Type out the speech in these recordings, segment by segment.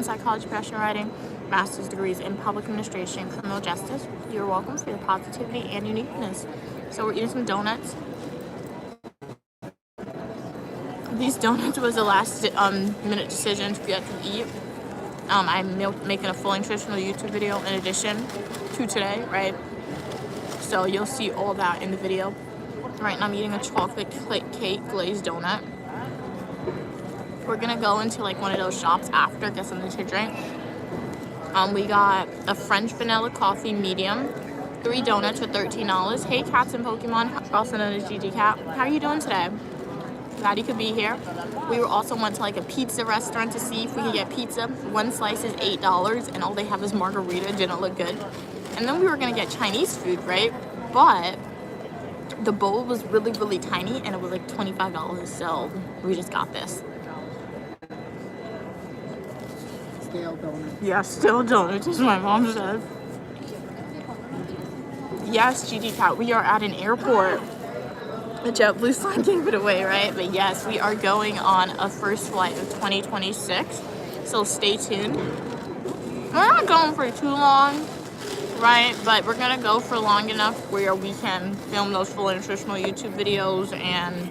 psychology, professional writing, master's degrees in public administration and criminal justice. You're welcome for your positivity and uniqueness. So we're eating some donuts. These donuts was the last minute decision to get to eat. I'm making a full nutritional YouTube video in addition to today, right? So you'll see all that in the video. Right now I'm eating a chocolate cake glazed donut. We're gonna go into like one of those shops after, get something to drink. We got a French vanilla coffee medium, 3 donuts for $13. Hey Cats and Pokemon, also known as GG Cat. How are you doing today? Glad you could be here. We were also went to like a pizza restaurant to see if we could get pizza. 1 slice is $8 and all they have is margarita. Didn't look good. And then we were gonna get Chinese food, right? But the bowl was really, really tiny and it was like $25. So we just got this. Stale donuts. Yeah, still donuts, as my mom said. Yes, GG Cat, we are at an airport. The JetBlue sign gave it away, right? But yes, we are going on a first flight of 2026. So stay tuned. We're not going for too long, right? But we're gonna go for long enough where we can film those full nutritional YouTube videos and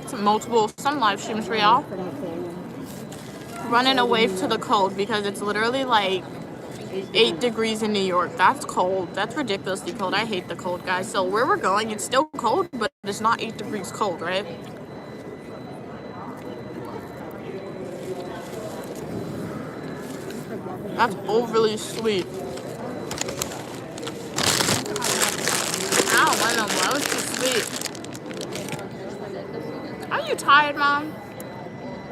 some live streams for y'all. Running away to the cold because it's literally like 8 degrees in New York. That's cold. That's ridiculously cold. I hate the cold, guys. So where we're going, it's still cold, but it's not 8 degrees cold, right? That's overly sweet. Ow, I know, that was too sweet. Are you tired, Mom?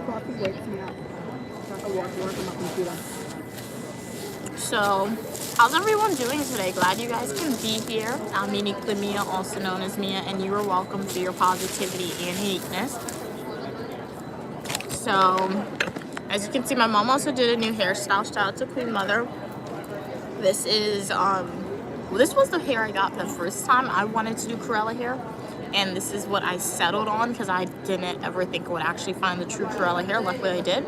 Coffee wakes me up. I can work on my computer. So, how's everyone doing today? Glad you guys can be here. I'm Uniquely Mia, also known as Mia, and you are welcome for your positivity and uniqueness. So, as you can see, my mom also did a new hairstyle. Shout out to Queen Mother. This is, this was the hair I got the first time I wanted to do Corella hair. And this is what I settled on because I didn't ever think I would actually find the true Corella hair. Luckily I did.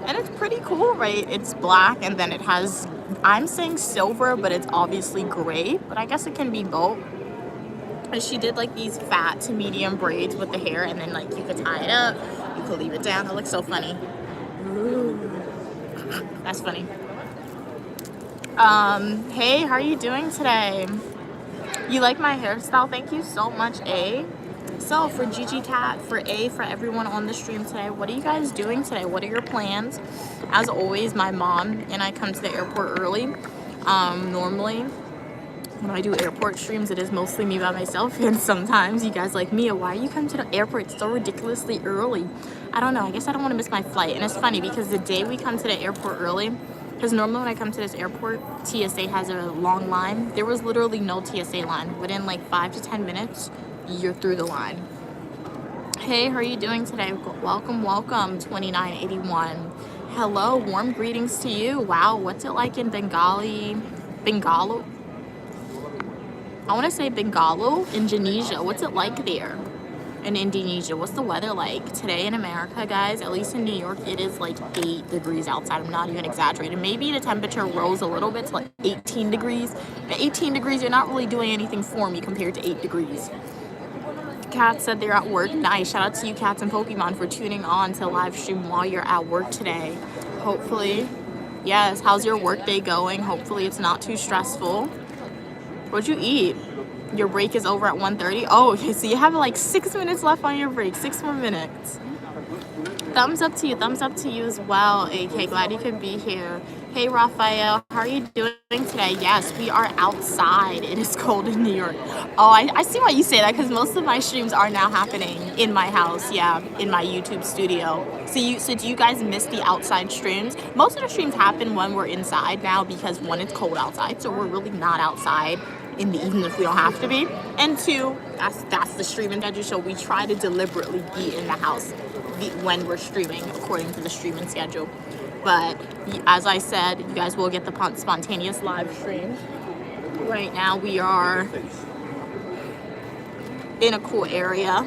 And it's pretty cool, right? It's black and then it has, I'm saying silver, but it's obviously gray. But I guess it can be both. And she did like these fat to medium braids with the hair. And then like you could tie it up. You could leave it down. It looks so funny. Ooh. That's funny. Hey, how are you doing today? You like my hairstyle? Thank you so much, A. So for GG Cat, for A, for everyone on the stream today, what are you guys doing today? What are your plans? As always, my mom and I come to the airport early. Normally, when I do airport streams, it is mostly me by myself. And sometimes you guys like, Mia, why you come to the airport so ridiculously early? I don't know. I guess I don't want to miss my flight. And it's funny because the day we come to the airport early, because normally when I come to this airport, TSA has a long line. There was literally no TSA line. Within like 5 to 10 minutes, you're through the line. Hey, how are you doing today? Welcome, welcome, 2981. Hello, warm greetings to you. Wow, what's it like in Bengali? Bengalu? I want to say Bengalu, Indonesia. What's it like there? In Indonesia, what's the weather like today in America, guys? At least in New York, it is like 8 degrees outside. I'm not even exaggerating. Maybe the temperature rose a little bit to like 18 degrees. At 18 degrees, you're not really doing anything for me compared to 8 degrees. Kat said they're at work. Nice. Shout out to you, Cats and Pokemon, for tuning on to live stream while you're at work today. Hopefully, yes. How's your work day going? Hopefully, it's not too stressful. What'd you eat? Your break is over at 1:30. Oh, okay, so you have like 6 minutes left on your break. 6 more minutes. Thumbs up to you. Thumbs up to you as well, AK. Glad you could be here. Hey, Raphael. How are you doing today? Yes, we are outside. It is cold in New York. Oh, I see why you say that because most of my streams are now happening in my house. Yeah, in my YouTube studio. So do you guys miss the outside streams? Most of the streams happen when we're inside now because 1, it's cold outside. So we're really not outside in the evening if we don't have to be, and 2, that's the streaming schedule. So we try to deliberately be in the house when we're streaming according to the streaming schedule. But as I said, you guys will get the spontaneous live stream. Right now we are in a cool area.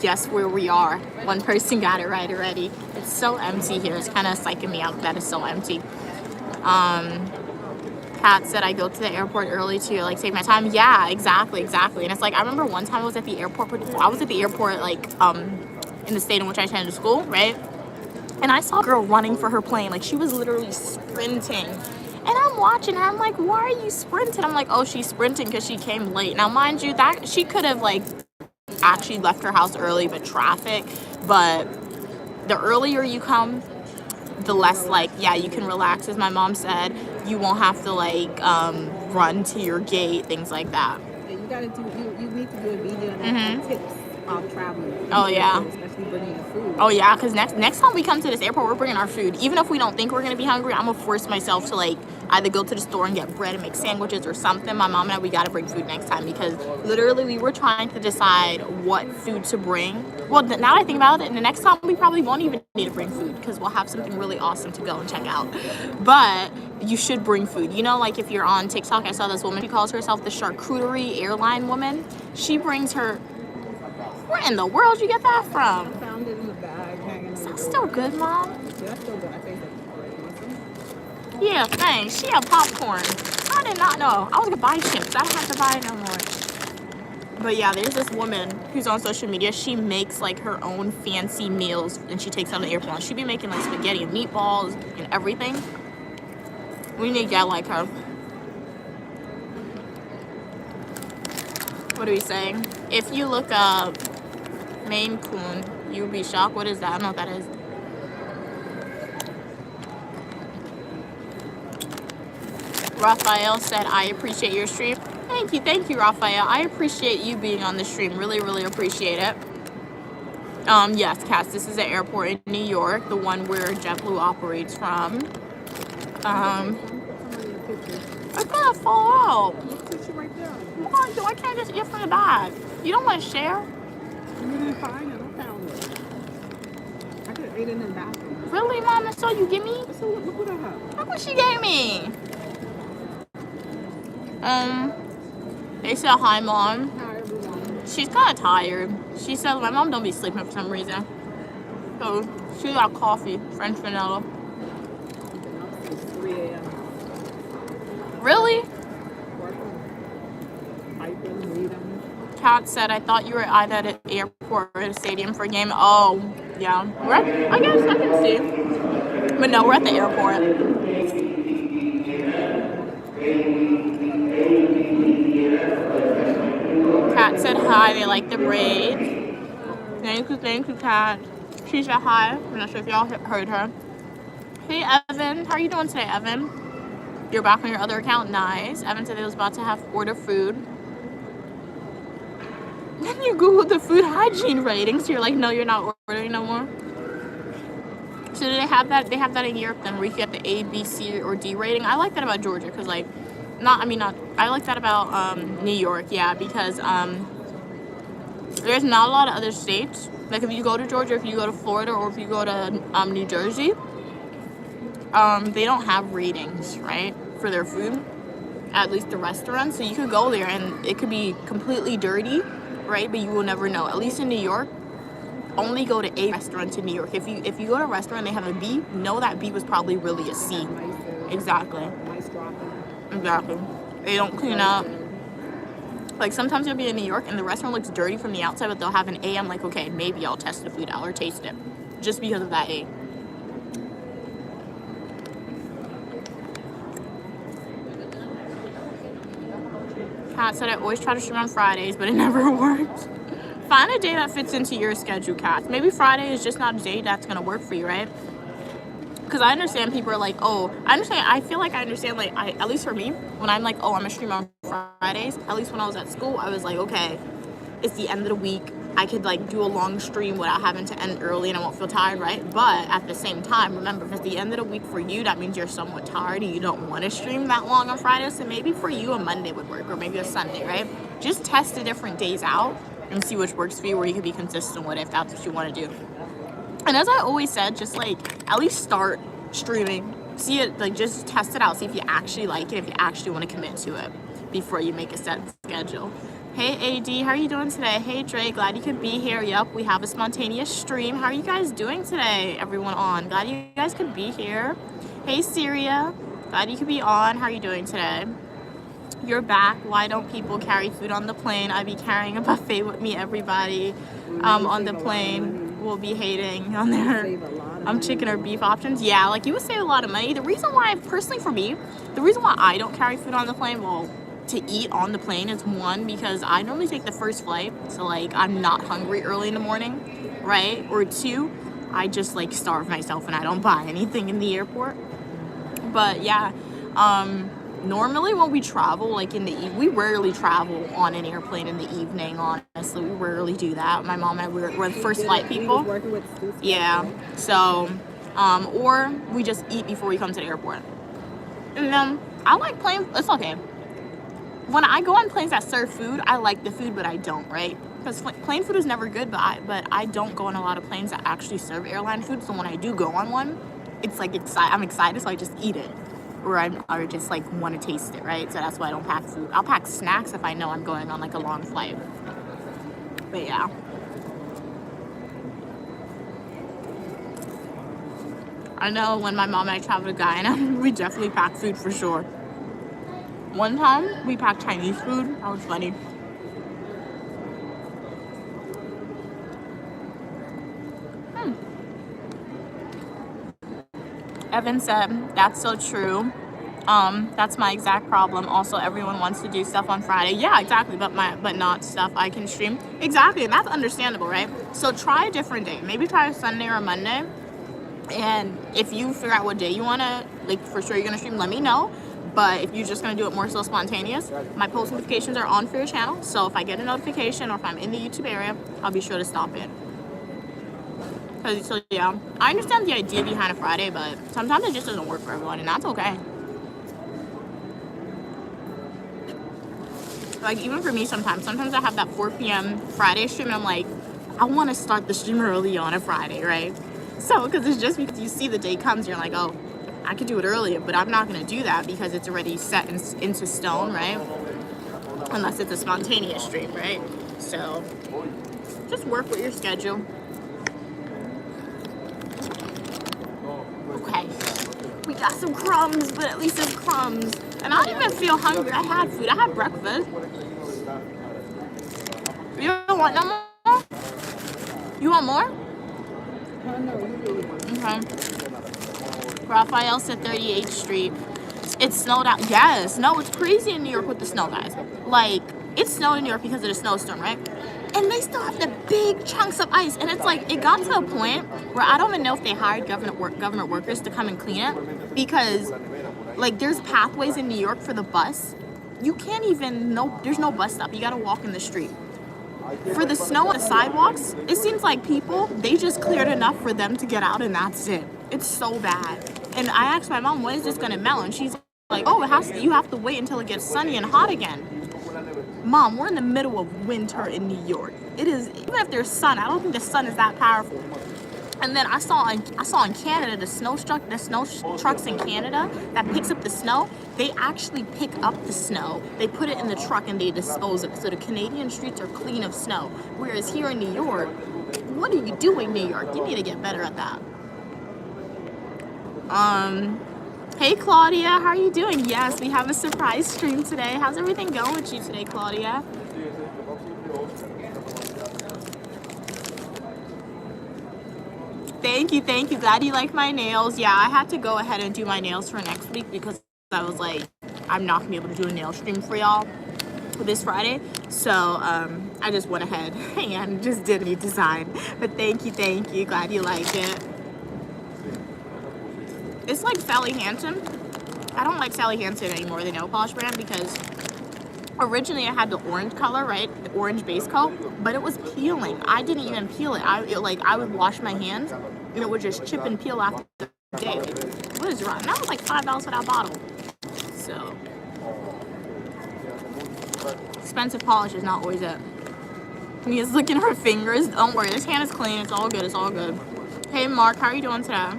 guess where we are. One person got it right already. It's so empty here. It's kind of psyching me out that it's so empty. Kat said I go to the airport early to like take my time. Yeah, exactly. And it's like I remember one time I was at the airport. Like in the state in which I attended school, right? And I saw a girl running for her plane. Like she was literally sprinting. And I'm watching her. I'm like, why are you sprinting? I'm like, oh, she's sprinting because she came late. Now, mind you, that she could have like actually left her house early, but traffic. But the earlier you come, the less like, yeah, you can relax. As my mom said, you won't have to like run to your gate, things like that. Yeah, you gotta do. You need to do a video on tips of traveling. Oh yeah. Especially bringing your food. Oh yeah, because next time we come to this airport, we're bringing our food. Even if we don't think we're gonna be hungry, I'm gonna force myself to like either go to the store and get bread and make sandwiches or something. My mom and I, we gotta bring food next time because literally we were trying to decide what food to bring. Well, now that I think about it, the next time we probably won't even need to bring food because we'll have something really awesome to go and check out. But you should bring food. You know, like if you're on TikTok, I saw this woman, she calls herself the charcuterie airline woman. She brings her. Where in the world you get that from? I found it in the bag hanging. Is that still good, Mom? Yeah, that's still good. I think that's Yeah, thanks. She had popcorn. I did not know. I was gonna buy chips. I don't have to buy it no more. But yeah, there's this woman who's on social media. She makes like her own fancy meals and she takes it on the airplane. She be making like spaghetti and meatballs and everything. We need to get like her. What are we saying? If you look up Maine Coon, you'll be shocked. What is that? I don't know what that is. Raphael said, I appreciate your stream. Thank you, Raphael. I appreciate you being on the stream. Really, really appreciate it. Yes, Cass, this is the airport in New York, the one where JetBlue operates from. It's gonna fall out. Picture right there. Why can't I just eat from the bag? You don't want to share? You didn't find it. I found it. I could have ate it in the bathroom. Really, Mom? That's all you give me? So look what I have. Look what she gave me. They said hi, Mom. Hi, everyone. She's kind of tired. She said my mom don't be sleeping for some reason. So she got coffee, French vanilla. I've been up since 3 a.m. Really? Working. Typing, reading. Kat said, I thought you were either at the airport or at a stadium for a game. Oh, yeah. I guess I can see. But no, we're at the airport. Kat said hi, they like the braid. Thank you, Kat. She said hi. I'm not sure if y'all heard her. Hey, Evan. How are you doing today, Evan? You're back on your other account. Nice. Evan said he was about to have order food. Then you Googled the food hygiene ratings. You're like, no, you're not ordering no more. So do they have that? They have that in Europe then, where you get the A, B, C, or D rating. I like that about Georgia, because like, I like that about New York, yeah, because there's not a lot of other states. Like if you go to Georgia, if you go to Florida, or if you go to New Jersey, they don't have ratings, right, for their food, at least the restaurants. So you could go there and it could be completely dirty, right, but you will never know. At least in New York, only go to A restaurant in New York. If you go to a restaurant and they have a B, know that B was probably really a C. Exactly. Exactly. They don't clean up. Like sometimes you'll be in New York and the restaurant looks dirty from the outside, but they'll have an A. I'm like, okay, maybe I'll test the food out or taste it, just because of that A. Kat said I always try to stream on Fridays, but it never works. Find a day that fits into your schedule, Kat. Maybe Friday is just not a day that's gonna work for you, right? Because I understand people are like, oh, I feel like I understand, like, at least for me, when I'm like, oh, I'm gonna stream on Fridays, at least when I was at school, I was like, okay, it's the end of the week. I could like do a long stream without having to end early and I won't feel tired, right? But at the same time, remember, if it's the end of the week for you, that means you're somewhat tired and you don't want to stream that long on Friday. So maybe for you a Monday would work, or maybe a Sunday, right? Just test the different days out and see which works for you, where you can be consistent with it if that's what you want to do. And as I always said, just like at least start streaming, see it, like just test it out, see if you actually like it, if you actually want to commit to it before you make a set schedule. Hey AD, how are you doing today? Hey Dre, glad you could be here. Yep, we have a spontaneous stream. How are you guys doing today, everyone on? Glad you guys could be here. Hey Syria, glad you could be on. How are you doing today? You're back. Why don't people carry food on the plane? I be carrying a buffet with me, everybody. On the plane will be hating on their chicken or beef options. Yeah, like you would save a lot of money. The reason why, personally for me, the reason why I don't carry food on the plane, well, to eat on the plane is one, because I normally take the first flight, so like I'm not hungry early in the morning, right? Or two, I just like starve myself and I don't buy anything in the airport. But yeah, normally when we travel, like we rarely travel on an airplane in the evening, honestly. We rarely do that. My mom and I, we're the first flight people. Yeah, so, or we just eat before we come to the airport. And I like planes, it's okay. When I go on planes that serve food, I like the food, but I don't, right? Because plane food is never good, but I don't go on a lot of planes that actually serve airline food. So when I do go on one, it's like I'm excited, so I just eat it, or just like want to taste it, right? So that's why I don't pack food. I'll pack snacks if I know I'm going on like a long flight. But yeah. I know when my mom and I traveled to Guyana, we definitely packed food for sure. One time, we packed Chinese food. That was funny. Evan said, that's so true. That's my exact problem. Also, everyone wants to do stuff on Friday. Yeah, exactly, but not stuff I can stream. Exactly, and that's understandable, right? So try a different day. Maybe try a Sunday or a Monday. And if you figure out what day you want to, like, for sure you're going to stream, let me know. But if you're just going to do it more so spontaneous, my post notifications are on for your channel. So if I get a notification or if I'm in the YouTube area, I'll be sure to stop in. So yeah, I understand the idea behind a Friday, but sometimes it just doesn't work for everyone, and that's okay. Like, even for me sometimes I have that 4 p.m. Friday stream, and I'm like, I want to start the stream early on a Friday, right? So, because it's just because you see the day comes, you're like, oh, I could do it earlier, but I'm not going to do that because it's already set into stone, right? Unless it's a spontaneous stream, right? So, just work with your schedule. Okay, we got some crumbs, but at least it's crumbs. And I don't even feel hungry. I had food. I had breakfast. You don't want no more? You want more? Okay. Raphael said 38th Street. It snowed out. Yes. No, it's crazy in New York with the snow, guys. Like, it snowed in New York because of the snowstorm, right? And they still have the big chunks of ice. And it's like, it got to a point where I don't even know if they hired government workers to come and clean it. Because, like, there's pathways in New York for the bus. You can't even, there's no bus stop. You got to walk in the street. For the snow on the sidewalks, it seems like people, they just cleared enough for them to get out and that's it. It's so bad. And I asked my mom, when is this going to melt? And she's like, oh, you have to wait until it gets sunny and hot again. Mom, we're in the middle of winter in New York. It is, even if there's sun, I don't think the sun is that powerful. And then I saw in Canada, the snow trucks in Canada that picks up the snow, they actually pick up the snow. They put it in the truck and they dispose of it. So the Canadian streets are clean of snow. Whereas here in New York, what are you doing, New York? You need to get better at that. Hey Claudia, how are you doing? Yes, we have a surprise stream today. How's everything going with you today, Claudia? Thank you. Glad you like my nails. Yeah, I had to go ahead and do my nails for next week because I was like, I'm not gonna be able to do a nail stream for y'all this Friday. So I just went ahead and just did a new design. But thank you. Glad you like it. It's like Sally Hansen. I don't like Sally Hansen anymore, the nail polish brand, because originally I had the orange color, right? The orange base coat, but it was peeling. I didn't even peel it. I would wash my hands and it would just chip and peel after the day. What is wrong? That was like $5 for that bottle. So expensive polish is not always it. Mia's looking at her fingers. Don't worry, this hand is clean. It's all good. Hey Mark, how are you doing today?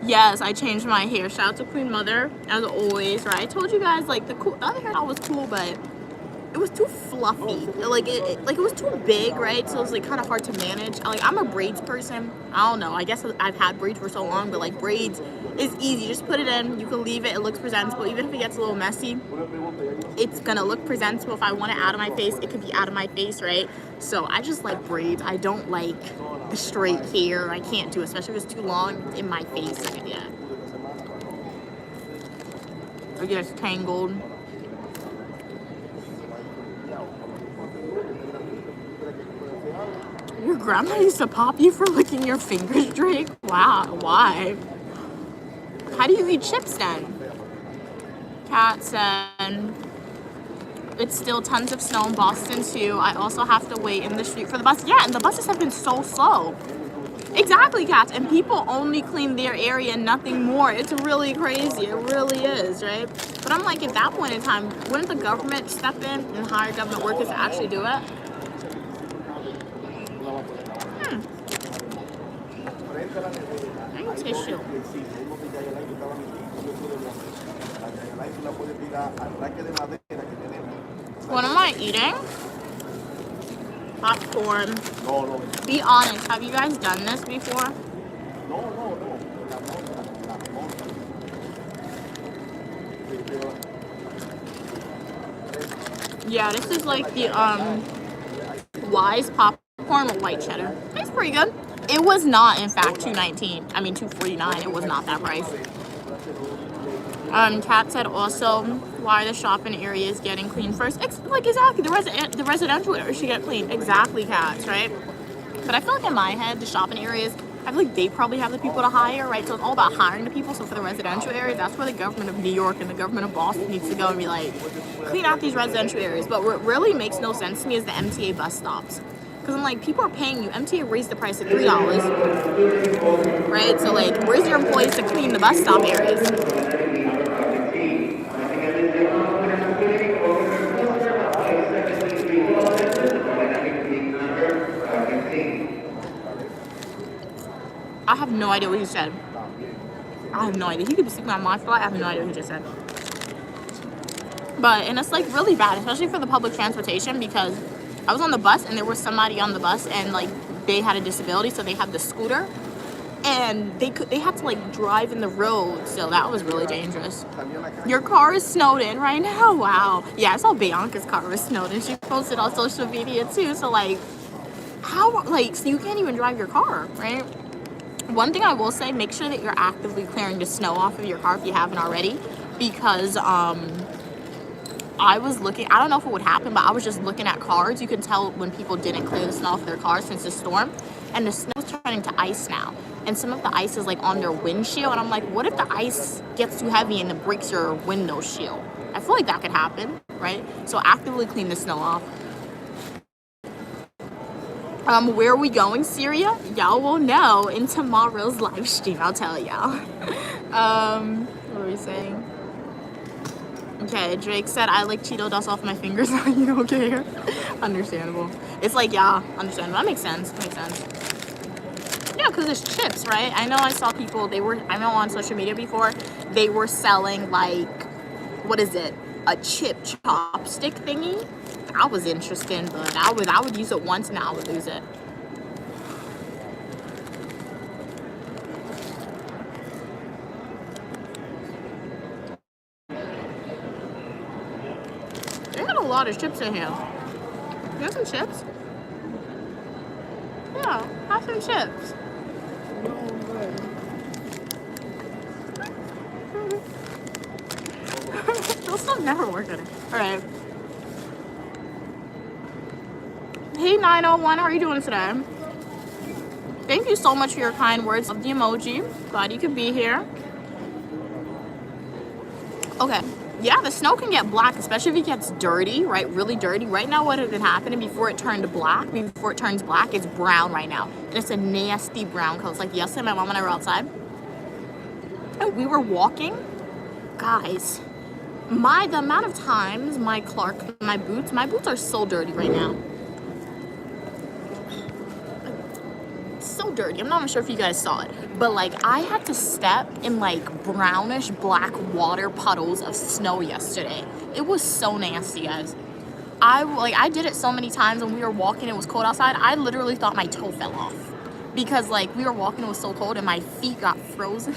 Yes, I changed my hair. Shout out to Queen Mother, as always, right? I told you guys, like, the other hairstyle was cool, but it was too fluffy. Like it was too big, right? So it was like kind of hard to manage. Like I'm a braids person. I don't know. I guess I've had braids for so long, but like braids is easy. Just put it in. You can leave it. It looks presentable. Even if it gets a little messy, it's gonna look presentable. If I want it out of my face, it could be out of my face, right? So I just like braids. I don't like the straight hair. I can't do it, especially if it's too long in my face. Yeah. It gets tangled. Your grandma used to pop you for licking your fingers, Drake? Wow, why? How do you eat chips then? Kat said, it's still tons of snow in Boston too. I also have to wait in the street for the bus. Yeah, and the buses have been so slow. Exactly, Kat. And people only clean their area and nothing more. It's really crazy. It really is, right? But I'm like, at that point in time, wouldn't the government step in and hire government workers to actually do it? I need tissue. What am I eating? Popcorn. Be honest, have you guys done this before? Yeah, this is like the Wise popcorn with white cheddar. It's pretty good. It was not, in fact, $2.19. I mean, $2.49. It was not that price. Kat said also, why the shopping area is getting clean first. Like, exactly, the residential area should get clean. Exactly, Kat, right? But I feel like in my head, the shopping areas, I feel like they probably have the people to hire, right? So it's all about hiring the people. So for the residential areas, that's where the government of New York and the government of Boston needs to go and be like, clean out these residential areas. But what really makes no sense to me is the MTA bus stops. Because I'm like, people are paying you. MTA raised the price to $3, right? So like, where's your employees to clean the bus stop areas? I have no idea what he said. I have no idea. He could be speaking my mind for that. I have no idea what he just said. But, and it's like really bad, especially for the public transportation, because I was on the bus and there was somebody on the bus and like they had a disability, so they had the scooter and they had to like drive in the road, so that was really dangerous. Your car is snowed in right now. Wow. Yeah, I saw Bianca's car was snowed in. She posted on social media too. So like, how, like, so you can't even drive your car, right? One thing I will say, make sure that you're actively clearing the snow off of your car if you haven't already, because I was looking, I don't know if it would happen, but I was just looking at cars. You can tell when people didn't clear the snow off their cars since the storm, and the snow is turning to ice now. And some of the ice is like on their windshield, and I'm like, what if the ice gets too heavy and it breaks your window shield? I feel like that could happen, right? So actively clean the snow off. Where are we going, Syria? Y'all will know in tomorrow's live stream. I'll tell y'all. What are we saying? Okay, Drake said, I lick Cheeto dust off my fingers. You don't care. Understandable. It's like, yeah, understandable. That makes sense. Makes sense. Yeah, because it's chips, right? I know I saw people, I know on social media before, they were selling like, what is it? A chip chopstick thingy. That was interesting, but I would use it once and I would lose it. They got a lot of chips in here. You have some chips? Yeah, have some chips. Those stuff never work on it. Alright. Hey 901, how are you doing today? Thank you so much for your kind words. Love the emoji. Glad you could be here. Okay. Yeah, the snow can get black, especially if it gets dirty, right? Really dirty. Right now, what has been happening before it turned black, before it turns black, it's brown right now. And it's a nasty brown color. It's like yesterday, my mom and I were outside. And we were walking. Guys, the amount of times my boots are so dirty right now. So dirty. I'm not even sure if you guys saw it, but like I had to step in like brownish black water puddles of snow yesterday. It was so nasty, guys. I did it so many times when we were walking, it was cold outside. I literally thought my toe fell off because like we were walking, it was so cold and my feet got frozen.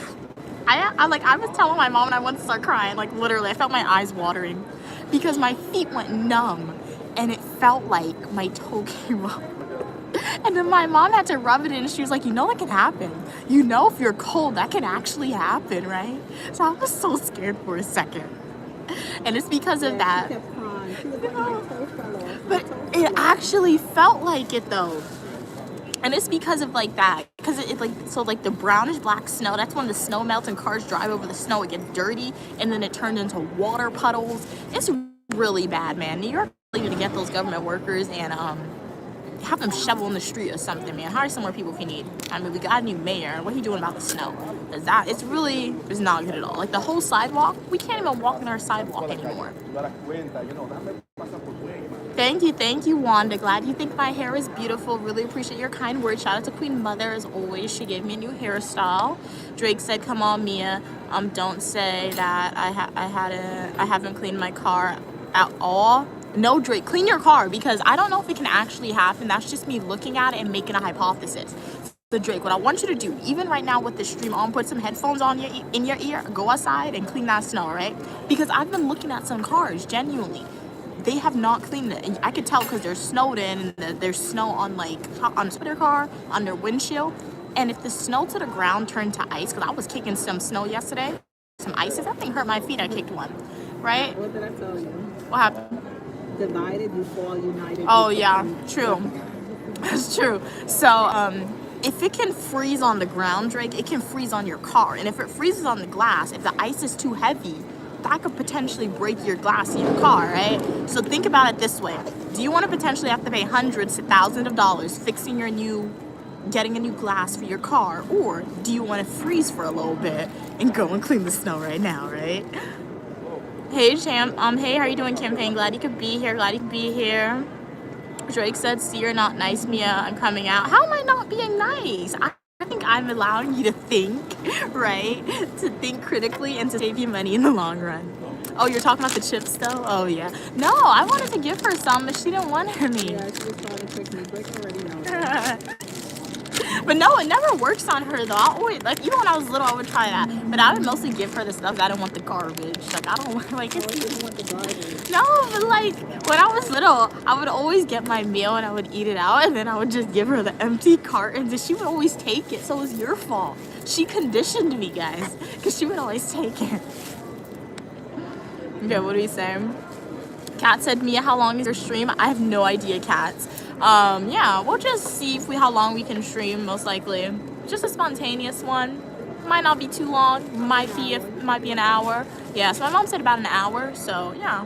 I was telling my mom and I wanted to start crying, like literally I felt my eyes watering because my feet went numb and it felt like my toe came off. And then my mom had to rub it in and she was like, you know that can happen. You know if you're cold, that can actually happen, right? So I was so scared for a second. And it's because of that. She kept crying. She was like, my toe fell off. But it actually felt like it though. And it's because of like that. Because it like, so like the brownish black snow, that's when the snow melts and cars drive over the snow, it gets dirty and then it turned into water puddles. It's really bad, man. New York need to get those government workers and have them shovel in the street or something, man. Hire some more people if you need. I mean, we got a new mayor. What are you doing about the snow? Because that, it's not good at all. Like the whole sidewalk, we can't even walk on our sidewalk anymore. Thank you, Wanda. Glad you think my hair is beautiful. Really appreciate your kind words. Shout out to Queen Mother as always. She gave me a new hairstyle. Drake said, "Come on, Mia. Don't say that I haven't cleaned my car at all." No, Drake, clean your car because I don't know if it can actually happen. That's just me looking at it and making a hypothesis. So Drake, what I want you to do, even right now with the stream on, put some headphones on in your ear, go outside and clean that snow, right? Because I've been looking at some cars, genuinely. They have not cleaned it. And I could tell because they're snowed in and there's snow on like on their car, on their windshield. And if the snow to the ground turned to ice, because I was kicking some snow yesterday, some ice, if that thing hurt my feet, I kicked one, right? What did I tell you? What happened? Divided, you fall united. Oh yeah, true. That's true. So if it can freeze on the ground, Drake, it can freeze on your car. And if it freezes on the glass, if the ice is too heavy, that could potentially break your glass in your car, right? So think about it this way. Do you want to potentially have to pay hundreds to thousands of dollars fixing getting a new glass for your car? Or do you want to freeze for a little bit and go and clean the snow right now, right? Hey, Champ. Hey, how are you doing, Campaign? Glad you could be here. Glad you could be here. Drake said, see, you're not nice, Mia. I'm coming out. How am I not being nice? I think I'm allowing you to think, right? To think critically and to save you money in the long run. Oh, you're talking about the chips, though? Oh, yeah. No, I wanted to give her some, but she didn't want her me. Yeah, she was trying to trick me. Drake already knows. But no, it never works on her though. I always, like, even when I was little, I would try that. But I would mostly give her the stuff that I don't want the garbage. Like, I don't want, like, it's... You want the garbage. No, but like, when I was little, I would always get my meal and I would eat it out. And then I would just give her the empty cartons. And she would always take it. So it was your fault. She conditioned me, guys. Because she would always take it. Okay, what are we saying? Kat said, Mia, how long is your stream? I have no idea, Kat. Yeah, we'll just see how long we can stream, most likely. Just a spontaneous one. Might not be too long. Might be an hour. Yeah, so my mom said about an hour, so yeah.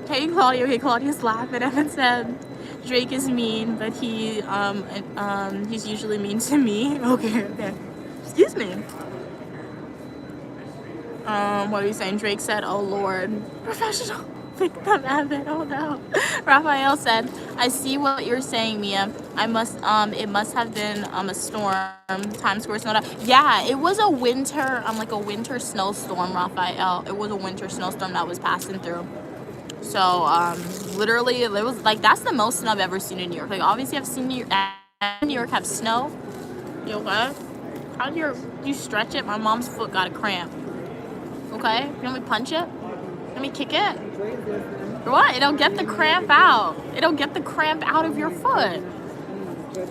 Hey Claudia. Okay, Claudia's laughing. Evan said Drake is mean, but he's usually mean to me. Okay. Excuse me. What are you saying? Drake said, oh Lord, professional victim Evan, oh no. Raphael said, I see what you're saying, Mia. It must have been a storm. Times Square snowed out. Yeah, it was a winter, like a winter snowstorm, Raphael. It was a winter snowstorm that was passing through. So, literally, it was like, that's the most snow I've ever seen in New York. Like, obviously, I've seen New York have snow. You okay? How do you stretch it? My mom's foot got a cramp. Okay? You want me to punch it? Let me kick it? What? It'll get the cramp out. It'll get the cramp out of your foot.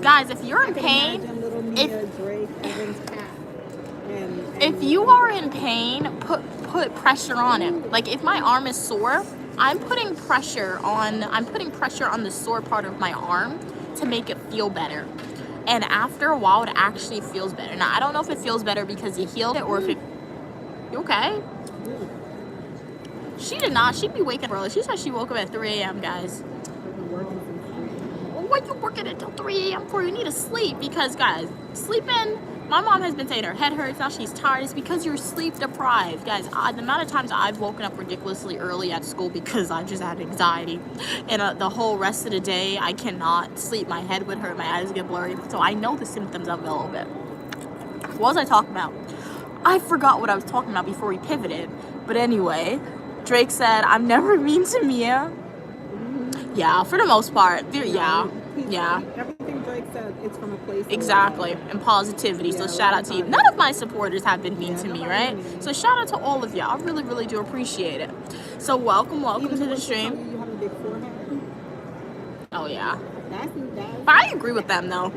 Guys, if you're in pain, if you are in pain, put pressure on it. Like if my arm is sore, I'm putting pressure on the sore part of my arm to make it feel better. And after a while, it actually feels better. Now, I don't know if it feels better because you healed it or if it... You okay? She did not. She'd be waking up early. She said she woke up at 3 a.m., guys. Well, what are you working until 3 a.m. for? You need to sleep because, guys, sleeping... My mom has been saying her head hurts. Now she's tired. It's because you're sleep deprived. Guys, the amount of times I've woken up ridiculously early at school because I just had anxiety. And the whole rest of the day, I cannot sleep. My head would hurt. My eyes get blurry. So I know the symptoms of it a little bit. What was I talking about? I forgot what I was talking about before we pivoted. But anyway, Drake said, I'm never mean to Mia. Yeah, for the most part. Yeah. Everything Drake said, it's from a place of Exactly. love. And positivity. So Yeah, shout out to you. None of my supporters have been mean to me, right? So shout out to all of y'all. I really, really do appreciate it. So welcome Even to the when she stream. told you have a big forehead. Oh yeah. That's But I agree with them though.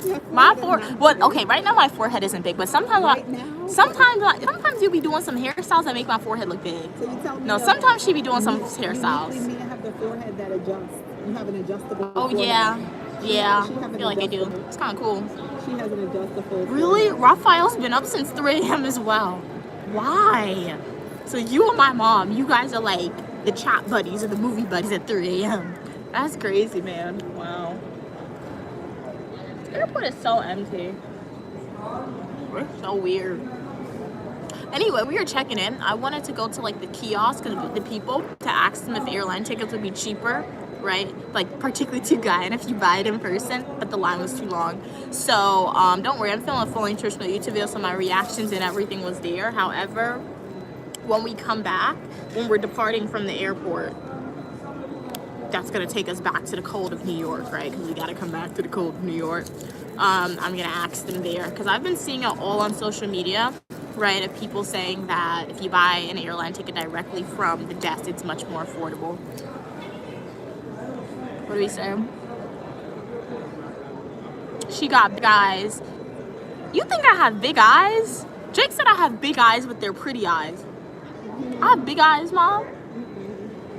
your My forehead is forehead. not Well, big. okay. Right now my forehead isn't big, but sometimes Right now? sometimes you'll be doing some hairstyles that make my forehead look big. So you tell me No, that sometimes she be doing some uniquely hairstyles. Mia have the forehead that adjusts. You have an adjustable Oh forehead. yeah. Yeah. She have I an feel like I do. adjustable- It's kind of cool. She has an adjustable Really? forehead. Raphael's been up since 3 a.m. as well. Why? So you and my mom, you guys are like the chat buddies or the movie buddies at 3 a.m. That's crazy, man. Wow. The airport is so empty. So weird. Anyway, we were checking in. I wanted to go to like the kiosk because the people to ask them if airline tickets would be cheaper, right? Like particularly to Guyana if you buy it in person, but the line was too long. So don't worry, I'm filming a full nutritional YouTube video, so my reactions and everything was there. However, when we come back, when we're departing from the airport, that's gonna take us back to the cold of New York, right? Because we gotta come back to the cold of New York. I'm gonna ask them there because I've been seeing it all on social media, right? Of people saying that if you buy an airline ticket directly from the desk, it's much more affordable. What do we say? She got big eyes. You think I have big eyes? Jake said I have big eyes, but they're pretty eyes. I have big eyes, Mom.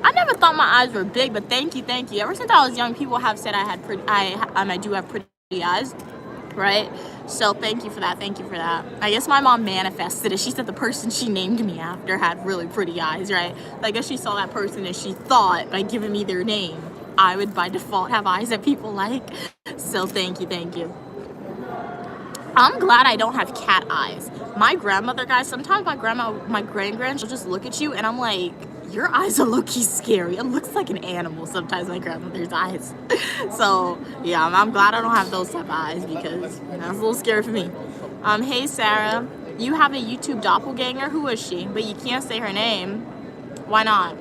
I never thought my eyes were big, but thank you. Ever since I was young, people have said I do have pretty eyes, right? So thank you for that. I guess my mom manifested it. She said the person she named me after had really pretty eyes, right? I guess she saw that person and she thought by giving me their name, I would by default have eyes that people like. So thank you. I'm glad I don't have cat eyes. My grandmother, guys, sometimes my grand, she'll just look at you and I'm like, your eyes are low-key scary. It looks like an animal sometimes, my grandmother's eyes. So yeah, I'm glad I don't have those type of eyes because that's a little scary for me. Hey Sarah, you have a YouTube doppelganger? Who is she? But you can't say her name. Why not?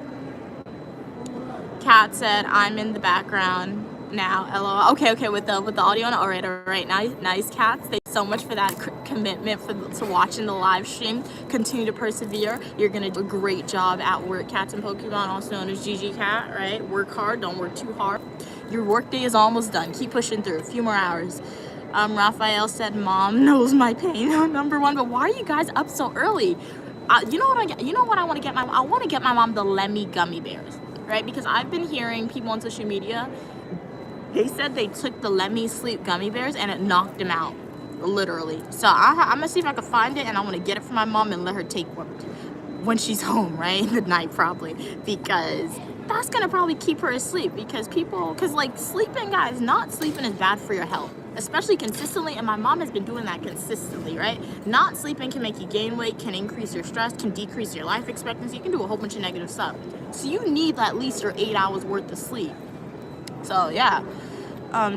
Kat said, I'm in the background now. LOL. Okay, with the audio on. All right. Nice, Kat. Thanks so much for that commitment to watching the live stream. Continue to persevere. You're gonna do a great job at work, Cats and Pokemon, also known as GG Cat. Right? Work hard. Don't work too hard. Your work day is almost done. Keep pushing through. A few more hours. Raphael said, Mom knows my pain. Number one. But why are you guys up so early? You know what I want to get I want to get my mom the Lemmy gummy bears. Right? Because I've been hearing people on social media, they said they took the Lemmy Sleep gummy bears and it knocked them out, literally. So I'm gonna see if I can find it and I want to get it for my mom and let her take one when she's home, right? In the night probably, because that's gonna probably keep her asleep because like sleeping, guys, not sleeping is bad for your health, especially consistently, and my mom has been doing that consistently, right? Not sleeping can make you gain weight, can increase your stress, can decrease your life expectancy, you can do a whole bunch of negative stuff. So you need at least your 8 hours worth of sleep. So yeah.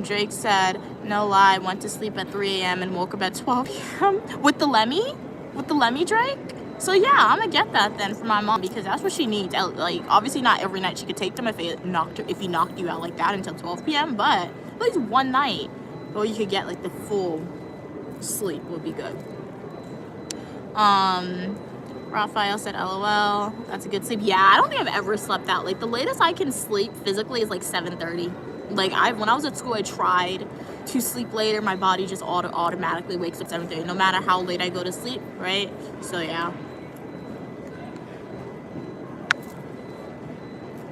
Drake said, no lie, went to sleep at 3 a.m. and woke up at 12 a.m. With the Lemmy, Drake? So yeah, I'm gonna get that then for my mom because that's what she needs. Like, obviously not every night she could take them if he knocked you out like that until 12 p.m. But at least one night, well, you could get like the full sleep would be good. Raphael said, LOL, that's a good sleep. Yeah, I don't think I've ever slept out. Like the latest I can sleep physically is like 7:30. Like when I was at school, I tried to sleep later. My body just automatically wakes up 7:30, no matter how late I go to sleep, right? So yeah.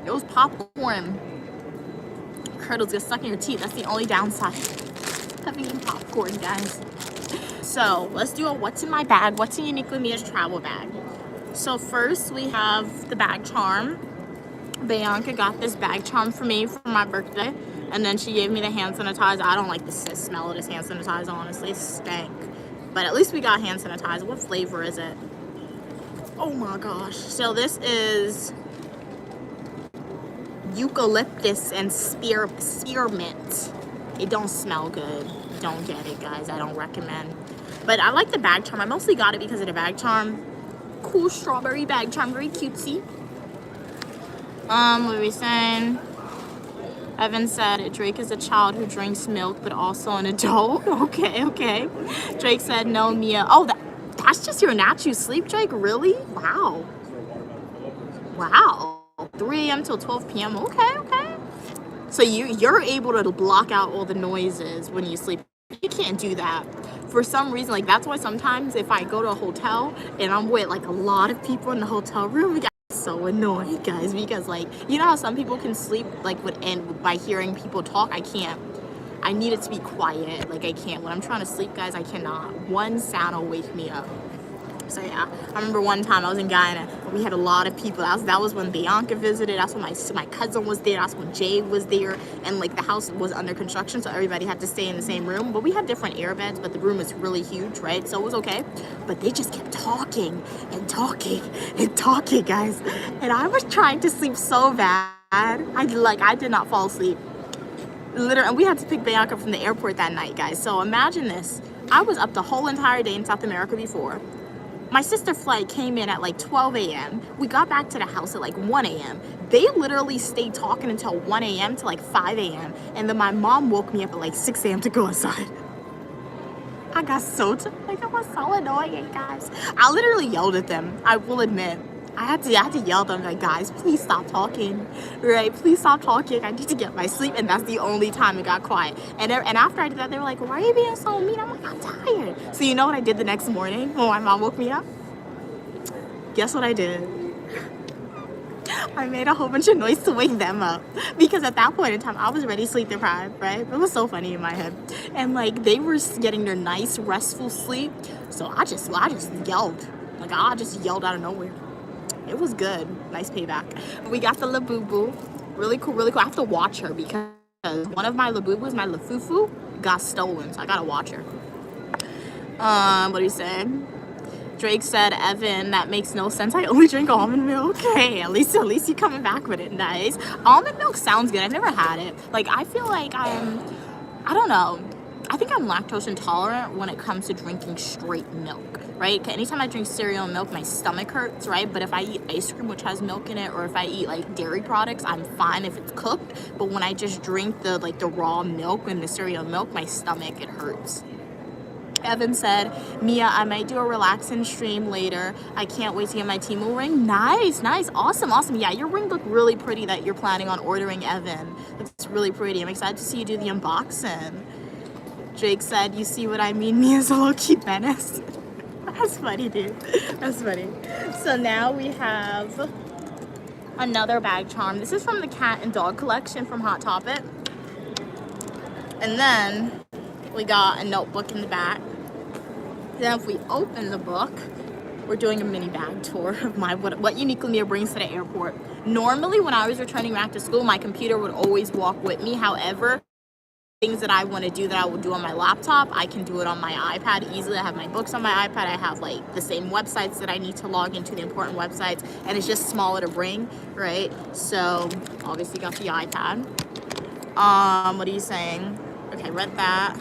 It was popcorn. Curdles get stuck in your teeth. That's the only downside of eating popcorn, guys. So let's do a what's in my bag. What's in Uniquely Mia's travel bag? So first we have the bag charm. Bianca got this bag charm for me for my birthday, and then she gave me the hand sanitizer. I don't like the smell of this hand sanitizer, honestly. It stank. But at least we got hand sanitizer. What flavor is it? Oh my gosh. So this is eucalyptus and spearmint. It don't smell good. Don't get it, guys. I don't recommend. But I like the bag charm. I mostly got it because of the bag charm. Cool strawberry bag charm. Very cutesy. What are we saying? Evan said Drake is a child who drinks milk, but also an adult. Okay. Drake said no, Mia. Oh, that's just your natural sleep, Drake? Really? Wow. 3 a.m. till 12 p.m. Okay. So you're able to block out all the noises when you sleep. You can't do that. For some reason, like that's why sometimes if I go to a hotel and I'm with like a lot of people in the hotel room, so annoying, guys, because like you know how some people can sleep like by hearing people talk. I can't. I need it to be quiet. Like I can't. When I'm trying to sleep, guys, I cannot. One sound will wake me up. So yeah, I remember one time I was in Guyana. We had a lot of people. That was when Bianca visited. That's when my cousin was there. That's when Jay was there. And like the house was under construction, so everybody had to stay in the same room. But we had different air beds, but the room was really huge, right? So it was okay. But they just kept talking and talking and talking, guys. And I was trying to sleep so bad. I did not fall asleep. Literally, and we had to pick Bianca from the airport that night, guys. So imagine this. I was up the whole entire day in South America before. My sister's flight came in at like 12 a.m. We got back to the house at like 1 a.m. They literally stayed talking until 1 a.m. to like 5 a.m. And then my mom woke me up at like 6 a.m. to go outside. I got so it was so annoying, guys. I literally yelled at them. I will admit. I had to yell at them like, guys, please stop talking, right? Please stop talking. I need to get my sleep, and that's the only time it got quiet. And after I did that, they were like, why are you being so mean? I'm like, I'm tired. So you know what I did the next morning when my mom woke me up? Guess what I did? I made a whole bunch of noise to wake them up because at that point in time I was already sleep deprived, right? It was so funny in my head, and like they were getting their nice restful sleep, so I just yelled, like I just yelled out of nowhere. It was good. Nice payback. We got the Labubu. Really cool. I have to watch her because one of my Labubus, my Lafufu, got stolen. So I gotta watch her. What are you saying? Drake said, Evan, that makes no sense. I only drink almond milk. Hey, at least you're coming back with it. Nice. Almond milk sounds good. I've never had it. Like, I feel like I don't know. I think I'm lactose intolerant when it comes to drinking straight milk, right? Anytime I drink cereal and milk, my stomach hurts, right? But if I eat ice cream, which has milk in it, or if I eat like dairy products, I'm fine if it's cooked. But when I just drink the raw milk and the cereal milk, my stomach, it hurts. Evan said, Mia, I might do a relaxing stream later. I can't wait to get my Temu ring. Nice, awesome. Yeah, your ring looked really pretty that you're planning on ordering, Evan. It's really pretty. I'm excited to see you do the unboxing. Jake said, you see what I mean? Mia's a low-key menace. That's funny, dude. That's funny. So now we have another bag charm. This is from the cat and dog collection from Hot Topic. And then we got a notebook in the back. Then if we open the book, we're doing a mini bag tour of what Uniquely Mia brings to the airport. Normally, when I was returning back to school, my computer would always walk with me. However, things that I want to do that I will do on my laptop, I can do it on my iPad easily. I have my books on my iPad. I have like the same websites that I need to log into, the important websites, and it's just smaller to bring, right? So obviously got the iPad. What are you saying? Okay, read that.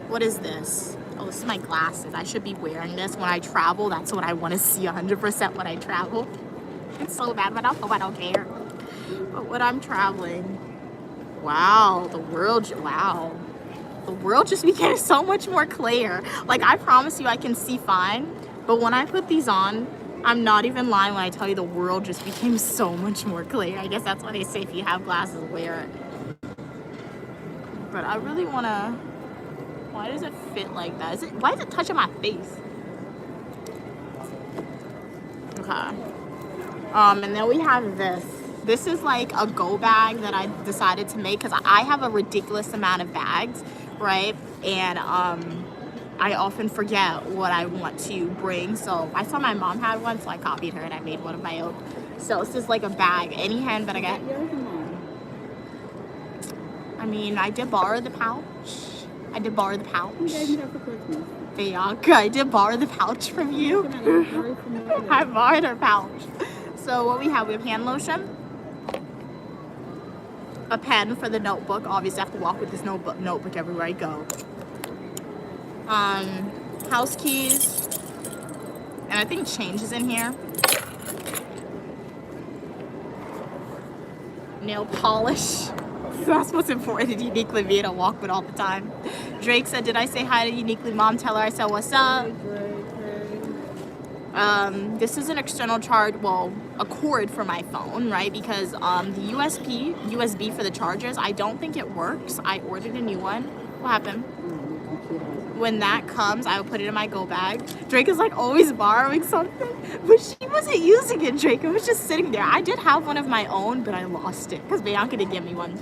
What is this? Oh, this is my glasses. I should be wearing this when I travel. That's what I want to see 100% when I travel. It's so bad, but I don't care. But when I'm traveling, wow, the world just became so much more clear. Like, I promise you I can see fine, but when I put these on, I'm not even lying when I tell you the world just became so much more clear. I guess that's why they say if you have glasses, wear it. But I really want to... Why does it fit like that? Why is it touching my face? Okay. And then we have this. This is like a go bag that I decided to make because I have a ridiculous amount of bags, right? And I often forget what I want to bring. So I saw my mom had one, so I copied her and I made one of my own. So it's just like a bag, any handbag I get. I mean, I did borrow the pouch. Who gave me that for Christmas? Bianca, I did borrow the pouch from you. I borrowed her pouch. So what we have hand lotion, a pen for the notebook. Obviously, I have to walk with this notebook everywhere I go. House keys, and I think change is in here. nail polish. That's what's important to Uniquely Me to walk with all the time. Drake said, did I say hi to Uniquely Mom? Tell her I said, what's up? This is an external charge, well, a cord for my phone, right? Because the USB for the chargers, I don't think it works. I ordered a new one. What happened? When that comes, I will put it in my go bag. Drake is like always borrowing something, but she wasn't using it, Drake. It was just sitting there. I did have one of my own, but I lost it because Bianca didn't give me one.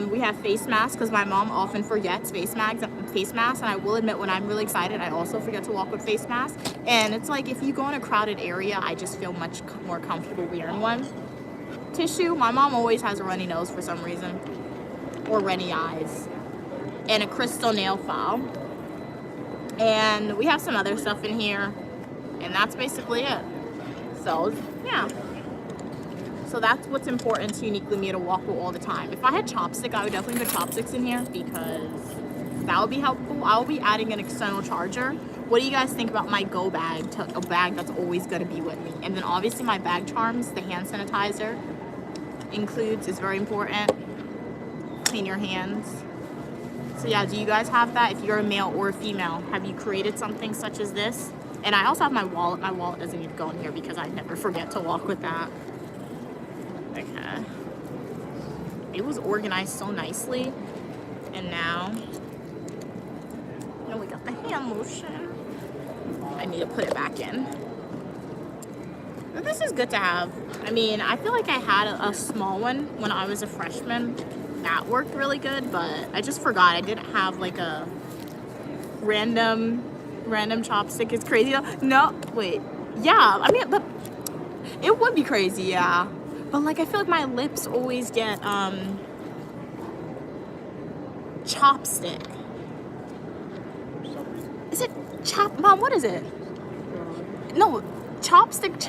We have face masks because my mom often forgets face masks, and I will admit when I'm really excited, I also forget to walk with face masks. And it's like if you go in a crowded area, I just feel much more comfortable wearing one. Tissue, my mom always has a runny nose for some reason, or runny eyes, and a crystal nail file. And we have some other stuff in here, and that's basically it. So yeah. So that's what's important to Uniquely Me to walk with all the time. If I had chopstick, I would definitely put chopsticks in here because that would be helpful. I will be adding an external charger. What do you guys think about my go bag, a bag that's always gonna be with me? And then obviously my bag charms, the hand sanitizer includes, is very important. Clean your hands. So yeah, do you guys have that? If you're a male or a female, have you created something such as this? And I also have my wallet. My wallet doesn't need to go in here because I never forget to walk with that. Okay. It was organized so nicely. And now we got the hand lotion. I need to put it back in. But this is good to have. I mean, I feel like I had a small one when I was a freshman. That worked really good, but I just forgot. I didn't have like a random chopstick. It's crazy though. No, wait. Yeah, I mean, but it would be crazy, yeah. But like I feel like my lips always get chopstick. Is it Mom, what is it? No, chopstick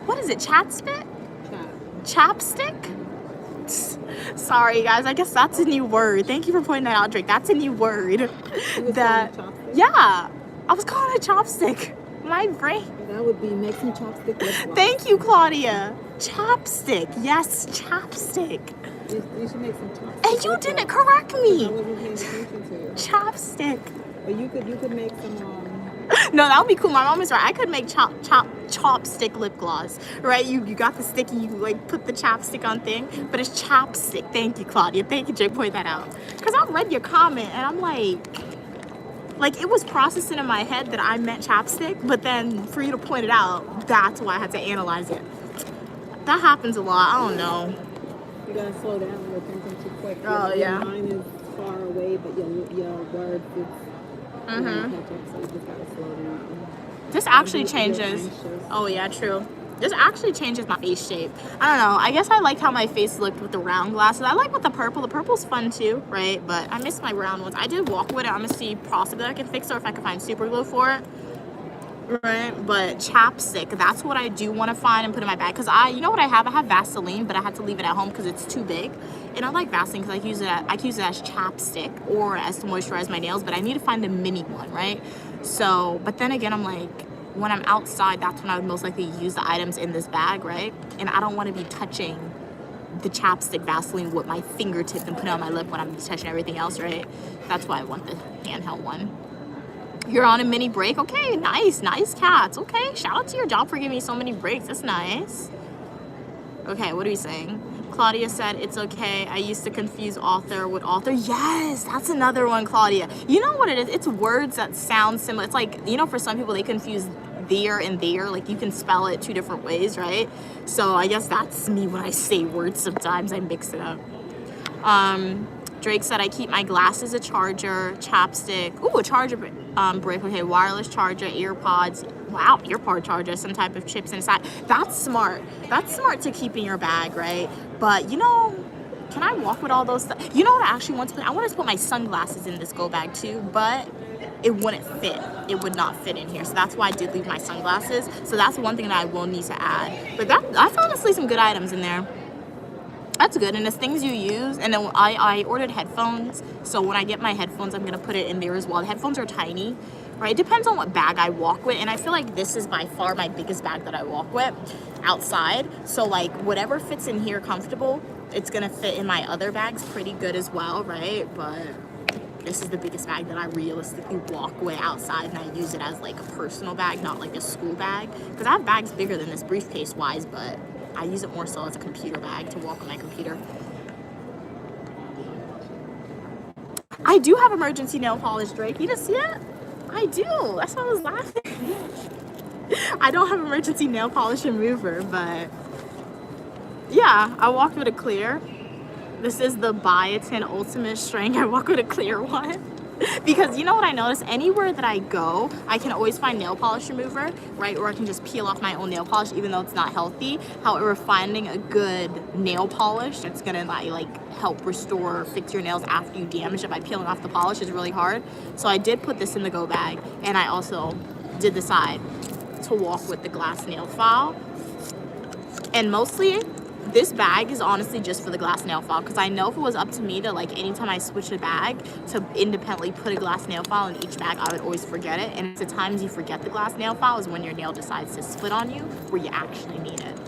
what is it? Chatspit? Chapstick? Sorry guys, I guess that's a new word. Thank you for pointing that out, Drake. That's a new word. Yeah, I was calling it chopstick. My brain. That would be make some chopstick lip gloss. Thank you, Claudia. Chopstick. Yes, chapstick. You should make some chopstick. And you didn't correct me. I wasn't paying attention to you. Chopstick. But you could make some No, that would be cool. My mom is right. I could make chopstick lip gloss, right? You got the sticky, you like put the chapstick on thing, but it's chopstick. Thank you, Claudia. Thank you, Jay, point that out. Because I read your comment and I'm like it was processing in my head that I meant chapstick, but then for you to point it out, that's why I had to analyze it. That happens a lot. I don't know. You gotta slow down. You're thinking too quick. Oh, yeah. Your mind is far away, but your words it's catch up, so you just gotta slow down. This actually changes. Oh yeah, true. This actually changes my face shape. I don't know. I guess I liked how my face looked with the round glasses. I like with the purple. The purple's fun too, right? But I miss my round ones. I did walk with it. I'm gonna see possibly I can fix it or if I can find super glue for it. Right? But chapstick, that's what I do want to find and put in my bag. Because you know what I have? I have Vaseline, but I had to leave it at home because it's too big. And I like Vaseline because I can use it as chapstick or as to moisturize my nails. But I need to find the mini one, right? So, but then again, I'm like, when I'm outside, that's when I would most likely use the items in this bag, right? And I don't want to be touching the chapstick Vaseline with my fingertip and put it on my lip when I'm touching everything else, right? That's why I want the handheld one. You're on a mini break? Okay, nice cats. Okay, shout out to your job for giving me so many breaks. That's nice. Okay, what are we saying? Claudia said, it's okay. I used to confuse author with author. Yes, that's another one, Claudia. You know what it is? It's words that sound similar. It's like, you know, for some people, they confuse there and there. Like, you can spell it two different ways, right? So I guess that's me when I say words. Sometimes I mix it up. Drake said, I keep my glasses, a charger, chapstick. Ooh, a charger brick. Okay, wireless charger, earpods. Wow, earpod charger, some type of chips inside. That's smart. That's smart to keep in your bag, right? But, you know, can I walk with all those stuff? You know what I actually want to put? I want to put my sunglasses in this go bag too, but it wouldn't fit. It would not fit in here. So that's why I did leave my sunglasses. So that's one thing that I will need to add. But that's honestly some good items in there. That's good, and it's things you use. And then I ordered headphones, so when I get my headphones, I'm gonna put it in there as well. The headphones are tiny, right? Depends on what bag I walk with, and I feel like this is by far my biggest bag that I walk with outside. So like whatever fits in here comfortable, it's gonna fit in my other bags pretty good as well, right? But this is the biggest bag that I realistically walk with outside, and I use it as like a personal bag, not like a school bag, because I have bags bigger than this briefcase wise, but I use it more so as a computer bag to walk with my computer. I do have emergency nail polish, Drake. You didn't see it? I do. That's why I was laughing. I don't have emergency nail polish remover, but yeah, I walked with a clear. This is the Biotin Ultimate Strength. I walk with a clear one. Because you know what I noticed? Anywhere that I go, I can always find nail polish remover, right? Or I can just peel off my own nail polish, even though it's not healthy. However, finding a good nail polish that's gonna like help restore or fix your nails after you damage it by peeling off the polish is really hard. So I did put this in the go bag, and I also did decide to walk with the glass nail file. And mostly, this bag is honestly just for the glass nail file, because I know if it was up to me to like anytime I switch a bag to independently put a glass nail file in each bag, I would always forget it. And the times you forget the glass nail file is when your nail decides to split on you, where you actually need it.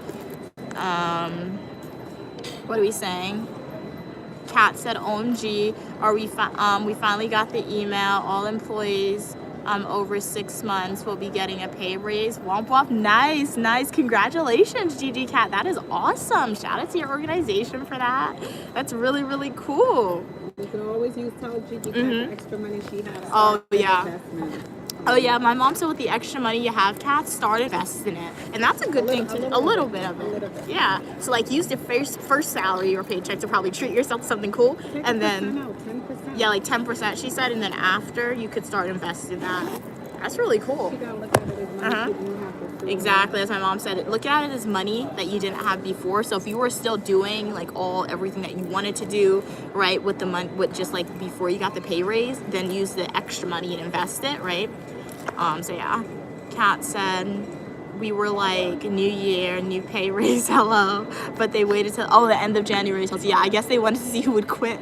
What are we saying? Kat said, OMG, we finally got the email. All employees over 6 months will be getting a pay raise. Womp womp. Nice. Congratulations, Gigi Cat. That is awesome. Shout out to your organization for that. That's really cool. You can always tell Gigi Cat the extra money she has. Oh yeah. Oh yeah, my mom said with the extra money you have, Kat, start investing it. And that's a good thing to, a little bit of it. Yeah. So like use the first salary or paycheck to probably treat yourself to something cool. And then, 10%. Yeah, like 10%, she said, and then after you could start investing that. That's really cool. You gotta look at it as money you didn't have before. Exactly, as my mom said, look at it as money that you didn't have before. So if you were still doing like everything that you wanted to do, right, with the money, with just like before you got the pay raise, then use the extra money and invest it, right? So yeah, Kat said we were like new year, new pay raise, hello, but they waited till the end of January. So yeah, I guess they wanted to see who would quit.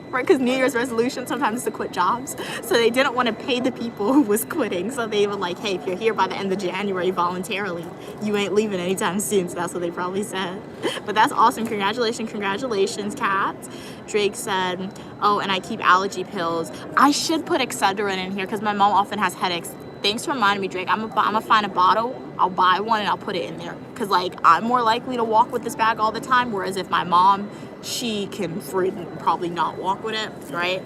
Right, because New Year's resolution sometimes is to quit jobs. So they didn't want to pay the people who was quitting. So they were like, hey, if you're here by the end of January voluntarily, you ain't leaving anytime soon. So that's what they probably said. But that's awesome. Congratulations, Kat. Drake said, oh, and I keep allergy pills. I should put Excedrin in here because my mom often has headaches. Thanks for reminding me, Drake. I'm gonna find a bottle, I'll buy one, and I'll put it in there. Because, like, I'm more likely to walk with this bag all the time, whereas if my mom, she can probably not walk with it, right?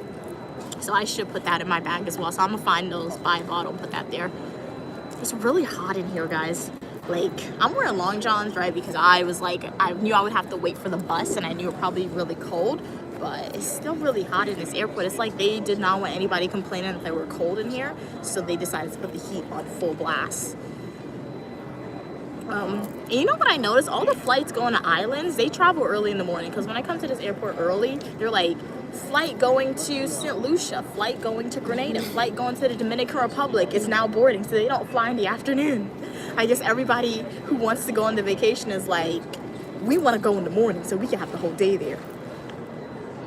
So I should put that in my bag as well. So I'm gonna find those, buy a bottle, and put that there. It's really hot in here, guys. Like, I'm wearing long johns, right? Because I was like, I knew I would have to wait for the bus, and I knew it probably really cold. But it's still really hot in this airport. It's like they did not want anybody complaining that they were cold in here, so they decided to put the heat on full blast. And you know what I noticed? All the flights going to islands, they travel early in the morning. Because when I come to this airport early, they're like, flight going to St. Lucia, flight going to Grenada, flight going to the Dominican Republic is now boarding, so they don't fly in the afternoon. I guess everybody who wants to go on the vacation is like, we want to go in the morning so we can have the whole day there.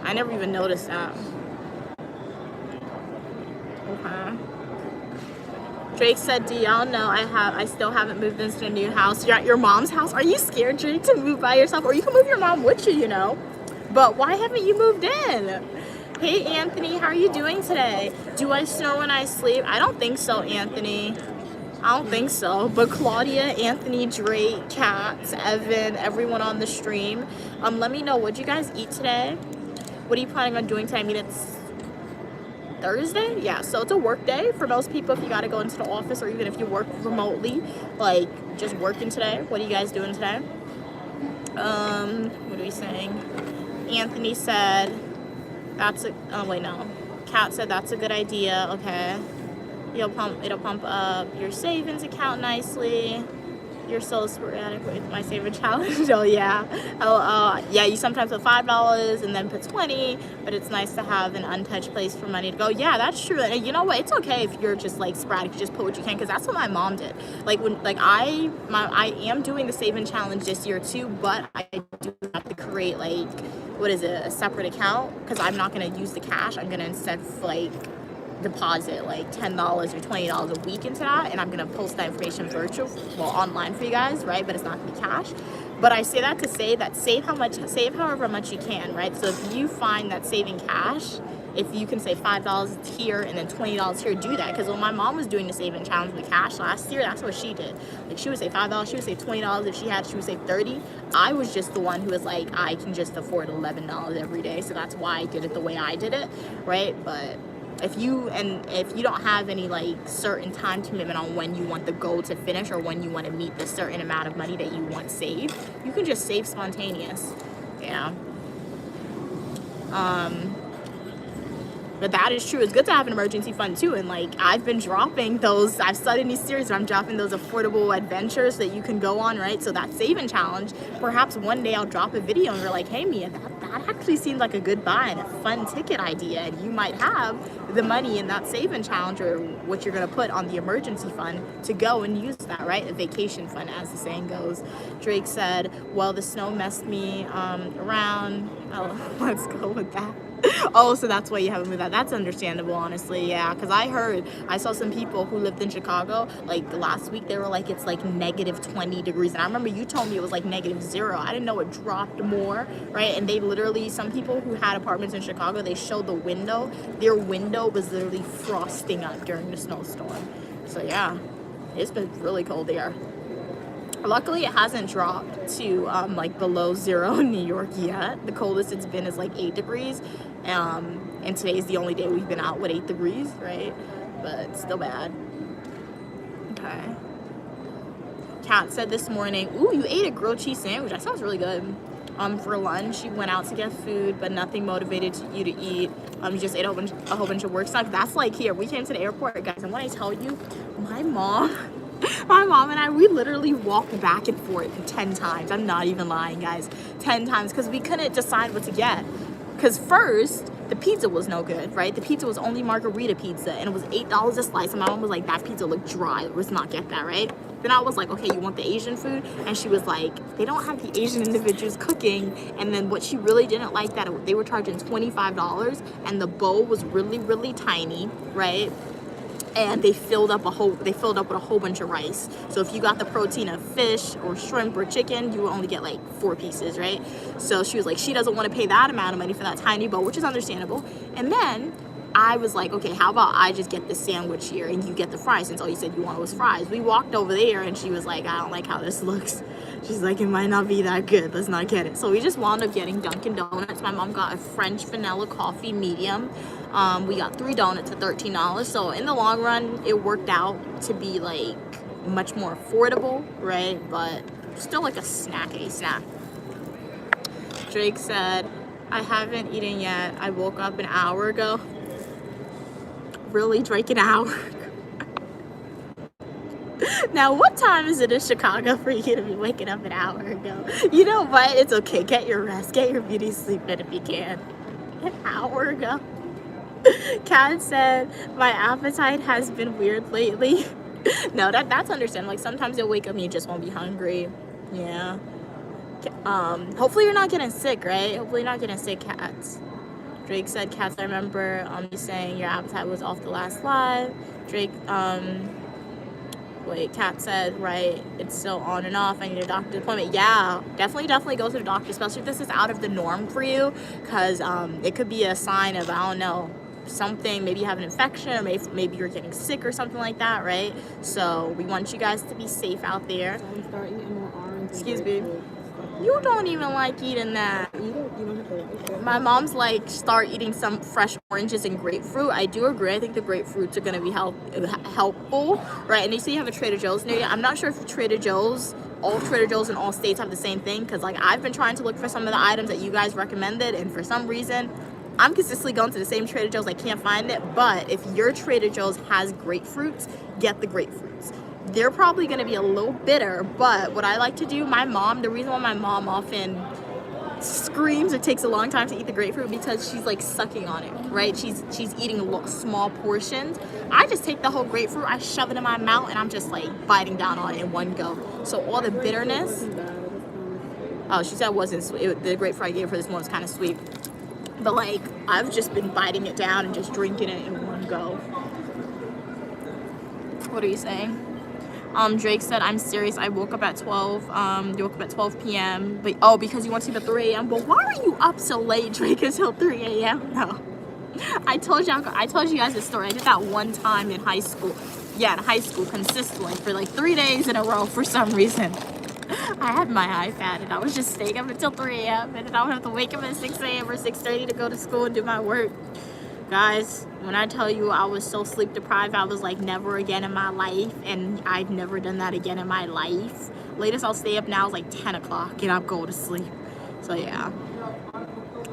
I never even noticed that. Okay. Drake said, do y'all know I still haven't moved into a new house. You're at your mom's house? Are you scared, Drake, to move by yourself? Or you can move your mom with you, you know. But why haven't you moved in? Hey, Anthony, how are you doing today? Do I snore when I sleep? I don't think so, Anthony. I don't think so. But Claudia, Anthony, Drake, Kat, Evan, everyone on the stream, let me know, what'd you guys eat today? What are you planning on doing today? I mean, it's Thursday? Yeah, so it's a work day for most people if you got to go into the office, or even if you work remotely, like just working today. What are you guys doing today? What are we saying? Anthony said, Kat said that's a good idea. Okay. It'll pump up your savings account nicely. You're so sporadic with my saving challenge. Oh yeah. Yeah, you sometimes put $5 and then put 20, but it's nice to have an untouched place for money to go. Yeah, that's true. And you know what? It's okay if you're just like sporadic, you just put what you can, because that's what my mom did. Like I am doing the saving challenge this year too, but I do have to create like, a separate account, because I'm not gonna use the cash. I'm gonna instead like deposit like $10 or $20 a week into that, and I'm gonna post that information online for you guys, right? But it's not gonna be cash. But I say that to say that save however much you can, right? So if you find that saving cash, if you can save $5 here and then $20 here, do that. Because when my mom was doing the saving challenge with cash last year, that's what she did. Like, she would save $5, she would save $20. If she would save $30. I was just the one who was like, I can just afford $11 every day, so that's why I did it the way I did it, right? But if you don't have any like certain time commitment on when you want the goal to finish or when you want to meet the certain amount of money that you want saved, you can just save spontaneous. Yeah. But that is true. It's good to have an emergency fund too. And like, I've been dropping those, I've started these series where I'm dropping those affordable adventures that you can go on, right? So that saving challenge, perhaps one day I'll drop a video and you're like, hey Mia, that actually seemed like a good buy and a fun ticket idea. And you might have the money in that saving challenge or what you're gonna put on the emergency fund to go and use that, right? A vacation fund, as the saying goes. Drake said, well, the snow messed me around. Oh, let's go with that. Oh, so that's why you haven't moved out. That's understandable, honestly. Yeah, because I saw some people who lived in Chicago, like last week, they were like, it's like negative 20 degrees. And I remember you told me it was like -0. I didn't know it dropped more, right? And they literally, some people who had apartments in Chicago, they showed the window. Their window was literally frosting up during the snowstorm. So yeah, it's been really cold there. Luckily, it hasn't dropped to like below 0 in New York yet. The coldest it's been is like 8 degrees. And today's the only day we've been out with 8 degrees, right? But still bad. Okay. Kat said this morning, ooh, you ate a grilled cheese sandwich. That sounds really good. For lunch, you went out to get food, but nothing motivated you to eat. You just ate a whole bunch of work stuff. That's like here. We came to the airport, guys, and when I tell you, my mom and I, we literally walked back and forth 10 times. I'm not even lying, guys. 10 times, because we couldn't decide what to get. Because first, the pizza was no good, right? The pizza was only margarita pizza, and it was $8 a slice. And my mom was like, that pizza looked dry. Let's not get that, right? Then I was like, okay, you want the Asian food? And she was like, they don't have the Asian individuals cooking. And then what she really didn't like, that they were charging $25, and the bowl was really, really tiny, right? And they filled up with a whole bunch of rice. So if you got the protein of fish or shrimp or chicken, you would only get like 4 pieces, right? So she was like, she doesn't want to pay that amount of money for that tiny bowl, which is understandable. And then I was like, okay, how about I just get the sandwich here and you get the fries, since all you said you wanted was fries. We walked over there and she was like, I don't like how this looks. She's like, it might not be that good. Let's not get it. So we just wound up getting Dunkin' Donuts. My mom got a French vanilla coffee medium. We got 3 donuts at $13. So in the long run, it worked out to be like much more affordable, right? But still like a snack. Drake said, I haven't eaten yet. I woke up an hour ago. Really, Drake, an hour? Now, what time is it in Chicago for you to be waking up an hour ago? You know what? It's okay. Get your rest. Get your beauty sleep in if you can. An hour ago? Kat said, my appetite has been weird lately. No, that's understandable. Like, sometimes you'll wake up and you just won't be hungry. Yeah. Hopefully you're not getting sick, right? Hopefully you're not getting sick, Cats. Drake said, Cats, I remember you saying your appetite was off the last live. Drake, Kat said, right, it's still on and off. I need a doctor's appointment. Yeah, definitely go to the doctor, especially if this is out of the norm for you, because it could be a sign of, I don't know, something. Maybe you have an infection, or maybe you're getting sick or something like that, right? So we want you guys to be safe out there. Start eating more orange. Excuse me. You don't even like eating that. You don't have to like it. My mom's like, start eating some fresh oranges and grapefruit. I do agree. I think the grapefruits are going to be helpful, right? And you see you have a Trader Joe's near you. I'm not sure if all Trader Joe's in all states have the same thing, because like I've been trying to look for some of the items that you guys recommended, and for some reason I'm consistently going to the same Trader Joe's. I can't find it. But if your Trader Joe's has grapefruits, get the grapefruits. They're probably going to be a little bitter, but what I like to do, the reason why my mom often screams it takes a long time to eat the grapefruit, because she's like sucking on it, right? She's eating small portions. I just take the whole grapefruit, I shove it in my mouth, and I'm just like biting down on it in one go. So all the bitterness. Oh, she said it wasn't sweet. The grapefruit I gave her this morning was kind of sweet. But like, I've just been biting it down and just drinking it in one go. What are you saying? Drake said, I'm serious. I woke up at 12. You woke up at 12 p.m. But because you want to sleep at 3 a.m. But why are you up so late, Drake, until 3 a.m.? No. I told you guys this story. I did that one time in high school. Yeah, in high school, consistently for like 3 days in a row for some reason. I had my iPad and I was just staying up until 3 a.m. and then I would have to wake up at 6 a.m. or 6:30 to go to school and do my work. Guys, when I tell you I was so sleep deprived, I was like never again in my life, and I've never done that again in my life. Latest I'll stay up now is like 10 o'clock and I'll go to sleep. So yeah.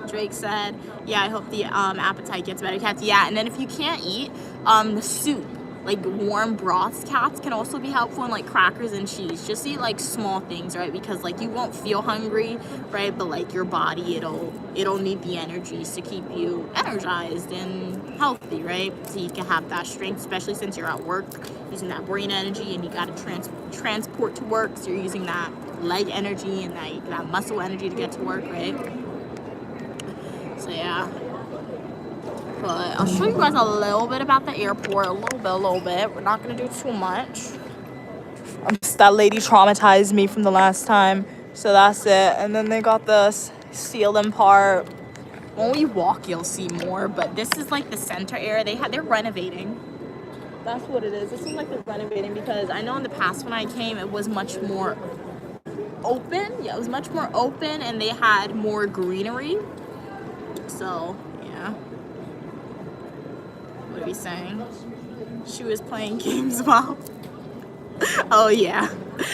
Drake said, yeah, I hope the appetite gets better, cats. Yeah, and then if you can't eat, the soup, like warm broths, cats, can also be helpful, and like crackers and cheese. Just eat like small things, right? Because like you won't feel hungry, right? But like your body, it'll need the energies to keep you energized and healthy, right? So you can have that strength, especially since you're at work, using that brain energy, and you got to transport to work. So you're using that leg energy and that muscle energy to get to work, right? So yeah. But I'll show you guys a little bit about the airport, a little bit. We're not gonna do too much. That lady traumatized me from the last time, so that's it. And then they got this ceiling part. When we walk, you'll see more, but this is like the center area. They're renovating. That's what it is. This is like they're renovating, because I know in the past when I came, it was much more open. Yeah, it was much more open, and they had more greenery. So yeah. What are we saying? She was playing games while. Oh yeah.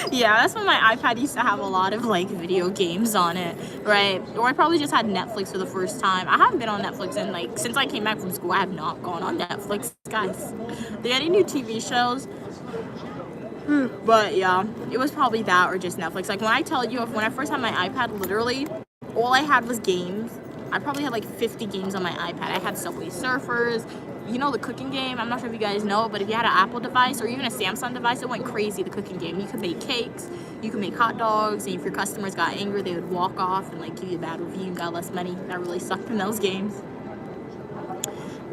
Yeah, that's when my iPad used to have a lot of like video games on it, right? Or I probably just had Netflix for the first time. I haven't been on Netflix in like, since I came back from school, I have not gone on Netflix, guys. Are there any new TV shows? But yeah, it was probably that or just Netflix. Like when I tell you, when I first had my iPad, literally all I had was games. I probably had like 50 games on my iPad. I had Subway Surfers, you know, the cooking game. I'm not sure if you guys know, but if you had an Apple device or even a Samsung device, it went crazy, the cooking game. You could make cakes, you could make hot dogs, and if your customers got angry, they would walk off and like give you a bad review and got less money. That really sucked in those games.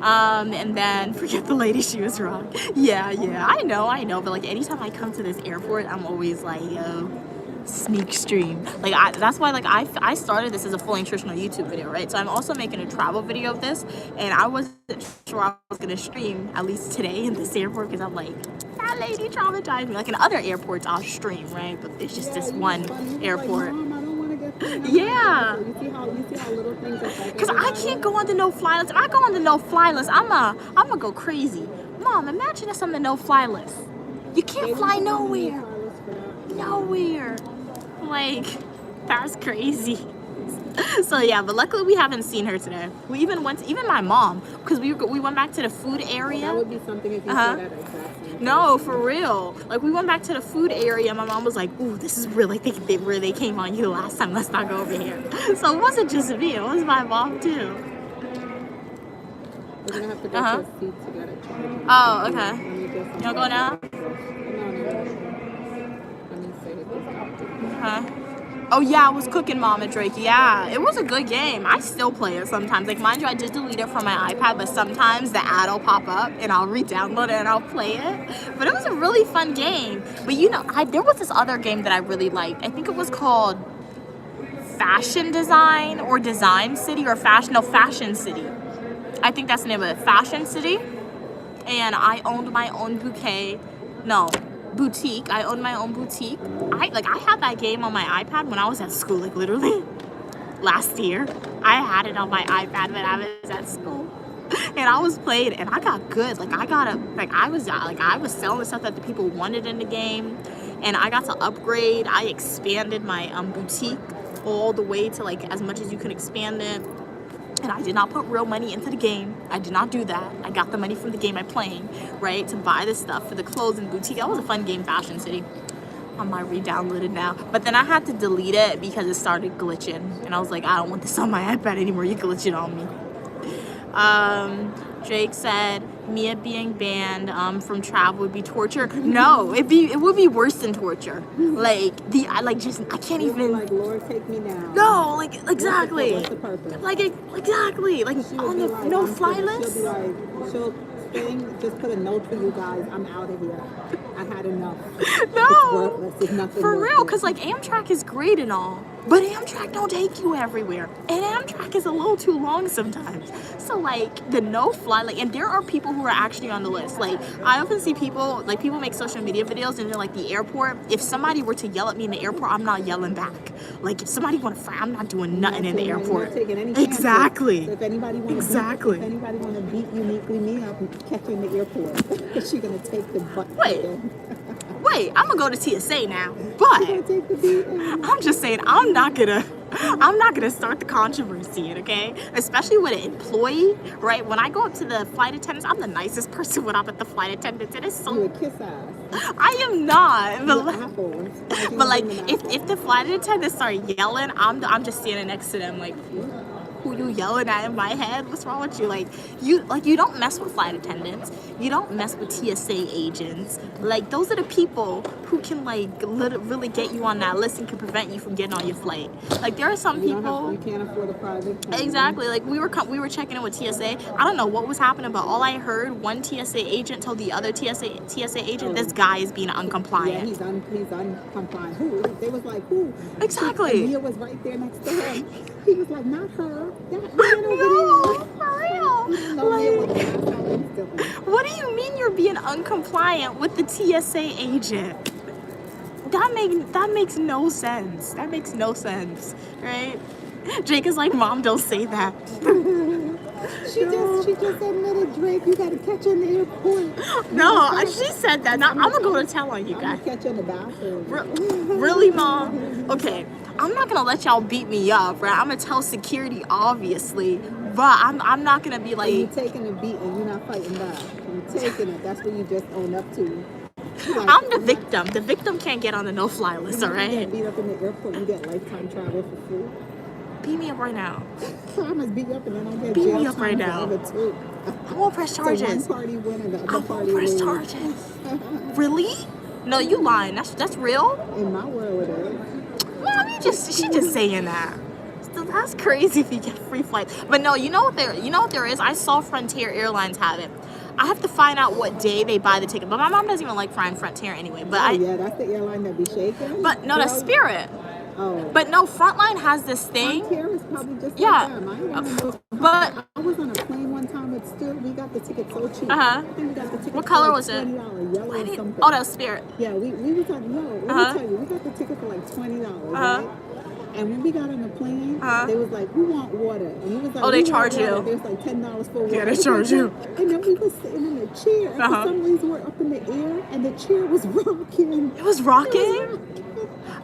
And then forget the lady, she was wrong. Yeah, I know, but like anytime I come to this airport, I'm always like, yo, sneak stream. Like that's why like I started this as a fully nutritional YouTube video, right? So I'm also making a travel video of this, and I wasn't sure I was gonna stream at least today in this airport, because I'm like, that lady traumatized me. Like in other airports I'll stream, right? But it's just this one airport. Yeah. You see how little things affect. Because I can't go on the no-fly list. If I go on the no-fly list, I'm gonna go crazy. Mom, imagine us on the no-fly list. You can't fly nowhere. Nowhere. Like, that's crazy. So yeah, but luckily we haven't seen her today. We even my mom, because we went back to the food area. That would be something if you said that exactly. No, for real. Like we went back to the food area. My mom was like, "Ooh, this is really where they came on you last time. Let's not go over here." So it wasn't just me; it was my mom too. We're gonna have to go to a seat together. Oh, okay. You wanna go now? Oh yeah, I was cooking Mama Drake. Yeah, it was a good game. I still play it sometimes. Like mind you, I did delete it from my iPad, but sometimes the ad will pop up and I'll re-download it and I'll play it. But it was a really fun game. But you know, there was this other game that I really liked. I think it was called Fashion Design or Design City or Fashion City. I think that's the name of it, Fashion City. And I owned my own boutique. I owned my own boutique. I had that game on my iPad when I was at school, like literally last year. I had it on my iPad when I was at school, and I was playing, and I got good. I was selling the stuff that the people wanted in the game, and I got to upgrade. I expanded my boutique all the way to like as much as you could expand it. And I did not put real money into the game. I did not do that. I got the money from the game I'm playing, right, to buy the stuff for the clothes and boutique. That was a fun game, Fashion City. I might re-download it now. But then I had to delete it because it started glitching. And I was like, I don't want this on my iPad anymore. You glitching on me. Drake said, Mia being banned from travel would be torture. No, it would be worse than torture. I can't even. Like, Lord, take me now. No, like exactly. What's the purpose? Like exactly. Like on the no-fly list. She'll thing, just put a note for you guys. I'm out of here. I had enough. It's No, worthless. It's nothing for worth real, it. because like Amtrak is great and all, but Amtrak don't take you everywhere, and Amtrak is a little too long sometimes. So like the no fly, like, and there are people who are actually on the list. Like I often see people, like people make social media videos and they're like the airport. If somebody were to yell at me in the airport, I'm not yelling back. Like if somebody want to fight, I'm not doing nothing in the You're airport. not taking any chances. Exactly. So if anybody want Exactly. if anybody want to beat uniquely me up, catch her in the airport because she's gonna take the butt. Wait. beating. Wait, I'm gonna go to TSA now, She's but gonna take the beating. I'm just saying I'm not gonna start the controversy, okay? Especially with an employee, right? When I go up to the flight attendants, I'm the nicest person when I'm at the flight attendants, and it's You so would kiss ass. I am not. You're But, apple. but like if the flight attendants start yelling, I'm just standing next to them like, who you yelling at in my head? What's wrong with you? Like you don't mess with flight attendants. You don't mess with TSA agents. Like those are the people who can like really get you on that list and can prevent you from getting on your flight. Like there are some people. You can't afford a private plane. Exactly. Like we were checking in with TSA. I don't know what was happening, but all I heard, one TSA agent told the other TSA agent, this guy is being Yeah, uncompliant. he's uncompliant. Who? They was like, who? Exactly. Mia was right there next to him. He was like, not her. That man over No, there. for real. No, Mia Like, was asshole instantly. what do you mean you're being uncompliant with the TSA agent? That makes no sense. That makes no sense, right? Jake is like, Mom, don't say that. She just admitted, Drake, you gotta catch her in the airport. No, she said that. Now I'm gonna go to tell on you I'm gonna guys. catch her in the bathroom. Really, Mom? Okay, I'm not gonna let y'all beat me up, right? I'm gonna tell security, obviously, but I'm not gonna be You like, taking a beat and you're not fighting back. You taking it. That's what you just own up to. Like, I'm the victim. The victim can't get on the no-fly list, all You right? get beat up in the airport, you get lifetime travel for free. Beat me up right now. So I must beat you up and then I'll get Beat jail me up time right now. forever too. I won't press So one charges. party win and the I other won't party press lose. charges. Really? No, you lying. That's real. In my world it is. Mom, she just saying that. Still, that's crazy if you get free flights. But no, you know what there is? I saw Frontier Airlines have it. I have to find out what day they buy the ticket. But my mom doesn't even like flying Frontier anyway. But Yeah, that's the airline that be shaking. but no, that's Girl, Spirit. Oh. But no, Frontline has this thing. Frontier is probably just Yeah. like them. I ain't one of those. But I was on a plane one time with Stu. We got the ticket so cheap. Uh-huh. I think we got the ticket What for color like was it? $20, yellow or something. Oh, that was Spirit. Yeah, we was like, yo, let Uh-huh. me tell you, we got the ticket for like $20, Uh-huh. right? And when we got on the plane, Uh-huh. they was like, "We want water," and we was like, Oh, they "We want charge you. water." They was like $10 for water. Yeah, they I was charge like, you. And then we was sitting in a chair, and Uh-huh. for some reason we're up in the air, and the chair was rocking. It was rocking?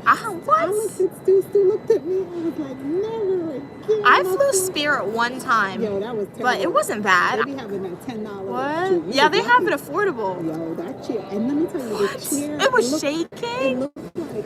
I What? looked at Stu. Stu looked at me. I was like, "Never again." I flew Spirit one time, Yo, that was terrible. but it wasn't They bad. be having that $10. What? Yeah, they have it affordable. Yo, that chair, and let me tell you, the chair. It was looked- shaking.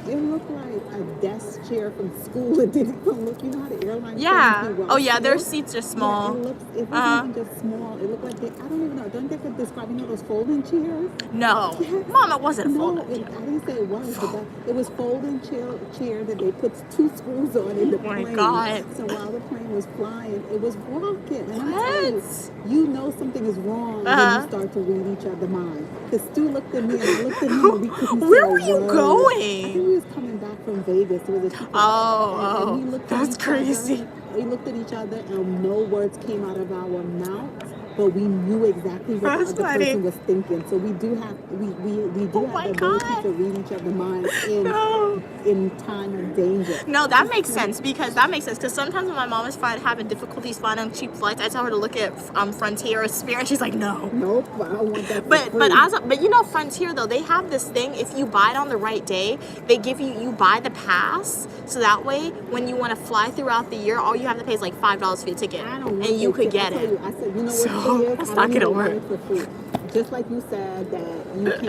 It looked like a desk chair from school. It didn't even look. You know how the airline. Yeah. planes do Oh yeah, their rough seats are Yeah, small. it wasn't Uh-huh. even just small. It looked like I don't even know. Don't they could describe those folding chairs? No, Yes. Mom, it wasn't a No, folding I chair. didn't say it was, but it was folding chair that they put 2 screws on in the Oh my plane. God. So while the plane was flying, it was rocking. And I'm telling What? you know something is wrong Uh-huh. when you start to read each other's mind. Because Stu looked at me and I looked at him and we couldn't Where say were a you word. going? I think we was coming back from Vegas. It was a Oh, and we looked at that's each crazy. Other, we looked at each other and no words came out of our mouths, but we knew exactly what That's the other funny. person was thinking. So we do have Oh have my the ability God. to read each other's minds No. in time of danger. No, that makes sense because sometimes when my mom is having difficulties flying on cheap flights, I tell her to look at Frontier or Spirit, and she's like, no. Nope, I don't want that. But you know Frontier though, they have this thing. If you buy it on the right day, they give you buy the pass, so that way when you want to fly throughout the year, all you have to pay is like $5 for your ticket, I don't and want you that could tip. get I tell it. you, I said, you know So, what it is? that's I not don't gonna even want work. it for free. Just like you said that we went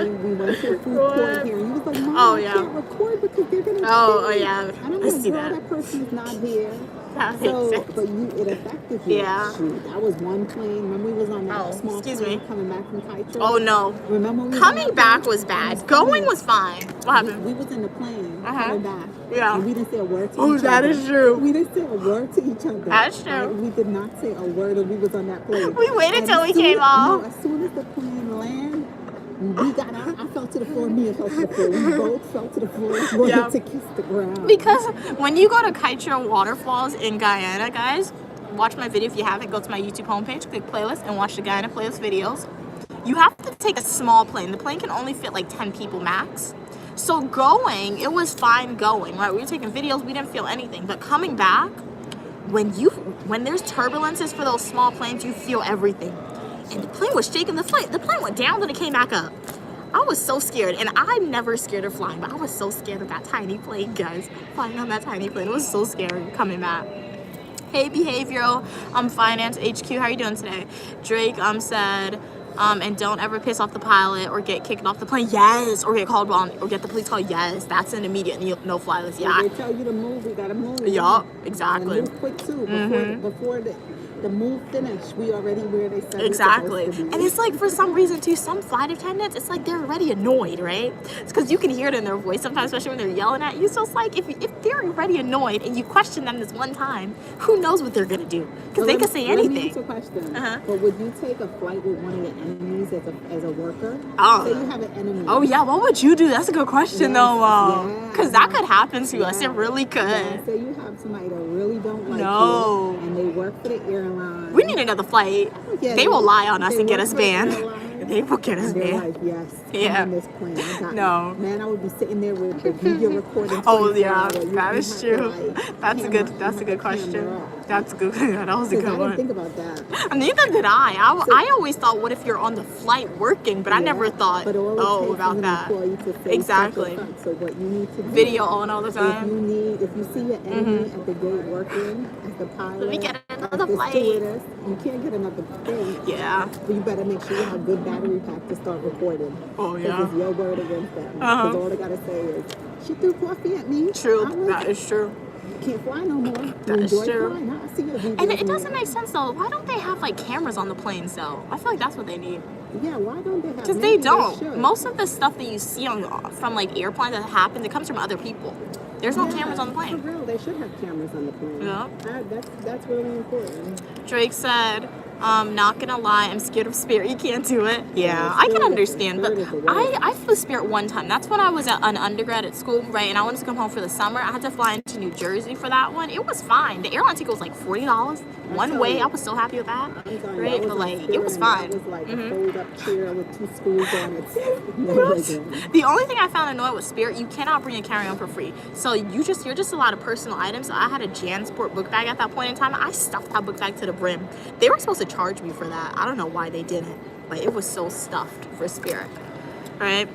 to a food What? court here, and you was like, Mom, Oh, I yeah. can't record because they're gonna Oh, pay me. yeah. And I'm I like, see girl, that. that person's not here. That makes So, sense. but it affected you. Yeah. Shoot, that was one plane. Remember we was on that Oh, small excuse plane me. coming back from Kaito? Oh no. Remember we was on Coming that back plane? was And bad. it's Going funny. was fine. What happened? We was in the plane Uh-huh. coming back. Yeah. And we didn't say a word to Oh, each that other. is true. We didn't say a word to each other. That's true. Right? We did not say a word when we was on that plane. We waited And till as we soon came as- off. No, as soon as the plane landed, we got out. I fell to the floor. Mia fell to the floor. We both fell to the floor, wanted Yeah. to kiss the ground. Because when you go to Kaitro Waterfalls in Guyana, guys, watch my video if you haven't. Go to my YouTube homepage, click playlist, and watch the Guyana playlist videos. You have to take a small plane. The plane can only fit like 10 people max. So going, it was fine going, right? We were taking videos, we didn't feel anything. But coming back, when there's turbulences for those small planes, you feel everything. And the plane was shaking. The plane went down, then it came back up. I was so scared, and I'm never scared of flying, but I was so scared of that tiny plane, guys. Flying on that tiny plane, it was so scary coming back. Hey, Behavioral, Finance HQ, how are you doing today? Drake said, and don't ever piss off the pilot or get kicked off the plane. Yes, or get called on, or get the police called. Yes, that's an immediate no fly list. Yeah. They tell you to move, we gotta move. Yup, exactly. And move quick too. Before the move finished, we already where they said Exactly. we're supposed to be. And it's like, for some reason too, some flight attendants, it's like they're already annoyed, right? It's because you can hear it in their voice sometimes, especially when they're yelling at you. So it's like, if they're already annoyed and you question them this one time, who knows what they're gonna do? Because they could say Let me anything. ask you a question. Uh-huh. But would you take a flight with one of your enemies as a worker? Oh. Say you have an enemy. Oh yeah, what would you do? That's a good question Yes, though, because yeah. that could happen to us. It really could. Yeah, say you have somebody that really don't like No. you, and they work for the airline. We need another flight. Yeah, They will lie on us they and get work us for the banned. airline, They will get us and they're banned. like, yes, Yeah. come on this plane. I got No. you. Man, I would be sitting there with the video recording. Oh 24 yeah, hours. You that have is to, true. like, That's a camera- good. you That's a have good to question. camera up. That's good. Yeah, that was a 'Cause good I one. didn't think about that. Neither did I always thought, what if you're on the flight working? But I never Yeah. thought, But all it oh, takes about is an that. employee to say Exactly. such and such. So what you need to do, Video on all the if time. if you see your enemy at the gate working as the pilot, Let me get as another the flight. stewardess, you can't get another thing. Yeah. But you better make sure you have good battery pack to start recording. Oh, 'Cause yeah. it's your word against them. Because Uh-huh. all they gotta say is, she threw coffee at me. True. I was- That is true. can't fly no more. That you is enjoy true. flying, huh? I see your videos And it in doesn't there. make sense though. Why don't they have like cameras on the planes though? I feel like that's what they need. Yeah, why don't they have? Because maybe they don't. should. Most of the stuff that you see from like airplanes that happens, it comes from other people. There's no Yeah, cameras on the For plane. real, they should have cameras on the plane. Yeah. That's really important. Drake said, not gonna lie, I'm scared of Spirit. You can't do it. Yeah, Yeah, I can Spirit is- understand. But Spirit is the I flew Spirit one time. That's when I was at an undergrad at school, right? And I wanted to come home for the summer. I had to fly into New Jersey for that one. It was fine. The airline ticket was like $40 one tell way. you. I was so happy with that. I'm telling you, Right? I was But on like, it Spirit was and fine. That was like Mhm. a fold-up chair with 2 screws on it. Never again. The only thing I found annoying with Spirit, you cannot bring a carry-on for free. So you're just allowed a personal items. So I had a JanSport book bag at that point in time. I stuffed that book bag to the brim. They were supposed to charge me for that. I don't know why they didn't, but it was so stuffed for Spirit. Right?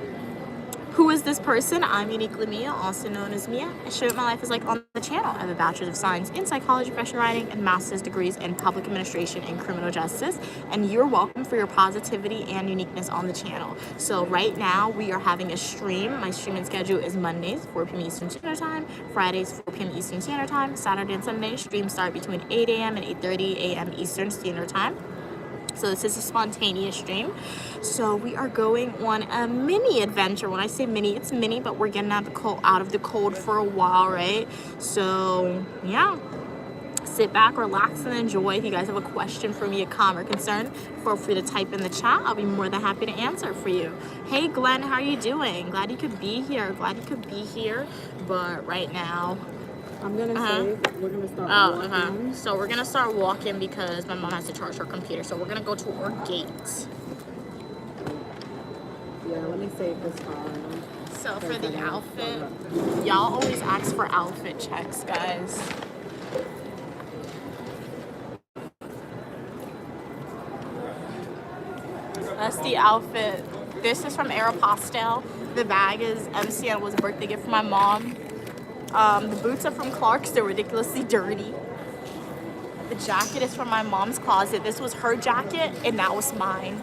Who is this person? I'm Uniquely Mia, also known as Mia. I show what my life is like on the channel. I have a Bachelor's of Science in Psychology, Professional Writing, and Master's degrees in Public Administration and Criminal Justice. And you're welcome for your positivity and uniqueness on the channel. So right now, we are having a stream. My streaming schedule is Mondays, 4 p.m. Eastern Standard Time, Fridays, 4 p.m. Eastern Standard Time, Saturday and Sunday, streams start between 8 a.m. and 8:30 a.m. Eastern Standard Time. So this is a spontaneous stream. So we are going on a mini adventure. When I say mini, it's mini, but we're getting out of the cold for a while, right? So yeah, sit back, relax, and enjoy. If you guys have a question for me, a comment or concern, feel free to type in the chat. I'll be more than happy to answer for you. Hey Glenn, how are you doing? Glad you could be here. But right now, I'm gonna say we're gonna start oh, walking. so we're gonna start walking because my mom has to charge her computer. So we're gonna go to our gate. Yeah, let me save this file. So for the outfit, y'all always ask for outfit checks, guys. That's the outfit. This is from Aeropostale. The bag is MCN, was a birthday gift for my mom. The boots are from Clark's. They're ridiculously dirty. The jacket is from my mom's closet. This was her jacket, and that was mine.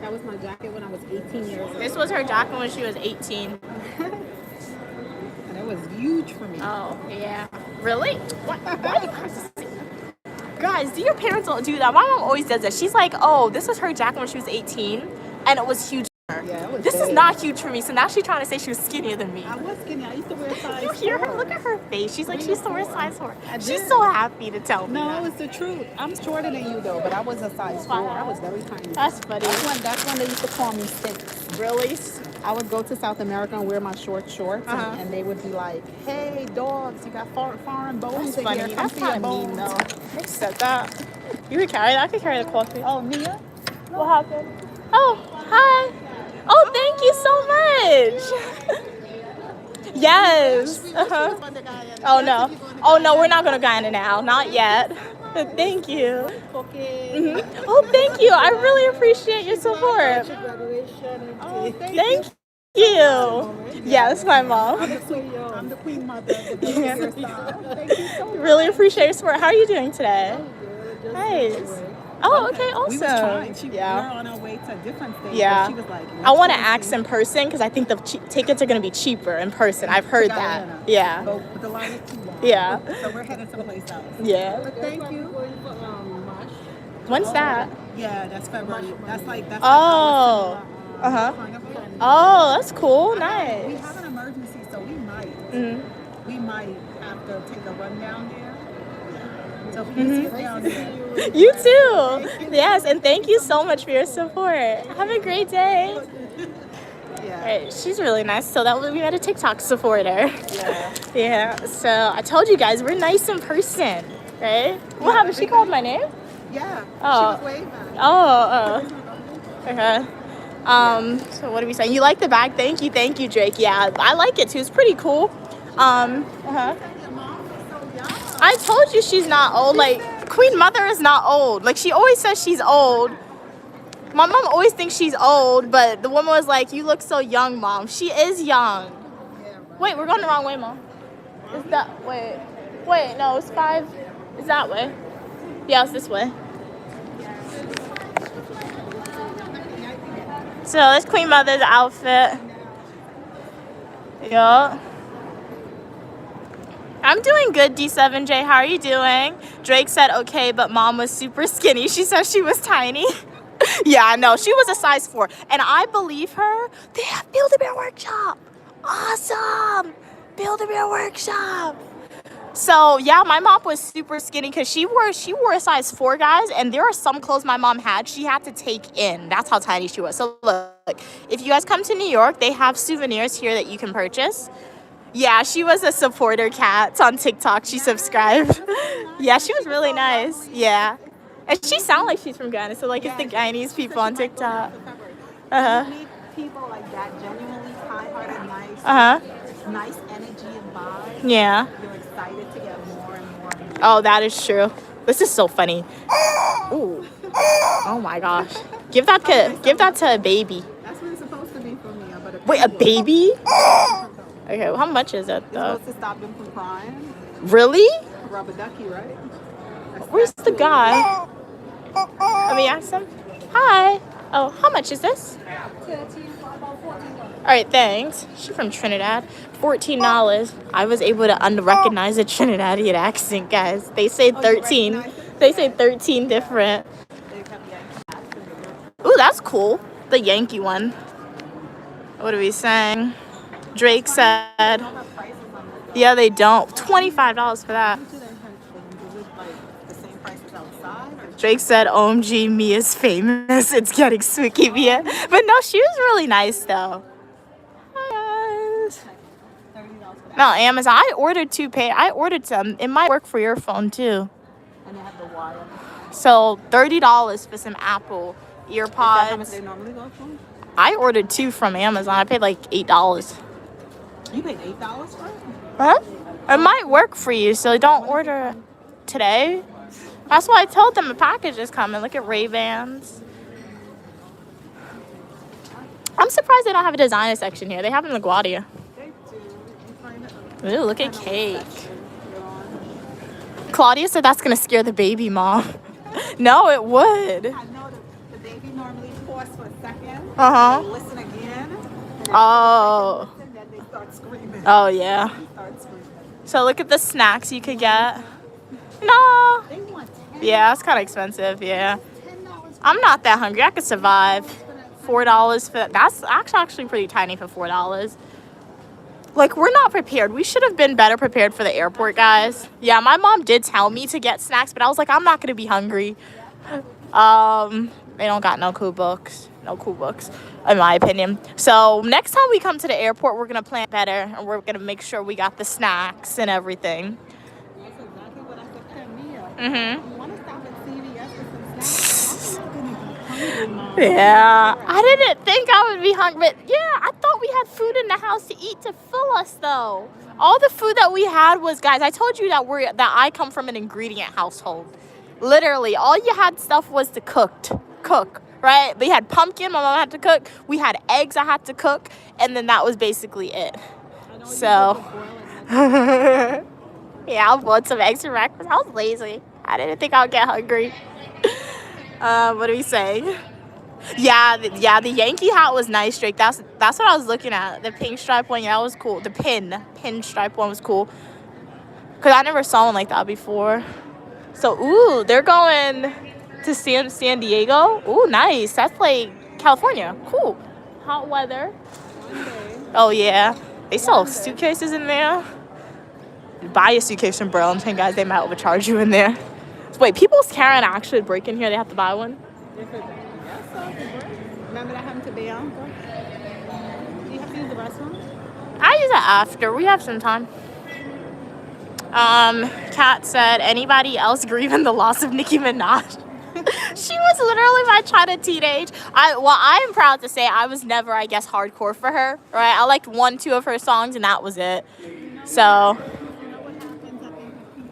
That was my jacket when I was 18 years old. This was her jacket when she was 18. And it was huge for me. Oh, yeah. Really? What? Guys, do your parents don't do that? My mom always does that. She's like, oh, this was her jacket when she was 18, and it was huge for her. Yeah, it was This is big. not huge for me, so now she's trying to say she was skinnier than me. I was skinny. I used to wear size You hear her? 4. Look at her face. She's like, she used to wear size 4. I She's did. so happy to tell me No, that. it's the truth. I'm shorter than you though, but I was a size 4. I was very tiny. That's funny. That's when they used to call me thick. Really? I would go to South America and wear my shorts, Uh-huh. and they would be like, "Hey, dogs, you got foreign bones That's in funny. here. Come That's see your kind of mean, bones." though. Who said that? You could carry that. I could carry the coffee. Oh, Mia? What happened? Oh, hi. Oh, thank you so much. Yes. Uh-huh. Oh, no. Oh, no, we're not going to Guyana now. Not yet. But thank you. Okay. Oh, thank you. I really appreciate your support. Oh, Thank you. Yes, my mom. I'm the queen mother. The hairstyle. Thank you so much. Really appreciate your support. How are you doing today? Nice. Oh, okay, awesome. We was trying. We were Yeah. on our way to a different thing. Yeah. But she was like, I want to "Let's ask go in person because I think the tickets are going to be cheaper in person. I've heard that. Guyana. Yeah. But the line is too long. Yeah. So we're headed someplace else. Yeah. But thank you. When's that? Yeah, that's February. That's Oh. Uh-huh. Carnival. Oh, that's cool. We Nice. have an emergency, so Mhm. we might have to take a run down there. So if we can see us down there. You too. Yes, and thank you so much for your support. Have a great day. Yeah. Right, she's really nice. So that we met a TikTok supporter. Yeah. Yeah. So I told you guys we're nice in person, right? What happened? She called my name. Yeah. Oh. She was waving. Oh. Okay. So what are we saying? You like the bag? Thank you, Drake. Yeah, I like it too. It's pretty cool. Uh-huh. I told you she's not old. Like, Queen Mother is not old. Like, she always says she's old. My mom always thinks she's old, but the woman was like, you look so young, Mom. She is young. Wait, we're going the wrong way, Mom. Is that, wait, no, it's 5. It's that way. Yeah, it's this way. So that's Queen Mother's outfit. Yeah. I'm doing good, D7J. How are you doing? Drake said okay, but Mom was super skinny. She said she was tiny. Yeah, I know. She was a size 4. And I believe her. They have Build-A-Bear Workshop. Awesome. Build-A-Bear Workshop. So, yeah, my mom was super skinny because she wore a size 4, guys. And there are some clothes my mom had she had to take in. That's how tiny she was. So, look, if you guys come to New York, they have souvenirs here that you can purchase. Yeah, she was a supporter cat on TikTok. She subscribed. Yeah, she was really nice. Yeah. And she sounds like she's from Ghana, so like it's the Guyanese people on TikTok. Uh-huh. You meet people like that, genuinely kind-hearted, nice, Uh-huh. nice energy and vibe. Yeah. You're excited to get more and more. And more. Oh, that is true. This is so funny. Ooh. Oh my gosh. Give that to a baby. That's what it's supposed to be for me. But Wait, a baby? Okay, well, how much is it It's though? supposed to stop them from crying. Really? Rubber ducky, right? Where's the guy? Let me ask him. Hi. Oh, how much is this? All right, thanks. She's from Trinidad. $14. I was able to recognize a Trinidadian accent, guys. They say 13. They say 13 different. Ooh, that's cool. The Yankee one. What are we saying? Drake said. Yeah, they don't. $25 for that. Drake said, OMG, Mia's famous. It's getting spooky, Mia. But no, she was really nice, though. Hi, guys. No, Amazon. I ordered 2 I ordered some. It might work for your phone, too. And they have the wire. So, $30 for some Apple Is that how much EarPods. they normally go for? I ordered 2 from Amazon. I paid like $8. You paid $8 for it? Huh? It might work for you, so don't order today. That's why I told them a package is coming. Look at Ray-Bans. I'm surprised they don't have a designer section here. They have in LaGuardia. They do. You find it. Ooh, look at cake. Claudia said that's going to scare the baby, Mom. No, it would. I know the baby normally pause for a second. Uh-huh. They listen again. And then Oh. and then they start screaming. Oh, yeah. They start screaming. So look at the snacks you could get. No. They want Yeah, it's kind of expensive. Yeah. $10. I'm not that hungry. I could survive. $4 for that. That's actually pretty tiny for $4. Like, we're not prepared. We should have been better prepared for the airport, guys. Yeah, my mom did tell me to get snacks, but I was like, I'm not going to be hungry. They don't got no cool books. No cool books, in my opinion. So next time we come to the airport, we're going to plan better, and we're going to make sure we got the snacks and everything. That's exactly what I said to Mia. Mm-hmm. You want to stop at CVS for some snacks? I'm not going to be hungry, Mom. Yeah, I didn't think I would be hungry, but yeah, I thought we had food in the house to eat to fill us though. All the food that we had was, guys, I told you that I come from an ingredient household. Literally, all you had stuff was to cook, right? But you had pumpkin, my mom had to cook. We had eggs, I had to cook, and then that was basically it. So, yeah, I bought some eggs for breakfast. I was lazy. I didn't think I would get hungry. What are we saying? Yeah, the Yankee hat was nice, Drake. That's what I was looking at. The pink stripe one, yeah, that was cool. The pin stripe one was cool. Cause I never saw one like that before. So, ooh, they're going to San Diego. Ooh, nice. That's like California. Cool. Hot weather. Oh yeah, they sell suitcases in there. Buy a suitcase from Burlington, guys. They might overcharge you in there. Wait, people's carrying actually break in here. They have to buy one. Remember that happened to Bianca? Do you have to use the restroom? I use it after. We have some time. Kat said, anybody else grieving the loss of Nicki Minaj? She was literally my childhood teenage. I am proud to say I was never, I guess, hardcore for her. Right? I liked 1-2 of her songs, and that was it. So.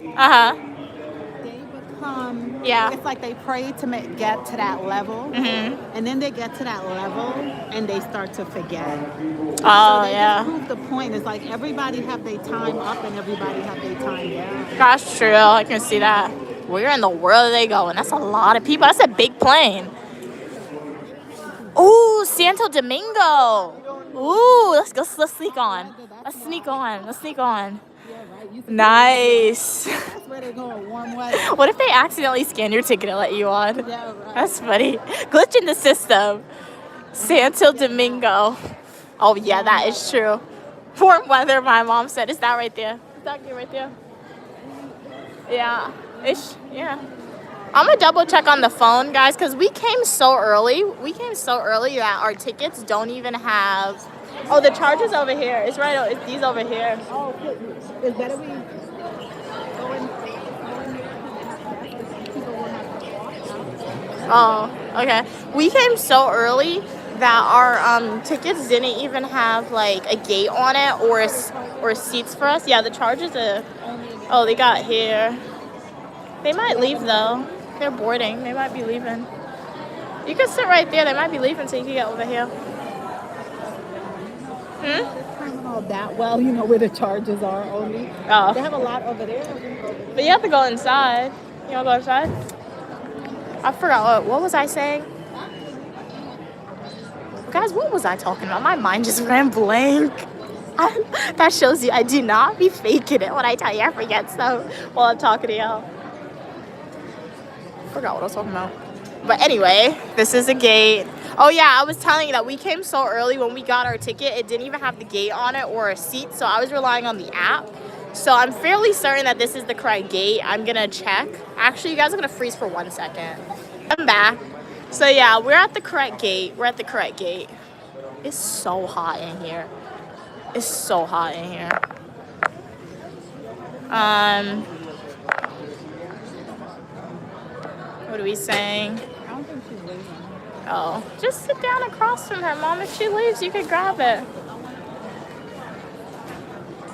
They become, Yeah. it's like they pray to get to that level, and then they get to that level and they start to forget. Oh, So they yeah. just prove the point. It's like everybody have their time up and everybody have their time down. That's true. I can see that. Where in the world are they going? That's a lot of people. That's a big plane. Ooh, Santo Domingo. Ooh, let's sneak on. Let's sneak on. Yeah, right. Nice. That's where they're going, warm weather. What if they accidentally scan your ticket and let you on? Yeah, right. That's funny. Glitch in the system. Santo Domingo. Oh, yeah, that is true. Warm weather, my mom said. Is that right there? Is that right there? Yeah. Yeah. I'm going to double check on the phone, guys, because we came so early. That our tickets don't even have... Oh, the charge is over here. It's right. It's these over here. Oh, it's better we go in. People will have to walk out. Oh, okay. We came so early that our tickets didn't even have like a gate on it or seats for us. Yeah, the charges are. Oh, they got here. They might leave though. They're boarding. They might be leaving. You can sit right there. They might be leaving so you can get over here. Terminal that well, you know where the charges are only. Oh. They have a lot over there. But you have to go inside. You want to go inside? I forgot. What was I saying? Guys, what was I talking about? My mind just ran blank. That shows you I do not be faking it when I tell you I forget stuff while I'm talking to y'all. Forgot what I was talking about. But anyway, this is a gate. Oh yeah, I was telling you that we came so early when we got our ticket. It didn't even have the gate on it or a seat, so I was relying on the app. So I'm fairly certain that this is the correct gate. I'm gonna check. Actually, you guys are gonna freeze for 1 second. I'm back. So yeah, we're at the correct gate. It's so hot in here. What are we saying? I don't think she's leaving. Oh, just sit down across from her, Mom. If she leaves, you can grab it.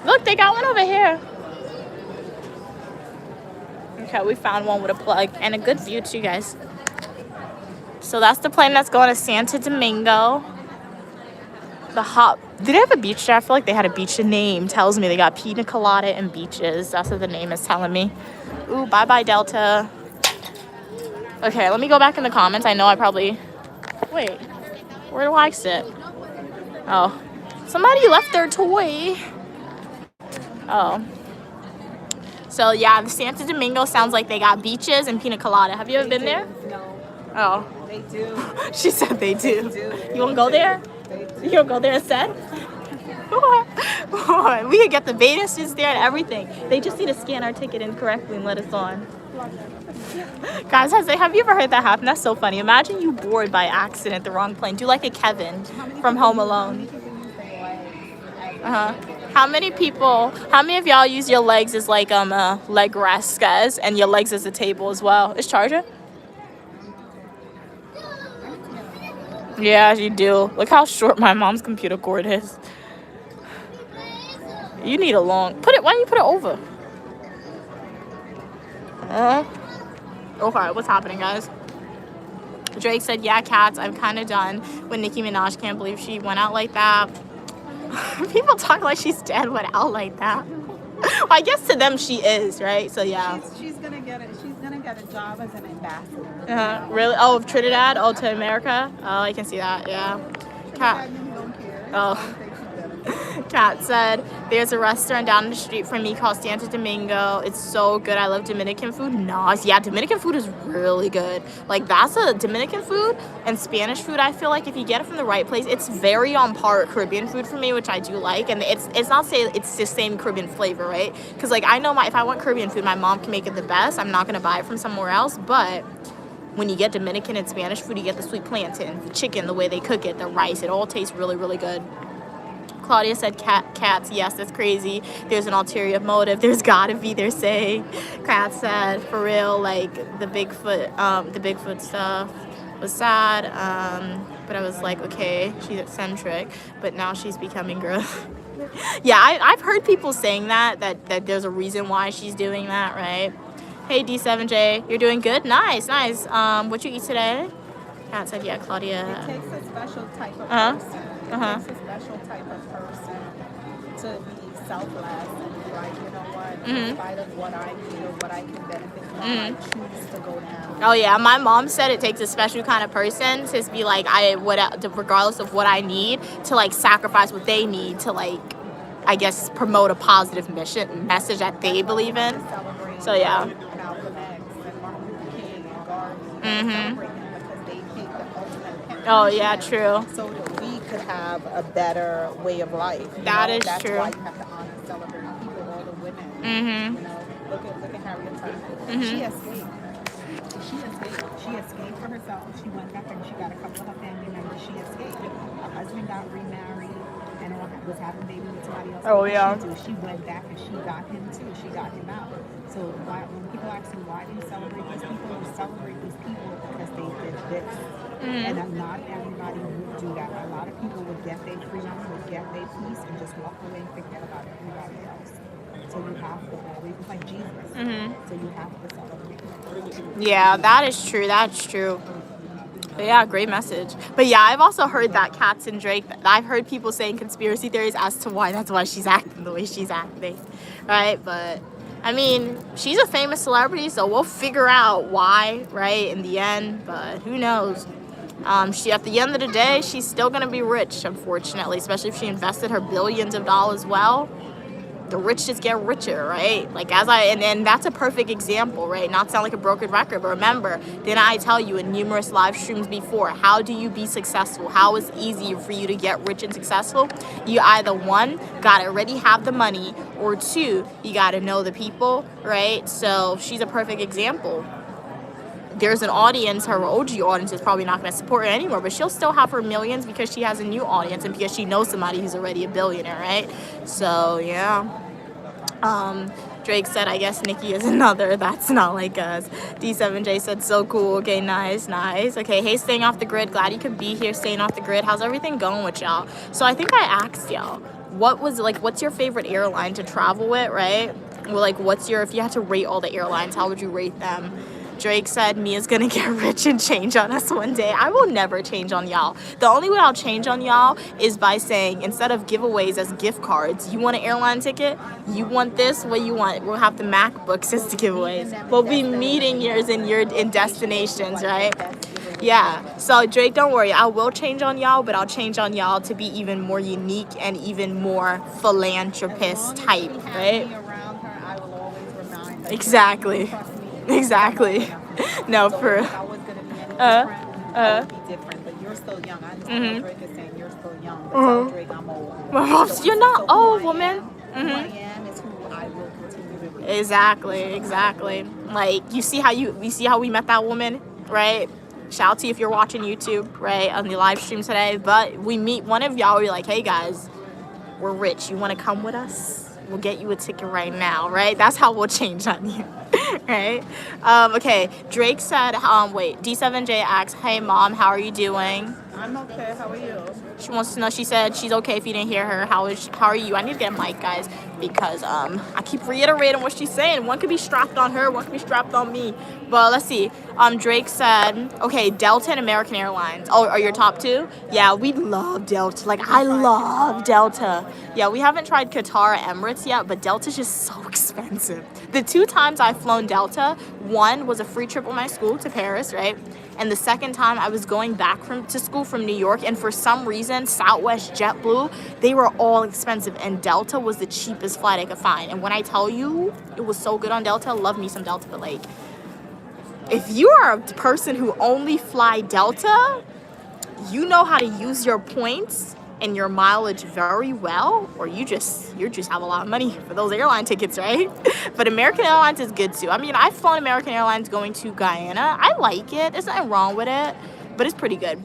Look, they got one over here. Okay, we found one with a plug and a good view too, guys. So that's the plane that's going to Santo Domingo. Did they have a beach there? I feel like they had a beach. The name tells me they got pina colada and beaches. That's what the name is telling me. Ooh, bye-bye, Delta. Okay, let me go back in the comments. I know I probably... Wait, where do I sit? Oh, somebody left their toy. Oh, So yeah, the Santo Domingo sounds like they got beaches and pina colada. Have you ever been there? No, Oh, they do. she said they do. They do. You wanna go there? They do. You gonna go there instead? We could get the beta suits there and everything. They just need to scan our ticket in correctly and let us on. Guys, have you ever heard that happen? That's so funny. Imagine you board by accident the wrong plane. Do like a Kevin from Home Alone. How many of y'all use your legs as like a leg rest, guys, and your legs as a table as well? Is charger? Yeah, you do. Look how short my mom's computer cord is. You need a long. Why don't you put it over? Okay, what's happening, guys? Drake said, yeah, cats, I'm kind of done with Nicki Minaj. Can't believe she went out like that. People talk like she's dead, went out like that. Well, I guess to them she is, right? So yeah. She's gonna get it. She's gonna get a job as an ambassador. Really? Oh, of Trinidad? Oh, to America? Oh, I can see that. Yeah. Cat. Don't care. Oh. Kat said, there's a restaurant down the street from me called Santo Domingo. It's so good. I love Dominican food. Nice. Yeah, Dominican food is really good. Like, that's a Dominican food and Spanish food. I feel like if you get it from the right place, it's very on par with Caribbean food for me, which I do like. And it's not say it's the same Caribbean flavor, right? Because, like, I know if I want Caribbean food, my mom can make it the best. I'm not going to buy it from somewhere else. But when you get Dominican and Spanish food, you get the sweet plantain, the chicken, the way they cook it, the rice. It all tastes really, really good. Claudia said cats, yes, that's crazy. There's an ulterior motive. There's gotta be, they're saying. Kat said, for real, like the Bigfoot stuff was sad. But I was like, okay, she's eccentric, but now she's becoming girl. Yeah, I've heard people saying that there's a reason why she's doing that, right? Hey D7J, you're doing good? Nice. What you eat today? Kat said, yeah, Claudia. It takes a special type of person. It takes a special type of person to be selfless and be like, you know what, in spite of what I need or what I can benefit from, I choose to go down. Oh yeah, my mom said it takes a special kind of person to be like, regardless of what I need, to like sacrifice what they need to like, I guess, promote a positive message that they believe in. So yeah. Malcolm X and Martin Luther King and Garvey, celebrate them because they take the ultimate. Oh yeah, true. So that we could have a better way of life. That is That's true. why you have to honor and celebrate people, all the women. You know, look at Harriet Tubman. She escaped. She escaped for herself. She went back and she got a couple of her family members. She escaped. Her husband got remarried and was having baby with somebody else. Oh yeah. She went back and she got him too. She got him out. So when people ask me why do you celebrate these people, you celebrate these people because they did this. And not everybody would do that. A lot of people would get their freedom, would get their peace, and just walk away and forget about everybody else. So you have to always, it's like Jesus. So you have to celebrate. Yeah, that is true. That's true. But yeah, great message. But yeah, I've also heard that Cats and Drake, I've heard people saying conspiracy theories as to why that's why she's acting the way she's acting, right? But I mean, she's a famous celebrity, so we'll figure out why, right, in the end. But who knows? She, at the end of the day, she's still gonna be rich, unfortunately, especially if she invested her billions of dollars well. The rich just get richer, right? Like and that's a perfect example, right? Not sound like a broken record, but remember, didn't I tell you in numerous live streams before, how do you be successful? How is it easy for you to get rich and successful? You either one, gotta already have the money, or two, you gotta know the people, right? So she's a perfect example. There's an audience, her OG audience is probably not going to support her anymore, but she'll still have her millions because she has a new audience and because she knows somebody who's already a billionaire, right? So, yeah. Drake said, I guess Nicki is another. That's not like us. D7J said, so cool. Okay, nice. Okay, hey, staying off the grid. Glad you could be here, staying off the grid. How's everything going with y'all? So I think I asked y'all, what's your favorite airline to travel with, right? Well, like, if you had to rate all the airlines, how would you rate them? Drake said, Mia's gonna get rich and change on us one day. I will never change on y'all. The only way I'll change on y'all is by saying, instead of giveaways as gift cards, you want an airline ticket? You want this? What you want? We'll have the MacBooks as the giveaways. We'll be meeting yours in destinations, right? Yeah. So Drake, don't worry. I will change on y'all, but I'll change on y'all to be even more unique and even more philanthropist type, right? Exactly. Trust me. Exactly. No, So for if I was gonna be any uh different, I would be different. But you're still young. I understand what Drake is saying. You're still young. But tell Drake I'm old. So, You're not who old, I woman. am, who I am is who I will continue to be. Exactly. Like you see how we met that woman, right? Shout out to you if you're watching YouTube, right, on the live stream today. But we meet one of y'all, we're like, hey guys, we're rich. You want to come with us? We'll get you a ticket right now, right? That's how we'll change on you, right? Okay, Drake said, wait, D7J asks, hey mom, how are you doing? I'm okay. How are you? She wants to know, she said she's okay if you didn't hear her. How are you? I need to get a mic, guys, because I keep reiterating what she's saying. One could be strapped on her, one could be strapped on me. But let's see. Drake said, okay, Delta and American Airlines. Oh, are your top two? Yeah, we love Delta. Like, I love Delta. Yeah, we haven't tried Qatar or Emirates yet, but Delta's just so expensive. The 2 times I've flown Delta, one was a free trip with my school to Paris, right? And the second time I was going back to school from New York, and for some reason, Southwest, JetBlue, they were all expensive, and Delta was the cheapest flight I could find. And when I tell you, it was so good on Delta, love me some Delta, but like, if you are a person who only fly Delta, you know how to use your points and your mileage very well, or you just have a lot of money for those airline tickets, right? But American Airlines is good too. I mean, I've flown American Airlines going to Guyana. I like it. There's nothing wrong with it, but it's pretty good.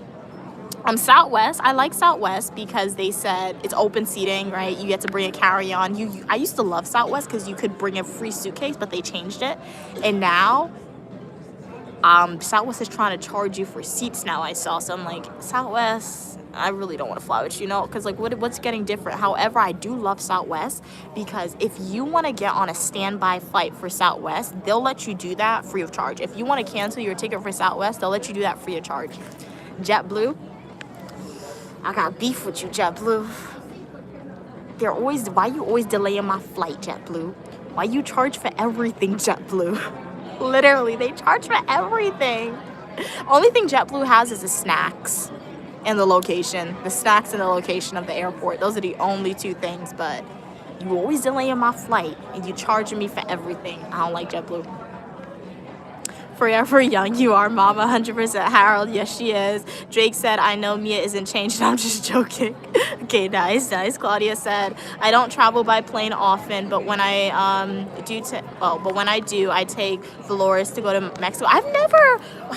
Southwest, I like Southwest because they said it's open seating, right? You get to bring a carry-on. I used to love Southwest because you could bring a free suitcase, but they changed it, and now Southwest is trying to charge you for seats now. I saw, so I'm like, Southwest, I really don't want to fly with you, because like what's getting different? However, I do love Southwest because if you want to get on a standby flight for Southwest, they'll let you do that free of charge. If you want to cancel your ticket for Southwest, they'll let you do that free of charge. JetBlue, I got beef with you, JetBlue. Why you always delaying my flight, JetBlue? Why you charge for everything, JetBlue? Literally, they charge for everything. Only thing JetBlue has is the snacks and the location. The snacks and the location of the airport. Those are the only 2 things, but you always delaying my flight and you charging me for everything. I don't like JetBlue. Forever young you are, mama. 100% Harold. Yes, she is. Drake said, I know Mia isn't changed. I'm just joking. Okay, nice. Claudia said, I don't travel by plane often, but when I do, I take Dolores to go to Mexico. How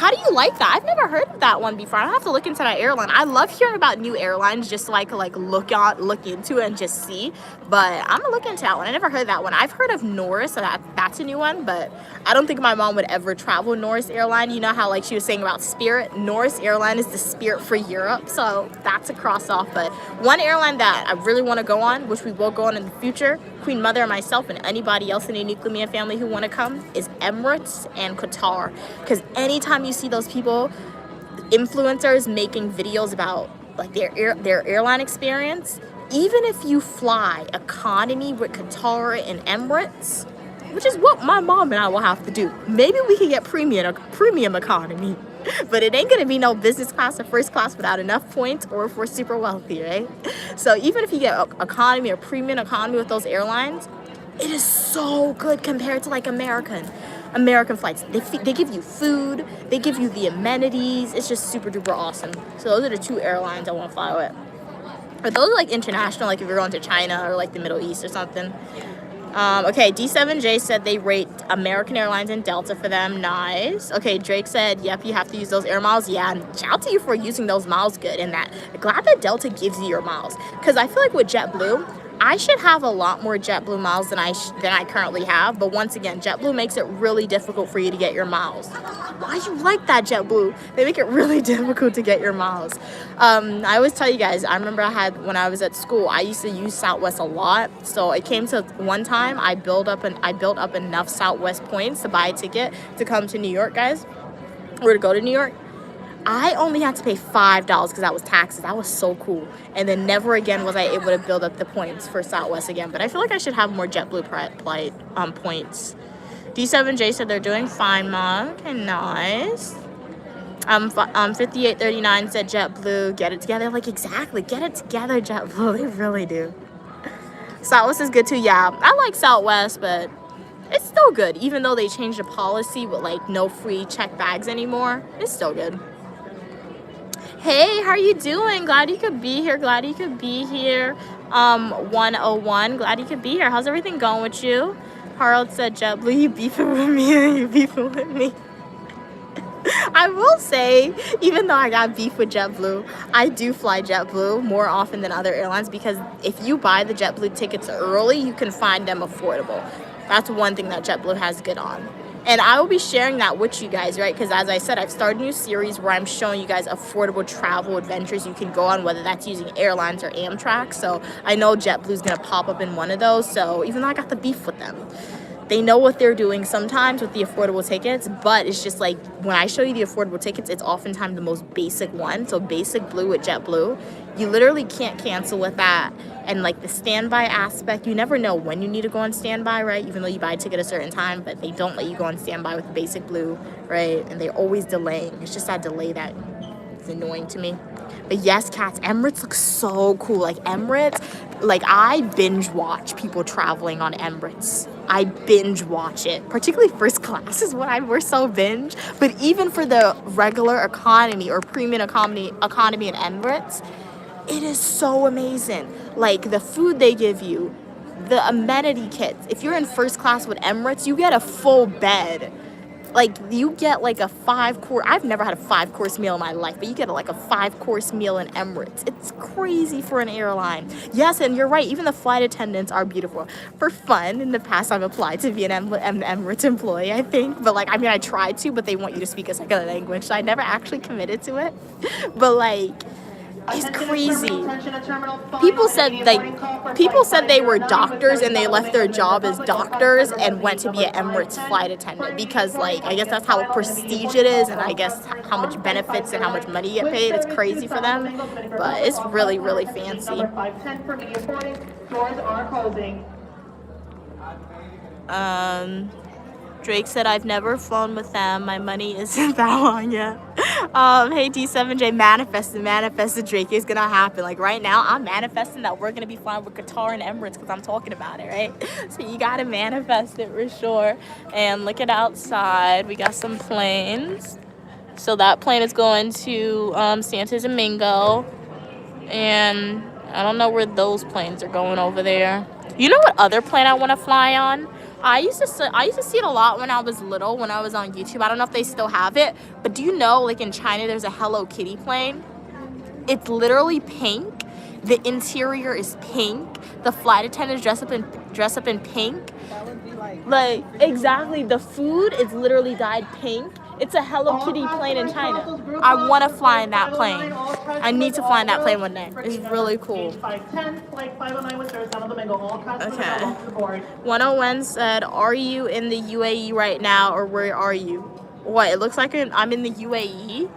do you like that? I've never heard of that one before. I have to look into that airline. I love hearing about new airlines just so I could look into it and just see. But I'm gonna look into that one. I never heard that one. I've heard of Norris, so that's a new one, but I don't think my mom would ever travel Norris Airline. You know how she was saying about Spirit? Norris Airline is the Spirit for Europe, so that's a cross off. But one airline that I really want to go on, which we will go on in the future, Queen Mother and myself and anybody else in the Unique Lumia family who want to come, is Emirates and Qatar. Because anytime you see those people, influencers making videos about their airline experience, even if you fly economy with Qatar and Emirates, which is what my mom and I will have to do. Maybe we can get premium economy, but it ain't gonna be no business class or first class without enough points or if we're super wealthy, right? So even if you get economy or premium economy with those airlines, it is so good compared to American flights. They give you food, they give you the amenities. It's just super duper awesome. So those are the 2 airlines I want to fly with. But those are international, if you're going to China or the Middle East or something. Okay, D7J said they rate American Airlines and Delta for them. Nice. Okay, Drake said, yep, you have to use those air miles. Yeah, and shout out to you for using those miles good. And glad that Delta gives you your miles. Because I feel like with JetBlue, I should have a lot more JetBlue miles than I currently have. But once again, JetBlue makes it really difficult for you to get your miles. Why you like that, JetBlue? They make it really difficult to get your miles. I always tell you guys, I remember when I was at school, I used to use Southwest a lot. So it came to one time I built up enough Southwest points to buy a ticket to come to New York, guys, or to go to New York. I only had to pay $5 because that was taxes. That was so cool. And then never again was I able to build up the points for Southwest again. But I feel like I should have more JetBlue points. D7J said they're doing fine, Mom. Okay, nice. 5839 said JetBlue, get it together. Exactly, get it together, JetBlue. They really do. Southwest is good too. Yeah, I like Southwest, but It's still good, even though they changed the policy with like no free check bags anymore. It's still good. Hey, how are you doing? Glad you could be here. 101. Glad you could be here. How's everything going with you? Harold said, JetBlue, you beefing with me or you beefing with me? I will say, even though I got beef with JetBlue, I do fly JetBlue more often than other airlines because if you buy the JetBlue tickets early, you can find them affordable. That's one thing that JetBlue has good on. And I will be sharing that with you guys, right? Because as I said, I've started a new series where I'm showing you guys affordable travel adventures you can go on, whether that's using airlines or Amtrak. So I know JetBlue's going to pop up in one of those. So even though I got the beef with them, they know what they're doing sometimes with the affordable tickets, but it's just like when I show you the affordable tickets, it's oftentimes the most basic one. So basic blue with JetBlue, you literally can't cancel with that. And like the standby aspect, you never know when you need to go on standby, right? Even though you buy a ticket at a certain time, but they don't let you go on standby with basic blue, right? And they're always delaying. It's just that delay that is annoying to me. But yes, cats, Emirates looks so cool. Like Emirates, like I binge watch people traveling on Emirates. I binge watch it, particularly first class is what we're so binge. But even for the regular economy or premium economy in Emirates, it is so amazing. Like the food they give you, the amenity kits. If you're in first class with Emirates, you get a full bed. Like you get like a 5-course. I've never had a 5-course meal in my life, but you get like a 5-course meal in Emirates. It's crazy for an airline. Yes, and you're right. Even the flight attendants are beautiful. For fun, in the past, I've applied to be an Emirates employee, I think. But like, I mean, I tried to, but they want you to speak a second language, so I never actually committed to it. But like, it's crazy. People said they were doctors and they left their job as doctors and went to be an Emirates flight attendant because like I guess that's how prestige it is and I guess how much benefits and how much money you get paid. It's crazy for them, but it's really, really fancy. Drake said, I've never flown with them. My money isn't that long yet. Hey, D7J, manifested Drake is going to happen. Like, right now, I'm manifesting that we're going to be flying with Qatar and Emirates because I'm talking about it, right? So you got to manifest it for sure. And look at outside. We got some planes. So that plane is going to Santo Domingo. And I don't know where those planes are going over there. You know what other plane I want to fly on? I used to see it a lot when I was little, when I was on YouTube. I don't know if they still have it, but do you know, like in China, there's a Hello Kitty plane? It's literally pink. The interior is pink. The flight attendants dress up in pink. That would be like exactly. The food is literally dyed pink. It's a Hello Kitty plane in China. I want to fly in that plane. I need to fly in that plane one day. It's really cool. Okay. 101 said, are you in the UAE right now or where are you? What, it looks like I'm in the UAE?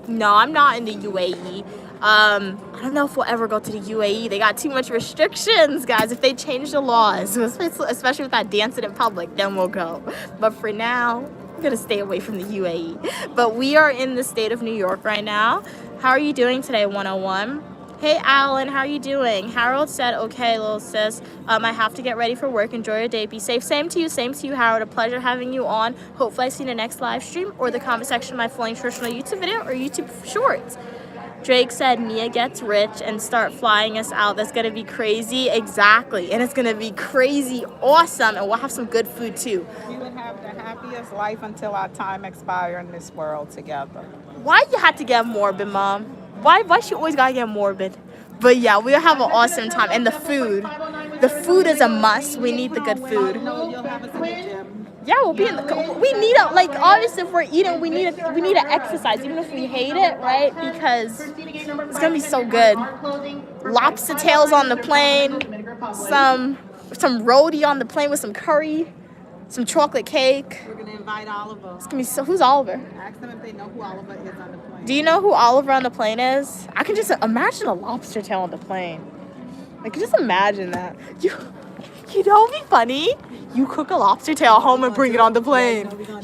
No, I'm not in the UAE. I don't know if we'll ever go to the UAE. They got too much restrictions, guys. If they change the laws, especially with that dancing in public, then we'll go. But for now, I'm gonna stay away from the UAE. But we are in the state of New York right now. How are you doing today, 101? Hey, Alan, how are you doing? Harold said, okay, little sis, I have to get ready for work. Enjoy your day. Be safe. Same to you, Harold. A pleasure having you on. Hopefully I see you in the next live stream or the comment section of my Flying Traditional YouTube video or YouTube Shorts. Drake said Mia gets rich and start flying us out. That's going to be crazy. Exactly. And it's going to be crazy awesome. And we'll have some good food too. We would have the happiest life until our time expire in this world together. Why you had to get morbid, Mom? Why she always got to get morbid? But yeah, we'll have an awesome time. And the food. The food is a must. We need the good food. You'll have us in the gym. Yeah, we'll be in the. We need a obviously if we're eating, we need to exercise even if we hate it, right? Because it's gonna be so good. Lobster tails on the plane, some roti on the plane with some curry, some chocolate cake. We're gonna invite Oliver. It's gonna be so. Who's Oliver? Ask them if they know who Oliver is on the plane. Do you know who Oliver on the plane is? I can just imagine a lobster tail on the plane. I can just imagine that. You know what'd be funny? You cook a lobster tail at home and bring it on the plane. When we going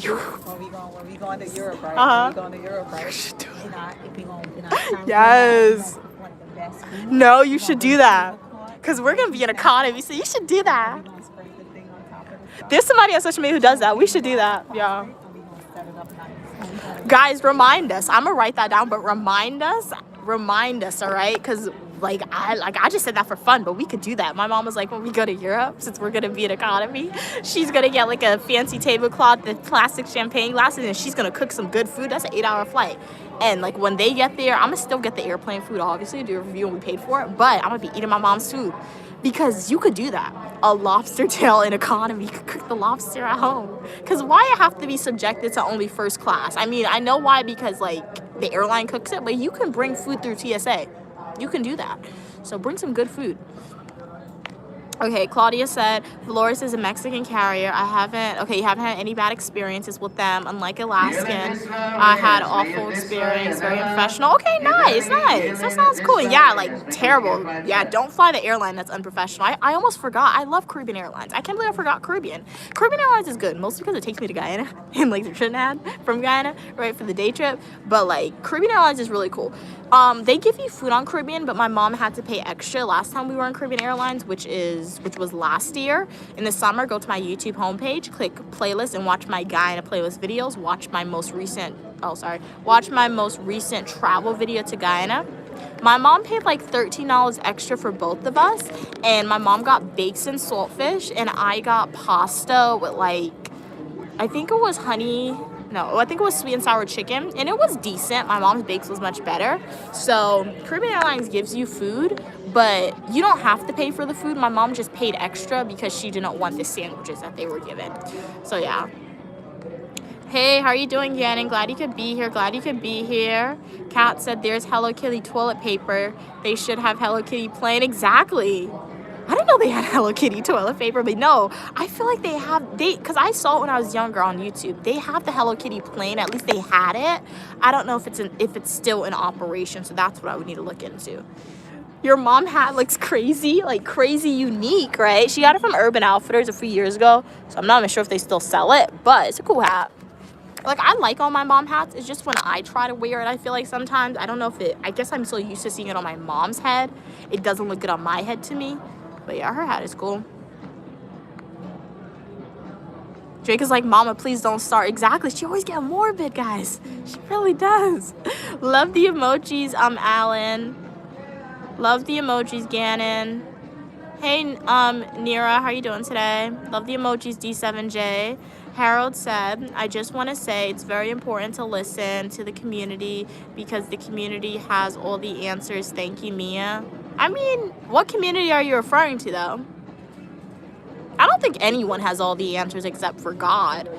to Europe, right? Uh-huh. When we going to Europe, right? Yes. No, you should do that. Because we're going to be in economy, so you should do that. There's somebody on social media who does that. We should do that. Yeah. Guys, remind us. I'm gonna write that down, but remind us, all right? Because I just said that for fun, but we could do that. My mom was like, when we go to Europe, since we're gonna be an economy, she's gonna get like a fancy tablecloth, the plastic champagne glasses, and she's gonna cook some good food. That's an 8-hour flight. And like when they get there, I'm gonna still get the airplane food, obviously, do a review and we paid for it, but I'm gonna be eating my mom's food. Because you could do that. A lobster tail in economy. You could cook the lobster at home. Because why it have to be subjected to only first class? I mean, I know why, because like the airline cooks it, but you can bring food through TSA. You can do that. So bring some good food. Okay, Claudia said, Valores is a Mexican carrier. You haven't had any bad experiences with them, unlike Alaskan. I had awful experience, very unprofessional. Okay, nice. That sounds cool. Yeah, like, terrible. Yeah, don't fly the airline that's unprofessional. I almost forgot. I love Caribbean Airlines. I can't believe I forgot Caribbean. Caribbean Airlines is good, mostly because it takes me to Guyana and, like, to Trinidad from Guyana, right, for the day trip. But, like, Caribbean Airlines is really cool. They give you food on Caribbean, but my mom had to pay extra last time we were on Caribbean Airlines, which was last year. In the summer, go to my YouTube homepage, click playlist, and watch my Guyana playlist videos. Watch my most recent travel video to Guyana. My mom paid like $13 extra for both of us, and my mom got bakes and saltfish, and I got pasta with like, I think it was sweet and sour chicken, and it was decent. My mom's bakes was much better. So Caribbean Airlines gives you food, but you don't have to pay for the food. My mom just paid extra because she didn't want the sandwiches that they were given. So yeah. Hey, how are you doing, Yannon? Glad you could be here. Kat said there's Hello Kitty toilet paper. They should have Hello Kitty plain. Exactly. I didn't know they had Hello Kitty toilet paper, but no, I feel like because I saw it when I was younger on YouTube. They have the Hello Kitty plain, at least they had it. I don't know if it's still in operation, so that's what I would need to look into. Your mom hat looks crazy unique, right? She got it from Urban Outfitters a few years ago, so I'm not even sure if they still sell it, but it's a cool hat. Like, I like all my mom hats. It's just when I try to wear it, I feel like sometimes, I don't know I guess I'm so used to seeing it on my mom's head. It doesn't look good on my head to me. But yeah, her hat is cool. Drake is like, Mama, please don't start. Exactly. She always get morbid, guys. She really does. Love the emojis, Alan. Love the emojis, Gannon. Hey, Nira, how are you doing today? Love the emojis, D7J. Harold said, I just want to say it's very important to listen to the community because the community has all the answers. Thank you, Mia. I mean, what community are you referring to, though? I don't think anyone has all the answers except for God.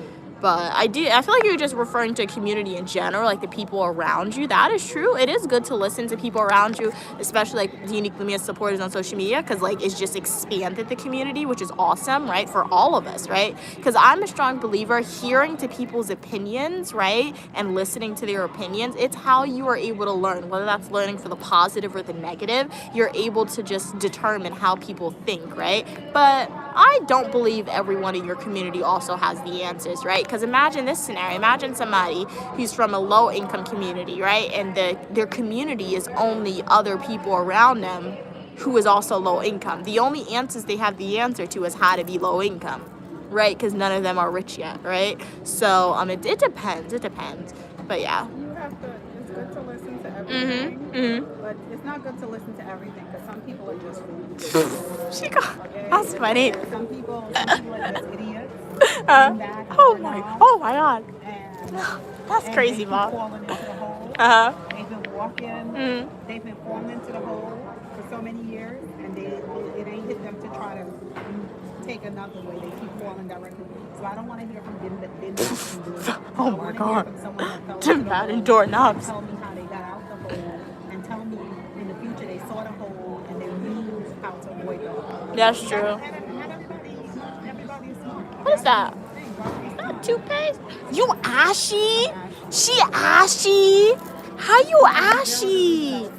But I feel like you're just referring to a community in general, like the people around you. That is true. It is good to listen to people around you, especially like the Uniquely Mia supporters on social media, because like it's just expanded the community, which is awesome, right? For all of us, right? Because I'm a strong believer hearing to people's opinions, right? And listening to their opinions. It's how you are able to learn, whether that's learning for the positive or the negative. You're able to just determine how people think, right? But I don't believe everyone in your community also has the answers, right? Because imagine this scenario. Imagine somebody who's from a low-income community, right? And their community is only other people around them who is also low income. The only answers they have the answer to is how to be low income, right? Because none of them are rich yet, right? So it depends. But yeah. It's good to listen to everything, but it's not good to listen to everything because some people are just fools. That's funny. Some people are just idiots. Oh my God. That's crazy, Mom. Falling into the hole. They've been walking. They've been falling into the hole for so many years, and it ain't hit them to try to take another way. They keep falling directly. So I don't want to hear from them. Oh my God. Tim Madden doorknobs. Tell me how they got out the hole, and tell me in the future they saw the hole and they knew how to avoid the hole. That's true. Everybody's smart. What is that? Not toothpaste? You ashy? She ashy? How you ashy?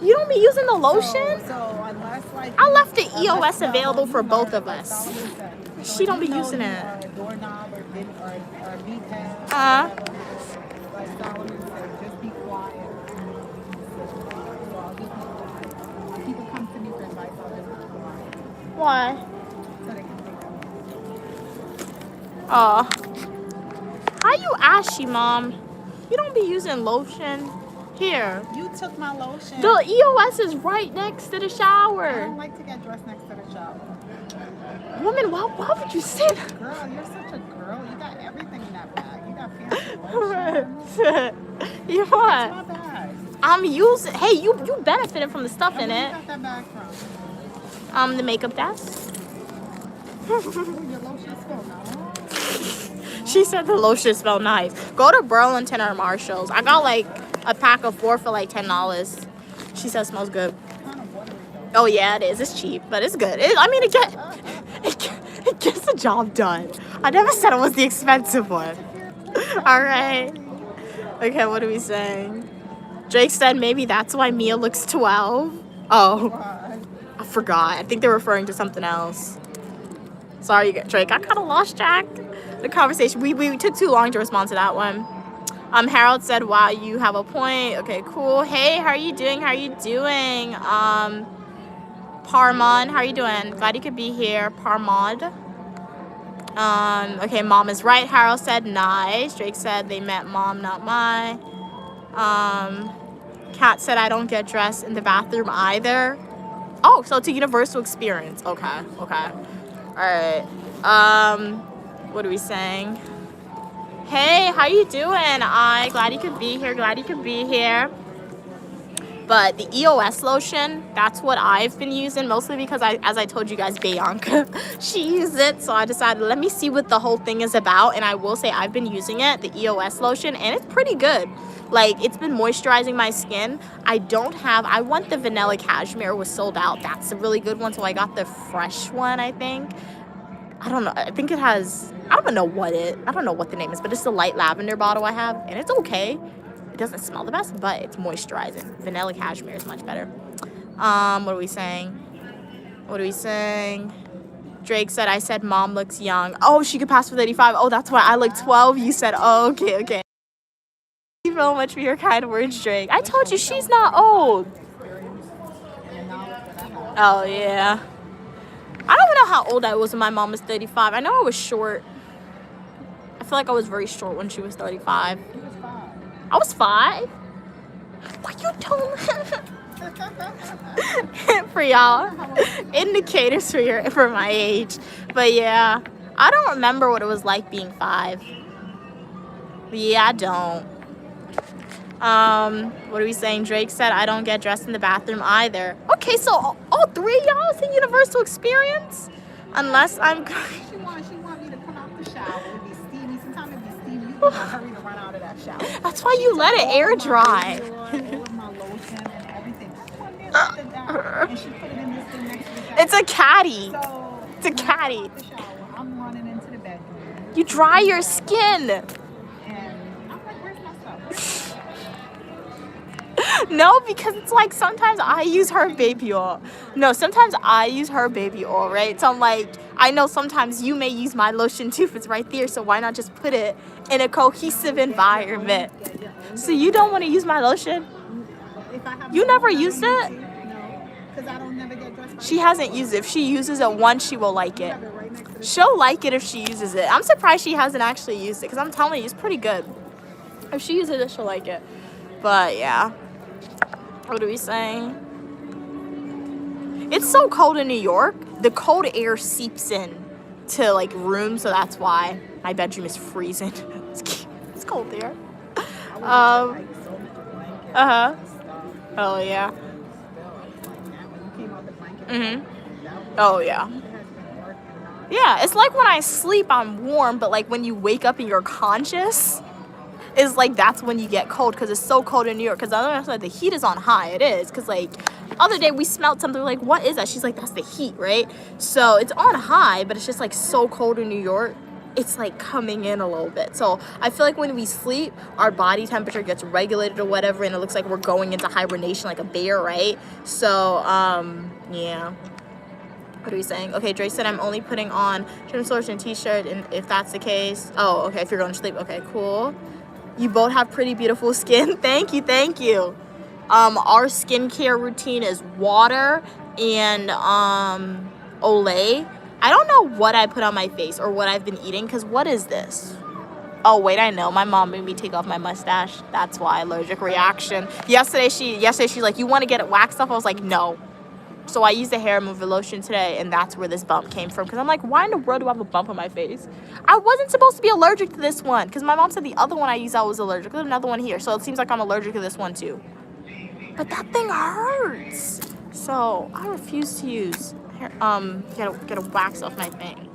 You don't be using the lotion? I left the EOS available for both of us. She don't be using it. Why? Oh. How you ashy, Mom? You don't be using lotion. Here. You took my lotion. The EOS is right next to the I shower. don't like to get dressed next to the shower. Woman, why would you say that? Girl, you're such a girl. You got everything in that bag. You got fancy lotion. You That's what? my bag. I'm using. Hey, you benefited from the stuff in Where it. you got that bag from? The makeup desk. Ooh, your lotion smell nice. She said the lotion smell nice. Go to Burlington or Marshalls. I got like a pack of 4 for like $10. She said it smells good. Kind of watery Oh yeah, it is. It's cheap, but it's good. It gets the job done. I never said it was the expensive one. All right. Okay, what are we saying? Drake said maybe that's why Mia looks 12. Oh, though. I forgot. I think they're referring to something else. Sorry, Drake. I kind of lost track. The conversation. We took too long to respond to that one. Harold said, wow, you have a point. Okay, cool. Hey, how are you doing? How are you doing? Parmon, how are you doing? Glad you could be here. Parmod. Okay, Mom is right. Harold said, nice. Drake said, they meant Mom, not my. Kat said, I don't get dressed in the bathroom either. Oh, so it's a universal experience. Okay. All right. What are we saying? Hey, how you doing? Glad you could be here. But the EOS lotion, that's what I've been using, mostly because as I told you guys, Bianca, she used it. So I decided, let me see what the whole thing is about. And I will say I've been using it, the EOS lotion, and it's pretty good. Like, it's been moisturizing my skin. I want the vanilla cashmere was sold out. That's a really good one. So I got the fresh one, I think. I don't know. I think it has, I don't know what the name is, but it's the light lavender bottle I have. And it's okay. It doesn't smell the best, but it's moisturizing. Vanilla cashmere is much better. What are we saying? Drake said, I said Mom looks young. Oh, she could pass for 35. Oh, that's why I look 12. You said, oh, okay. Thank you so much for your kind words, Drake. I told you she's not old. Oh, yeah. I don't know how old I was when my mom was 35. I know I was short. I feel like I was very short when she was 35. I was 5? What you doing? For y'all. Indicators for my age. But yeah. I don't remember what it was like being 5. Yeah, I don't. What are we saying? Drake said, I don't get dressed in the bathroom either. Okay, so all 3 of y'all is a universal experience? Unless I'm... She want me to come out the shower. It'd be steamy. Sometimes it'd be steamy. You gotta hurry to run out of that shower. That's why you let it air dry. All of my lotion and everything. And she put it in this thing next to the shower. It's a caddy. So, It's a caddy. the shower, I'm running into the bedroom. You dry your skin. And I'm like, where's my stuff? No, because it's like sometimes I use her baby oil. No, sometimes I use her baby oil, right? So I'm like, I know sometimes you may use my lotion too if it's right there. So why not just put it in a cohesive environment? So you don't want to use my lotion? If I have You my never own, I used don't it? need to. No, because I don't never get dressed. She hasn't used it. If she uses it once, she will like it. have it right next to the She'll like it if she uses it. I'm surprised she hasn't actually used it because I'm telling you, it's pretty good. If she uses it, she'll like it. But yeah. What are we saying? It's so cold in New York. The cold air seeps in to like rooms, so that's why my bedroom is freezing. It's cold there. Oh yeah. Oh yeah. Yeah, it's like when I sleep, I'm warm, but like when you wake up and you're conscious, is like that's when you get cold because it's so cold in New York. Because I don't know, the heat is on high. It is because like other day we smelled something. We're like, what is that? She's like, that's the heat, right? So it's on high, but it's just like so cold in New York. It's like coming in a little bit. So I feel like when we sleep, our body temperature gets regulated or whatever, and it looks like we're going into hibernation like a bear, right? So yeah. What are we saying? Okay, Dre said I'm only putting on trim shorts and t-shirt, and if that's the case, oh, okay, if you're going to sleep, okay, cool. You both have pretty beautiful skin. Thank you. Our skincare routine is water and Olay. I don't know what I put on my face or what I've been eating, because what is this? Oh, wait, I know. My mom made me take off my mustache. That's why. Allergic reaction. Yesterday, she's like, you want to get it waxed off? I was like, no. So I used the hair remover lotion today, and that's where this bump came from. Because I'm like, why in the world do I have a bump on my face? I wasn't supposed to be allergic to this one. Because my mom said the other one I used, I was allergic. There's another one here. So it seems like I'm allergic to this one, too. But that thing hurts. So I refuse to use hair, get a wax off my thing.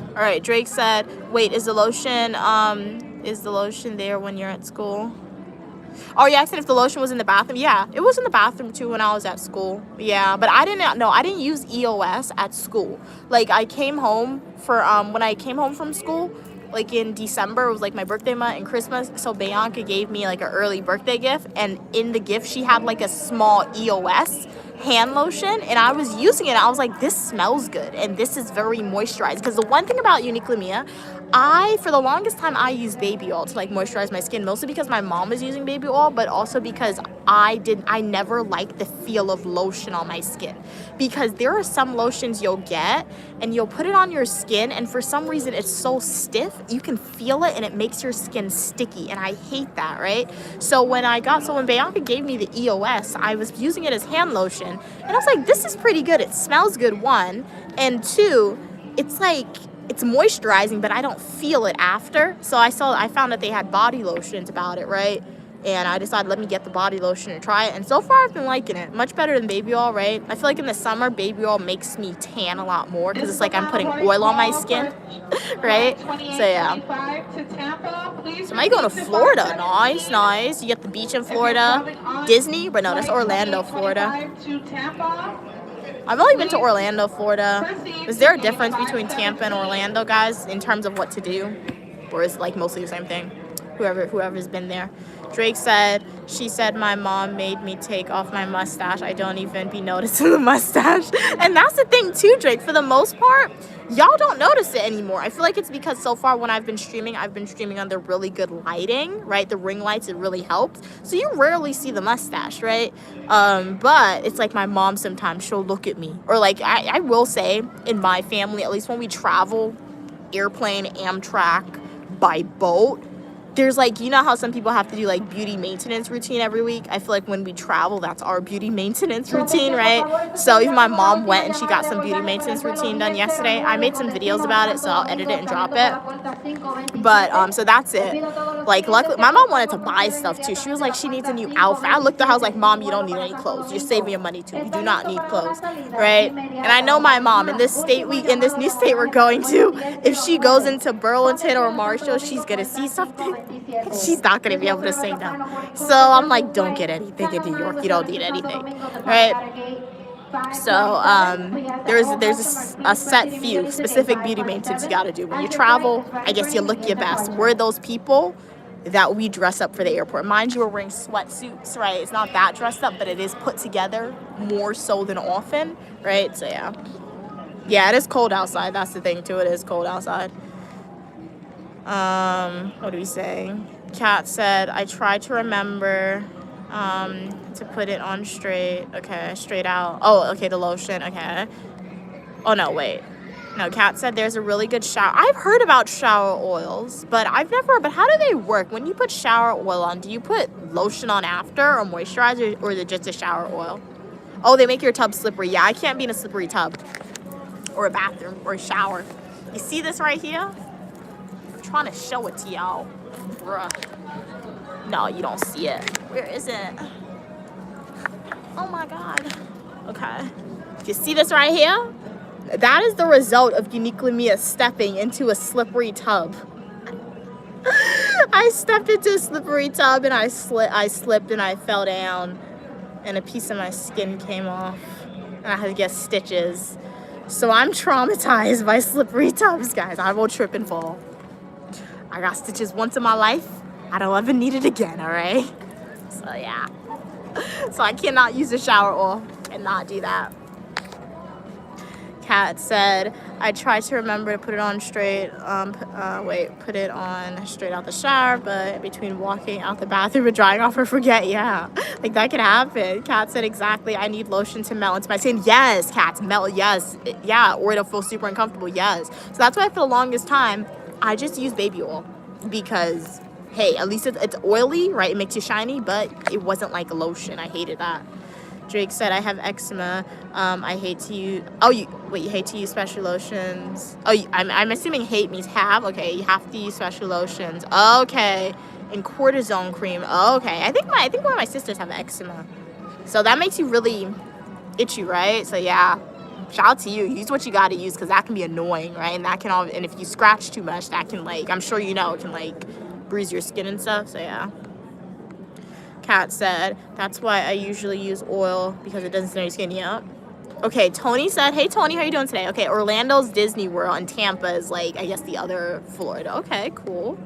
All right, Drake said, wait, is the lotion there when you're at school? Oh, you asked if the lotion was in the bathroom? Yeah, it was in the bathroom too when I was at school. Yeah, but I didn't use EOS at school. Like, I came home for, when I came home from school, like in December, it was like my birthday month and Christmas. So Bianca gave me like an early birthday gift. And in the gift, she had like a small EOS hand lotion, and I was using it. I was like, this smells good, and this is very moisturized. Because the one thing about Uniqlo Mia, for the longest time, I used baby oil to like moisturize my skin, mostly because my mom was using baby oil, but also because I never liked the feel of lotion on my skin. Because there are some lotions you'll get and you'll put it on your skin, and for some reason it's so stiff, you can feel it, and it makes your skin sticky, and I hate that, right? So when Bianca gave me the EOS, I was using it as hand lotion, and I was like, this is pretty good. It smells good, one, and two, it's like, it's moisturizing, but I don't feel it after. So I found that they had body lotions about it, right? And I decided, let me get the body lotion and try it. And so far, I've been liking it. Much better than baby oil, right? I feel like in the summer, baby oil makes me tan a lot more because it's like I'm putting oil on my skin, right? So, yeah. So, am I going to Florida? Nice, nice. You get the beach in Florida. Disney? But no, that's Orlando, Florida. I've only been to Orlando, Florida. Is there a difference between Tampa and Orlando, guys, in terms of what to do? Or is it like mostly the same thing? Whoever's been there. Drake said, she said my mom made me take off my mustache. I don't even be noticing the mustache. And that's the thing too, Drake. For the most part, y'all don't notice it anymore. I feel like it's because so far when I've been streaming under really good lighting, right? The ring lights, it really helps. So you rarely see the mustache, right? But it's like my mom sometimes, she'll look at me. Or like, I will say, in my family, at least when we travel, airplane, Amtrak, by boat, there's like, you know how some people have to do like beauty maintenance routine every week? I feel like when we travel, that's our beauty maintenance routine, right? So even my mom went and she got some beauty maintenance routine done yesterday. I made some videos about it, so I'll edit it and drop it. But, so that's it. Like, luckily, my mom wanted to buy stuff too. She was like, she needs a new outfit. I looked at her, I was like, Mom, you don't need any clothes. You're saving your money too. You do not need clothes, right? And I know my mom, in this new state we're going to, if she goes into Burlington or Marshall, she's gonna see something. She's not going to be able to say no. So I'm like, don't get anything in New York. You don't need anything, right? So there's a set few specific beauty maintenance you got to do. When you travel, I guess you look your best. We're those people that we dress up for the airport. Mind you, we're wearing sweatsuits, right? It's not that dressed up, but it is put together more so than often, right? So yeah. Yeah, it is cold outside. That's the thing, too. It is cold outside. What do we say? Kat said, I tried to remember to put it on straight. Okay, straight out. Oh, okay, the lotion. Okay. Oh, no, wait. No, Kat said there's a really good shower. I've heard about shower oils, but but how do they work? When you put shower oil on, do you put lotion on after or moisturizer, or is it just a shower oil? Oh, they make your tub slippery. Yeah, I can't be in a slippery tub or a bathroom or a shower. You see this right here? Trying to show it to y'all, bruh. No, you don't see it. Where is it? Oh my god. Okay, you see this right here? That is the result of Uniqlo Mia stepping into a slippery tub. I stepped into a slippery tub and I slipped and I fell down and a piece of my skin came off and I had to get stitches. So I'm traumatized by slippery tubs, guys. I will trip and fall. I got stitches once in my life. I don't ever need it again, all right? So, yeah. So, I cannot use a shower oil and not do that. Kat said, I tried to remember to put it on straight, put it on straight out the shower, but between walking out the bathroom and drying off or forget, yeah. Like, that could happen. Kat said, exactly, I need lotion to melt into my skin. Yes, Kat, melt, yes. Yeah, or it'll feel super uncomfortable, yes. So that's why for the longest time, I just use baby oil because, hey, at least it's oily, right? It makes you shiny, but it wasn't like a lotion. I hated that. Drake said, I have eczema. I hate to use... Oh, you hate to use special lotions. Oh, I'm assuming hate means have. Okay, you have to use special lotions. Okay. And cortisone cream. Okay. I think one of my sisters have eczema. So that makes you really itchy, right? So, yeah. Shout out to you. Use what you got to use because that can be annoying, right? And that can all... And if you scratch too much, that can, like... I'm sure you know, it can, like, bruise your skin and stuff. So, yeah. Kat said, that's why I usually use oil because it doesn't stain your skin. Yeah. Okay, Tony said, hey, Tony, how you doing today? Okay, Orlando's Disney World and Tampa is, like, I guess the other Florida. Okay, cool.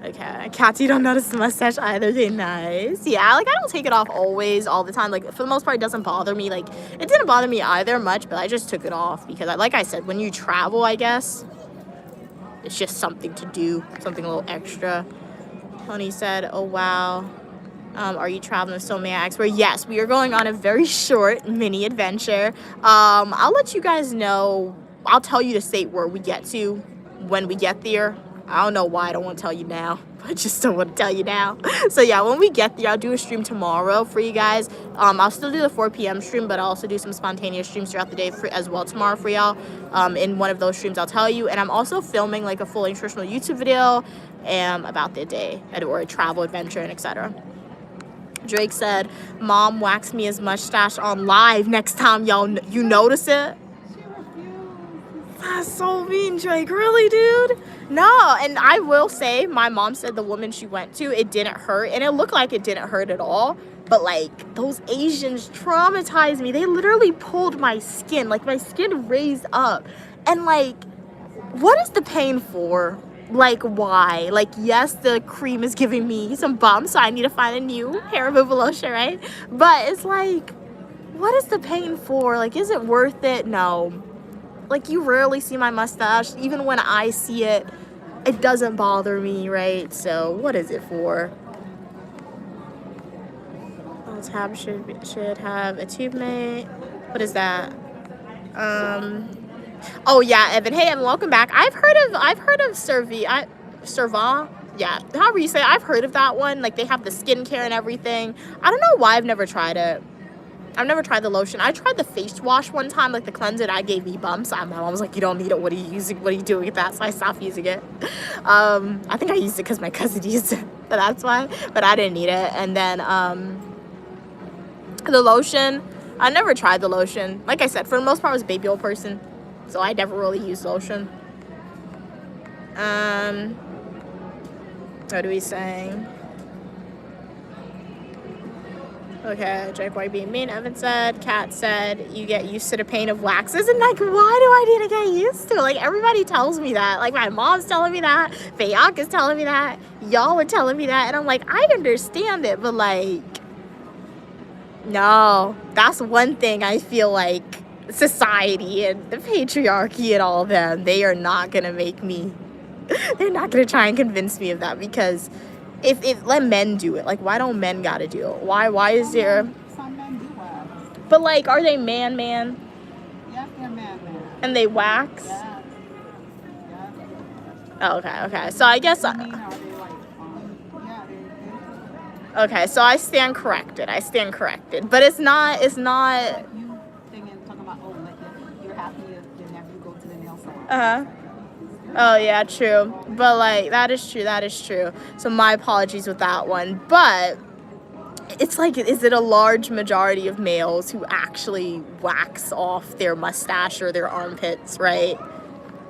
Okay, Kat, you don't notice the mustache either. Okay, nice. Yeah, like, I don't take it off always, all the time. Like, for the most part, it doesn't bother me. Like, it didn't bother me either much, but I just took it off because, like I said, when you travel, I guess, it's just something to do, something a little extra. Tony said, oh, wow. Are you traveling with so many acts? Where yes, we are going on a very short mini adventure. I'll let you guys know. I'll tell you the state where we get to when we get there. I don't know why I don't want to tell you now. I just don't want to tell you now. So yeah, when we get there, I'll do a stream tomorrow for you guys. I'll still do the 4 p.m. stream, but I'll also do some spontaneous streams throughout the day as well tomorrow for y'all. In one of those streams, I'll tell you. And I'm also filming like a full instructional YouTube video about the day or a travel adventure and etc. Drake said, Mom waxed me his mustache on live next time you notice it. That's so mean, Drake. Really, dude? No, and I will say, my mom said the woman she went to, it didn't hurt. And it looked like it didn't hurt at all. But, like, those Asians traumatized me. They literally pulled my skin. Like, my skin raised up. And, like, what is the pain for? Like, why? Like, yes, the cream is giving me some bumps, so I need to find a new hair removal lotion, right? But it's like, what is the pain for? Like, is it worth it? No. Like, you rarely see my mustache. Even when I see it, it doesn't bother me, right? So, what is it for? Oh, Tab should have a tube mate. What is that? Oh, yeah, Evan. Hey, Evan, welcome back. I've heard of Serva. Yeah, however you say it. I've heard of that one. Like, they have the skincare and everything. I don't know why I've never tried it. I've never tried the lotion. I tried the face wash one time, like the cleanser. That gave me bumps. My mom was like, you don't need it. What are you using? What are you doing with that? So I stopped using it. I think I used it because my cousin used it. So that's why. But I didn't need it. And then the lotion. I never tried the lotion. Like I said, for the most part, I was a baby oil person. So I never really used lotion. What are we saying? Okay, Drake, why being mean? Evan said, Kat said, you get used to the pain of waxes. And like, why do I need to get used to it? Like, everybody tells me that. Like, my mom's telling me that. Fayak is telling me that. Y'all are telling me that. And I'm like, I understand it, but like, no. That's one thing I feel like society and the patriarchy and all of them, they are not going to make me, they're not going to try and convince me of that because if let men do it. Like, why don't men gotta do it? Why is there... Some men do wax. But, like, are they man? Yes, they're man. And they wax? Yes. Oh, okay. So, I guess... Are they like, okay, so I stand corrected. But it's not... Like you thinking, talking about, oh, like you're happy to never go to the nail salon. Uh-huh. Oh, yeah, true. But, like, that is true. So, my apologies with that one. But, it's like, is it a large majority of males who actually wax off their mustache or their armpits, right?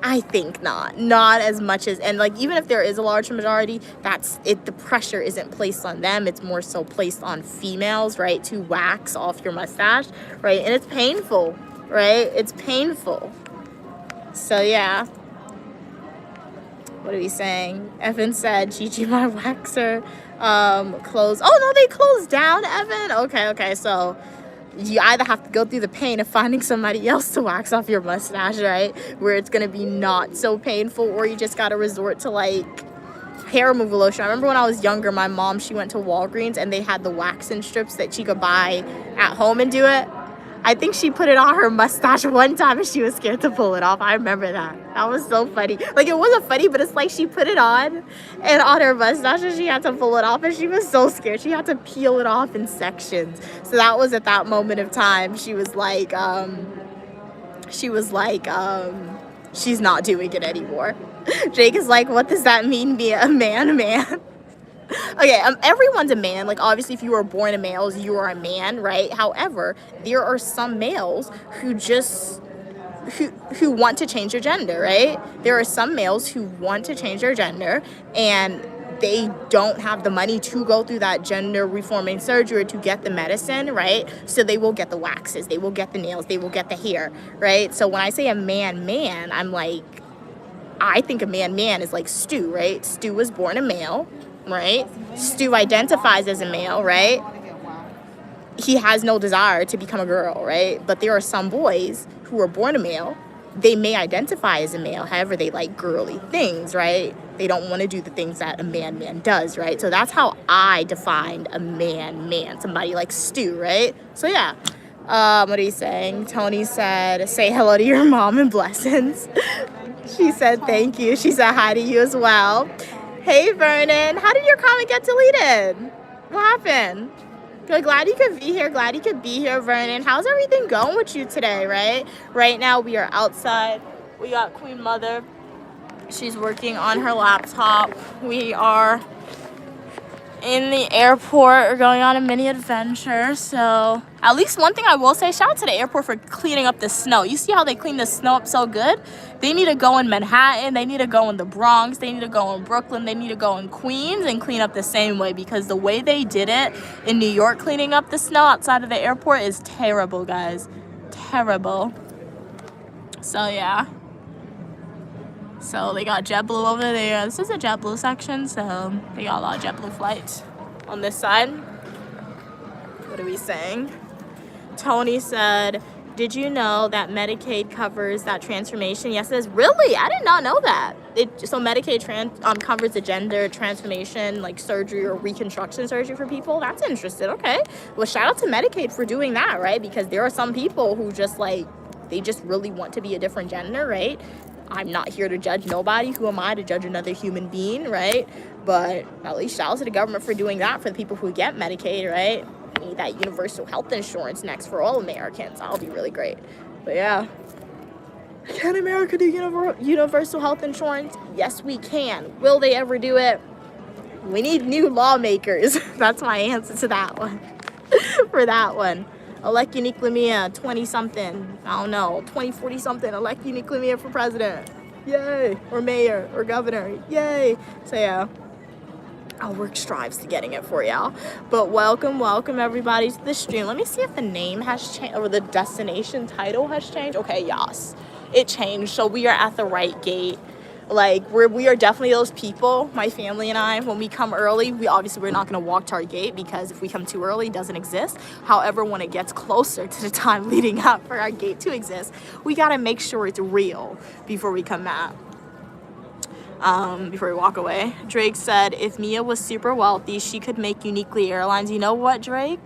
I think not. Not as much as, and, like, even if there is a large majority, that's it. The pressure isn't placed on them. It's more so placed on females, right, to wax off your mustache, right? And it's painful, right? It's painful. So, yeah. What are we saying? Evan said, Gigi, my waxer, closed. Oh, no, they closed down, Evan? Okay. So, you either have to go through the pain of finding somebody else to wax off your mustache, right? Where it's gonna be not so painful, or you just gotta resort to like hair removal lotion. I remember when I was younger, my mom, she went to Walgreens and they had the waxing strips that she could buy at home and do it. I think she put it on her mustache one time and she was scared to pull it off. I remember that. That was so funny. Like, it wasn't funny, but it's like she put it on and on her mustache and she had to pull it off and she was so scared. She had to peel it off in sections. So that was at that moment of time. She was like, she's not doing it anymore. Jake is like, what does that mean, be a man? Okay, everyone's a man. Like, obviously, if you were born a male, you are a man, right? However, there are some males who just who want to change their gender, right? There are some males who want to change their gender and they don't have the money to go through that gender reforming surgery to get the medicine, right? So they will get the waxes, they will get the nails, they will get the hair, right? So when I say a man, I'm like, I think a man is like Stu, right? Stu was born a male, right? Stu identifies as a male, right? He has no desire to become a girl, right? But there are some boys who are born a male. They may identify as a male, however, they like girly things, right? They don't want to do the things that a man does, right? So that's how I defined a man, somebody like Stu, right? So yeah. What are you saying? Tony said, say hello to your mom and blessings. She said thank you. She said hi to you as well. Hey, Vernon. How did your comment get deleted? What happened? Good, glad you could be here. Glad you could be here, Vernon. How's everything going with you today, right? Right now, we are outside. We got Queen Mother. She's working on her laptop. We are in the airport. We're going on a mini adventure. So at least one thing I will say, shout out to the airport for cleaning up the snow. You see how they clean the snow up so good? They need to go in Manhattan, they need to go in the Bronx, they need to go in Brooklyn, they need to go in Queens and clean up the same way, because the way they did it in New York cleaning up the snow outside of the airport is terrible, guys. Terrible. So yeah. So they got JetBlue over there. This is a JetBlue section, so they got a lot of JetBlue flights on this side. What are we saying? Tony said, did you know that Medicaid covers that transformation? Yes, it is. Really? I did not know that. So Medicaid covers the gender transformation, like surgery or reconstruction surgery for people. That's interesting. Okay. Well, shout out to Medicaid for doing that, right? Because there are some people who just like, they just really want to be a different gender, right? I'm not here to judge nobody. Who am I to judge another human being, right? But at least shout out to the government for doing that for the people who get Medicaid, right? We need that universal health insurance next for all Americans. That'll be really great. But yeah. Can America do universal health insurance? Yes, we can. Will they ever do it? We need new lawmakers. That's my answer to that one. For that one. Elect Unique Lamia, 20-something. I don't know, 20, 40-something. Elect Unique Lamia for president. Yay. Or mayor or governor. Yay. So yeah. I'll work strives to getting it for y'all. But welcome everybody to the stream. Let me see if the name has changed or the destination title has changed. Okay, yes. It changed. So we are at the right gate. Like, we are definitely those people, my family and I, when we come early, we're not going to walk to our gate, because if we come too early, it doesn't exist. However, when it gets closer to the time leading up for our gate to exist, we got to make sure it's real before we come out. Before we walk away. Drake said, if Mia was super wealthy, she could make Uniquely Airlines. You know what, Drake?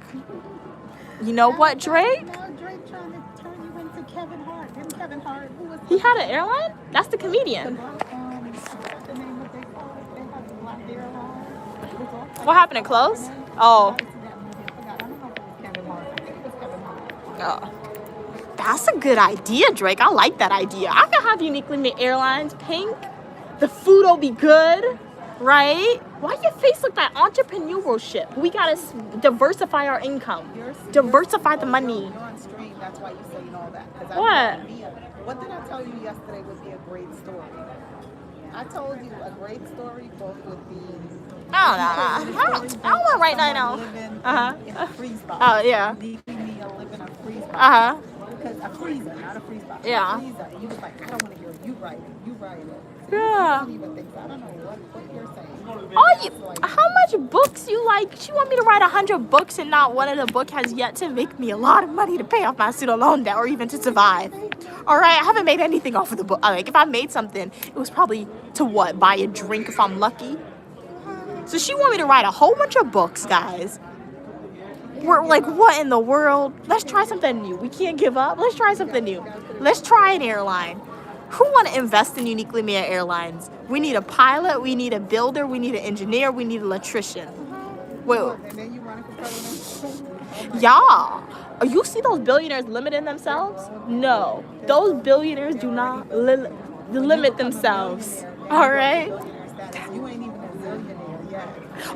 You know what, Drake? Now Drake trying to turn you into Kevin Hart. Didn't Kevin Hart, who was He had an airline? That's the comedian. the name what they call it? They have the Black Airline. What happened? It closed? Oh. Oh. That's a good idea, Drake. I like that idea. I could have Uniquely Airlines pink. The food will be good, right? Why your face look like entrepreneurship? We gotta diversify our income. Diversify the money. You're on stream. That's why you saying all that. What? What did I tell you yesterday would be a great story? I told you a great story both would be. I don't want right now. In a freeze box. Oh yeah. Leaving me a live in a freeze box. Because a freezer, not a freeze box. Yeah. A freezer. And you was like, I don't want to hear you write it. You write it. Yeah. Even thinks, I don't know what you're saying. How much books you like? She want me to write 100 books and not one of the book has yet to make me a lot of money to pay off my student loan debt or even to survive. All right, I haven't made anything off of the book. Like if I made something, it was probably to what? Buy a drink if I'm lucky. So she want me to write a whole bunch of books, guys. We're like, what in the world? Let's try something new. We can't give up. Let's try something new. Let's try an airline. Who want to invest in Uniquely Mia Airlines? We need a pilot, we need a builder, we need an engineer, we need an electrician. Wait. And then you running for president? Yeah. You see those billionaires limiting themselves? No. Those billionaires do not limit themselves. All right? You ain't even a zillionaire yet.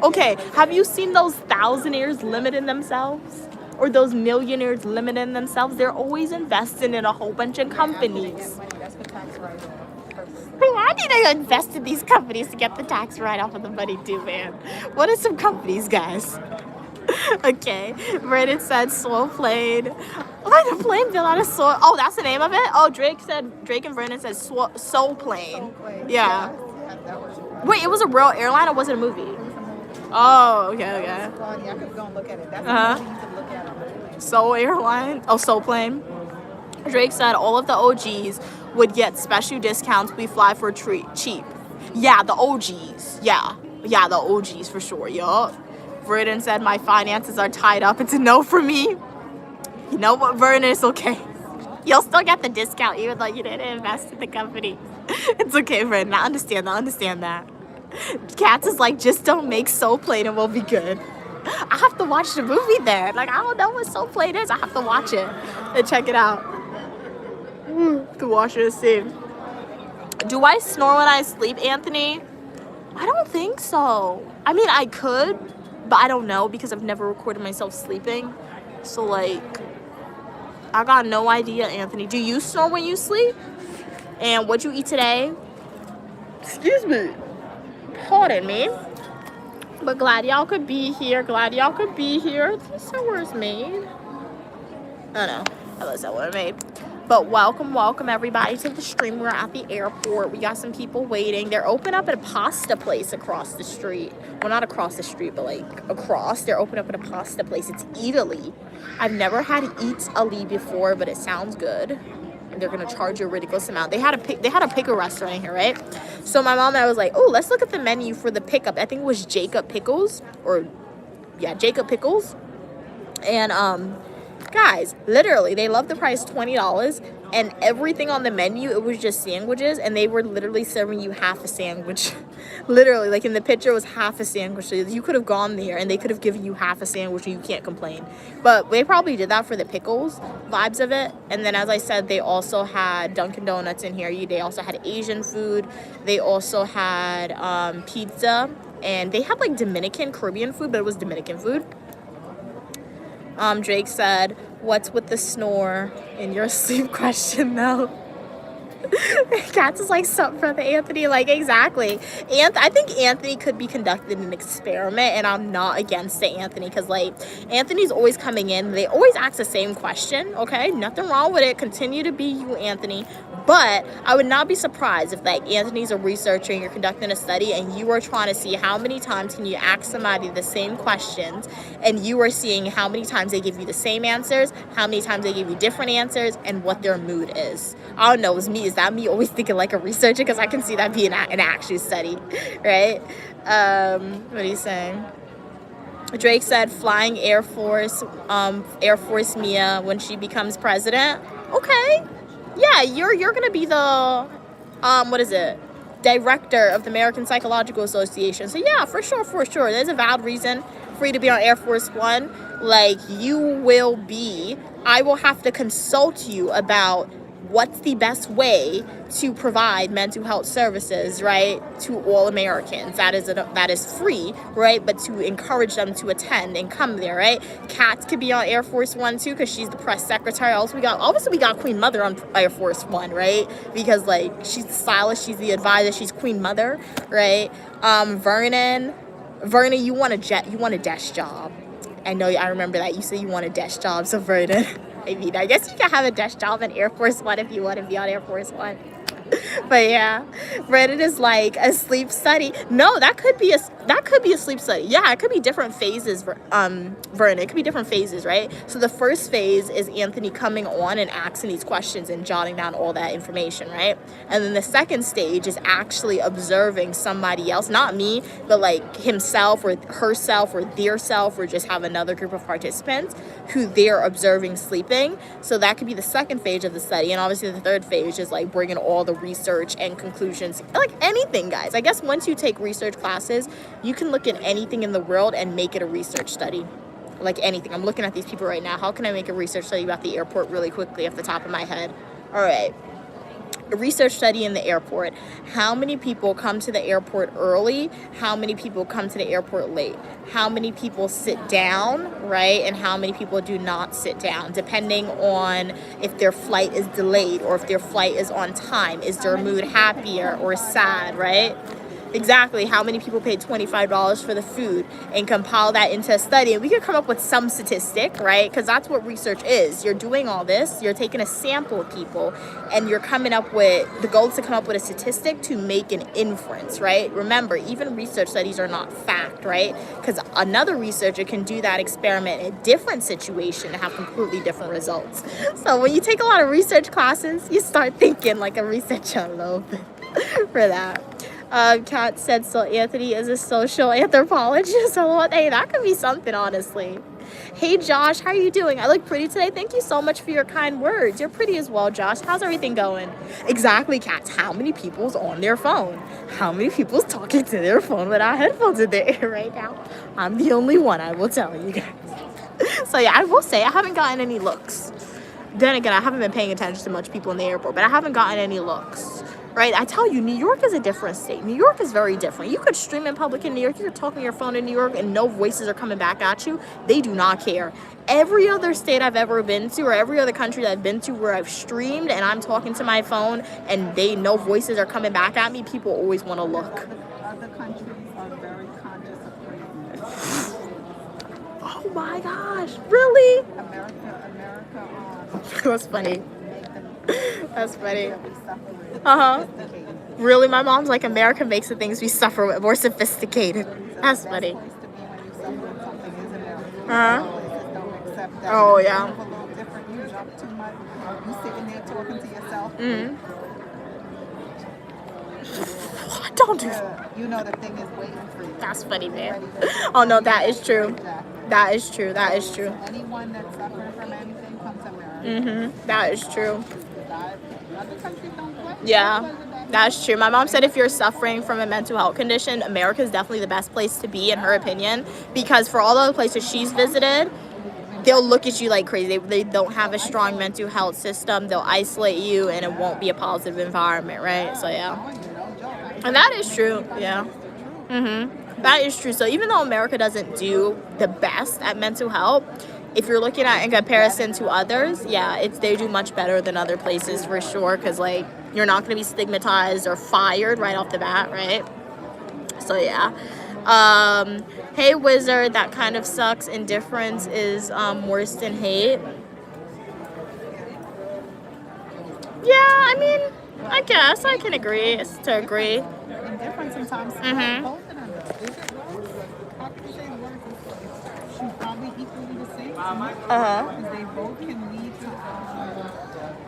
Okay, have you seen those thousandaires limiting themselves? Or those millionaires limiting themselves? They're always investing in a whole bunch of companies. That's what tax write-off. I need to invest in these companies to get the tax write-off of the money too, man. What are some companies, guys? Okay, Brandon said Soul Plane. Oh, the plane built out of soul. Oh, that's the name of it? Oh, Drake and Brandon said Soul Plane. Yeah. Wait, it was a real airline or was it a movie? Oh, okay. Well, yeah, I could go and look at it. That's what you can look at. Soul Airline. Oh, Soul Plane. Drake said all of the OGs would get special discounts. We fly for cheap. Yeah, the OGs. Yeah, the OGs for sure. Yup. Vernon said my finances are tied up. It's a no for me. You know what, Vernon? It's okay. You'll still get the discount even though you didn't invest in the company. It's okay, Vernon. I understand that. Cats is like, just don't make Soul Plane and we'll be good. I have to watch the movie then. Like, I don't know what Soul Plane is. I have to watch it and check it out. To watch it and see. Do I snore when I sleep, Anthony? I don't think so. I mean, I could, but I don't know because I've never recorded myself sleeping. So, like, I got no idea, Anthony. Do you snore when you sleep? And what'd you eat today? Excuse me. Pardon me. But glad y'all could be here. This hour's made. I don't know. Unless I would have made. But welcome everybody to the stream. We're at the airport. We got some people waiting. They're open up at a pasta place across the street. Well, not across the street, but like across. They're open up at a pasta place. It's Italy. I've never had Italy before, but it sounds good. And they're gonna charge you a ridiculous amount. They had a pickle restaurant in here, right? So my mom and I was like, oh, let's look at the menu for the pickup. I think it was Jacob Pickles, Jacob Pickles. And guys, literally, they love the price $20, and everything on the menu, it was just sandwiches, and they were literally serving you half a sandwich. Literally, like in the picture, it was half a sandwich. So you could have gone there, and they could have given you half a sandwich, and you can't complain. But they probably did that for the pickles vibes of it. And then, as I said, they also had Dunkin' Donuts in here. They also had Asian food. They also had pizza, and they had like Dominican, Caribbean food, but it was Dominican food. Drake said, what's with the snore in your sleep question, though? Cats is like something from the Anthony. Like, exactly. I think Anthony could be conducting an experiment, and I'm not against it, Anthony, because, like, Anthony's always coming in. They always ask the same question, okay? Nothing wrong with it. Continue to be you, Anthony. But I would not be surprised if, like, Anthony's a researcher and you're conducting a study and you are trying to see how many times can you ask somebody the same questions, and you are seeing how many times they give you the same answers, how many times they give you different answers, and what their mood is. I don't know. Is that me always thinking like a researcher? Because I can see that being an actual study, right? What are you saying? Drake said flying Air Force Mia when she becomes president. Okay. Yeah, you're gonna be the director of the American Psychological Association. So yeah, for sure. There's a valid reason for you to be on Air Force One. Like, you will be. I will have to consult you about what's the best way to provide mental health services, right, to all Americans. That is free, right, but to encourage them to attend and come there, right? Kat could be on Air Force One too, because she's the press secretary. We got Queen Mother on Air Force One, right, because like she's the stylist, she's the advisor, she's Queen Mother, right? Vernon, you want a desk job. I remember that you said you want a desk job. So Vernon, I guess you can have a desk job in Air Force One if you want to be on Air Force One. But yeah, Reddit is like a sleep study. No, that could be a sleep study. Yeah, it could be different phases. Vernon, it could be different phases, right? So the first phase is Anthony coming on and asking these questions and jotting down all that information, right? And then the second stage is actually observing somebody else, not me, but like himself or herself or their self, or just have another group of participants who they're observing sleeping. So that could be the second phase of the study. And obviously the third phase is like bringing all the research and conclusions, like anything, guys. I guess once you take research classes, you can look at anything in the world and make it a research study. Like anything. I'm looking at these people right now. How can I make a research study about the airport really quickly off the top of my head? All right. A research study in the airport. How many people come to the airport early? How many people come to the airport late? How many people sit down, right? And how many people do not sit down, depending on if their flight is delayed or if their flight is on time. Is their mood happier or sad, right? Exactly how many people paid $25 for the food, and compile that into a study, and we could come up with some statistic, right? Because that's what research is. You're doing all this, you're taking a sample of people, and you're coming up with, the goal is to come up with a statistic to make an inference, right? Remember, even research studies are not fact, right? Because another researcher can do that experiment in a different situation and have completely different results. So when you take a lot of research classes, you start thinking like a researcher a little bit for that. Kat said, so Anthony is a social anthropologist. So hey, that could be something, honestly. Hey Josh, how are you doing? I look pretty today. Thank you so much for your kind words. You're pretty as well, Josh. How's everything going? Exactly, Kat. How many people's on their phone? How many people's talking to their phone without headphones in their ear right now? I'm the only one, I will tell you guys. So yeah, I will say I haven't gotten any looks. Then again, I haven't been paying attention to much people in the airport, but I haven't gotten any looks. Right? I tell you, New York is a different state. New York is very different. You could stream in public in New York. You could talk on your phone in New York and no voices are coming back at you. They do not care. Every other state I've ever been to, or every other country that I've been to where I've streamed and I'm talking to my phone and no voices are coming back at me, people always want to look. Other countries are very conscious of freedom. Oh my gosh, really? America That's funny. That's funny. Uh-huh. Really, my mom's like, America makes the things we suffer with more sophisticated. That's funny. Oh yeah. Don't do that. You know the thing is waiting for you. That's funny, man. Oh no, that is true. That is true. That is true. Anyone that's suffering from anything comes to America. That is true. Other countries don't play. Yeah, that's true. My mom said if you're suffering from a mental health condition, America is definitely the best place to be, in her opinion, because for all the other places she's visited, they'll look at you like crazy. They don't have a strong mental health system. They'll isolate you, and it won't be a positive environment, right? So yeah, and that is true. Yeah. That is true. So even though America doesn't do the best at mental health, if you're looking at in comparison to others, yeah, they do much better than other places for sure, because like you're not going to be stigmatized or fired right off the bat, right? So yeah. Hey Wizard, that kind of sucks. Indifference is worse than hate. Yeah, I mean, I guess I can agree to agree. Indifference sometimes. Should probably equally the same. Because they both can lead to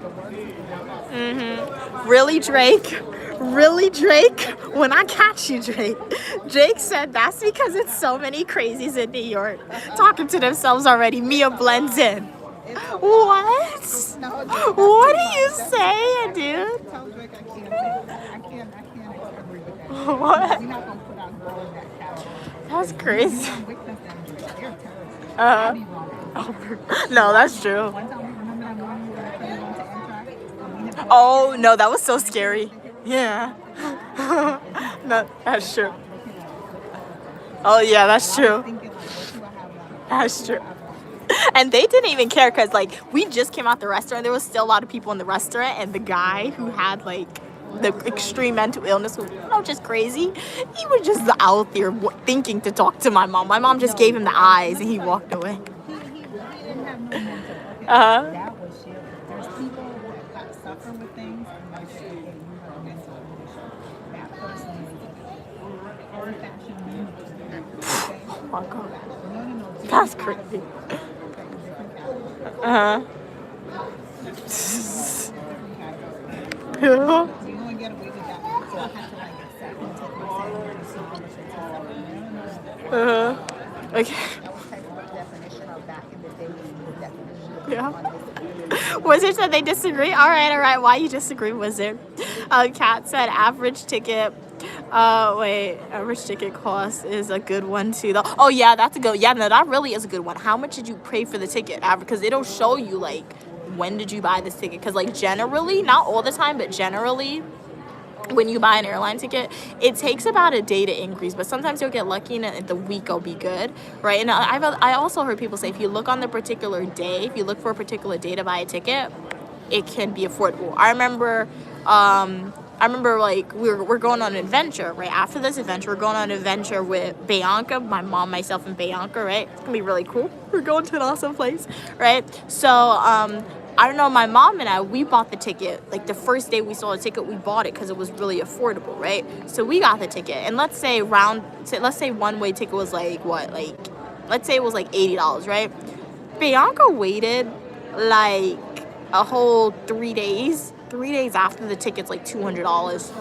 the words. Really, Drake? Really, Drake? When I catch you, Drake. Drake said that's because it's so many crazies in New York talking to themselves already. Mia blends in. What? What are you saying, dude? Tell Drake I can't agree with that. What? We're not going to put our girl in that category. That's crazy. No, that's true. Oh no, that was so scary. Yeah. No, that's true. Oh yeah, that's true. That's true. And they didn't even care because like we just came out the restaurant. There was still a lot of people in the restaurant, and the guy who had like the extreme mental illness, was just crazy. He was just out there thinking to talk to my mom. My mom just gave him the eyes, and he walked away. He didn't have no mental. That was shit. There's people that got suffer with things, I'm like, okay, you have a mental condition. That person is old-fashioned mean. Okay? Oh my God. No. That's crazy. Different category. Uh-huh. Different category. Yeah. You only get away with that. So I had to like accept and take my sanity and see how much it's selling. Uh-huh. Okay. That was type of definition of back in the day, the definition of Yeah. on disability. Wizard said they disagree. All right. Why you disagree, Wizard? Kat said average ticket. Average ticket cost is a good one too, though. Oh yeah, that's a good. Yeah, no, that really is a good one. How much did you pay for the ticket? Because it'll show you like when did you buy this ticket? Because like generally, not all the time, but generally, when you buy an airline ticket, it takes about a day to increase, but sometimes you'll get lucky and the week will be good, right? And I also heard people say if you look on the particular day, if you look for a particular day to buy a ticket, it can be affordable. I remember like we're going on an adventure, right? After this adventure, we're going on an adventure with Bianca, my mom, myself, and Bianca, right? It's gonna be really cool. We're going to an awesome place, right? So I don't know, my mom and I, we bought the ticket. Like the first day we saw the ticket, we bought it because it was really affordable, right? So we got the ticket. And let's say one-way ticket was like what? Let's say it was like $80, right? Bianca waited like a whole 3 days. 3 days after the ticket's like $200.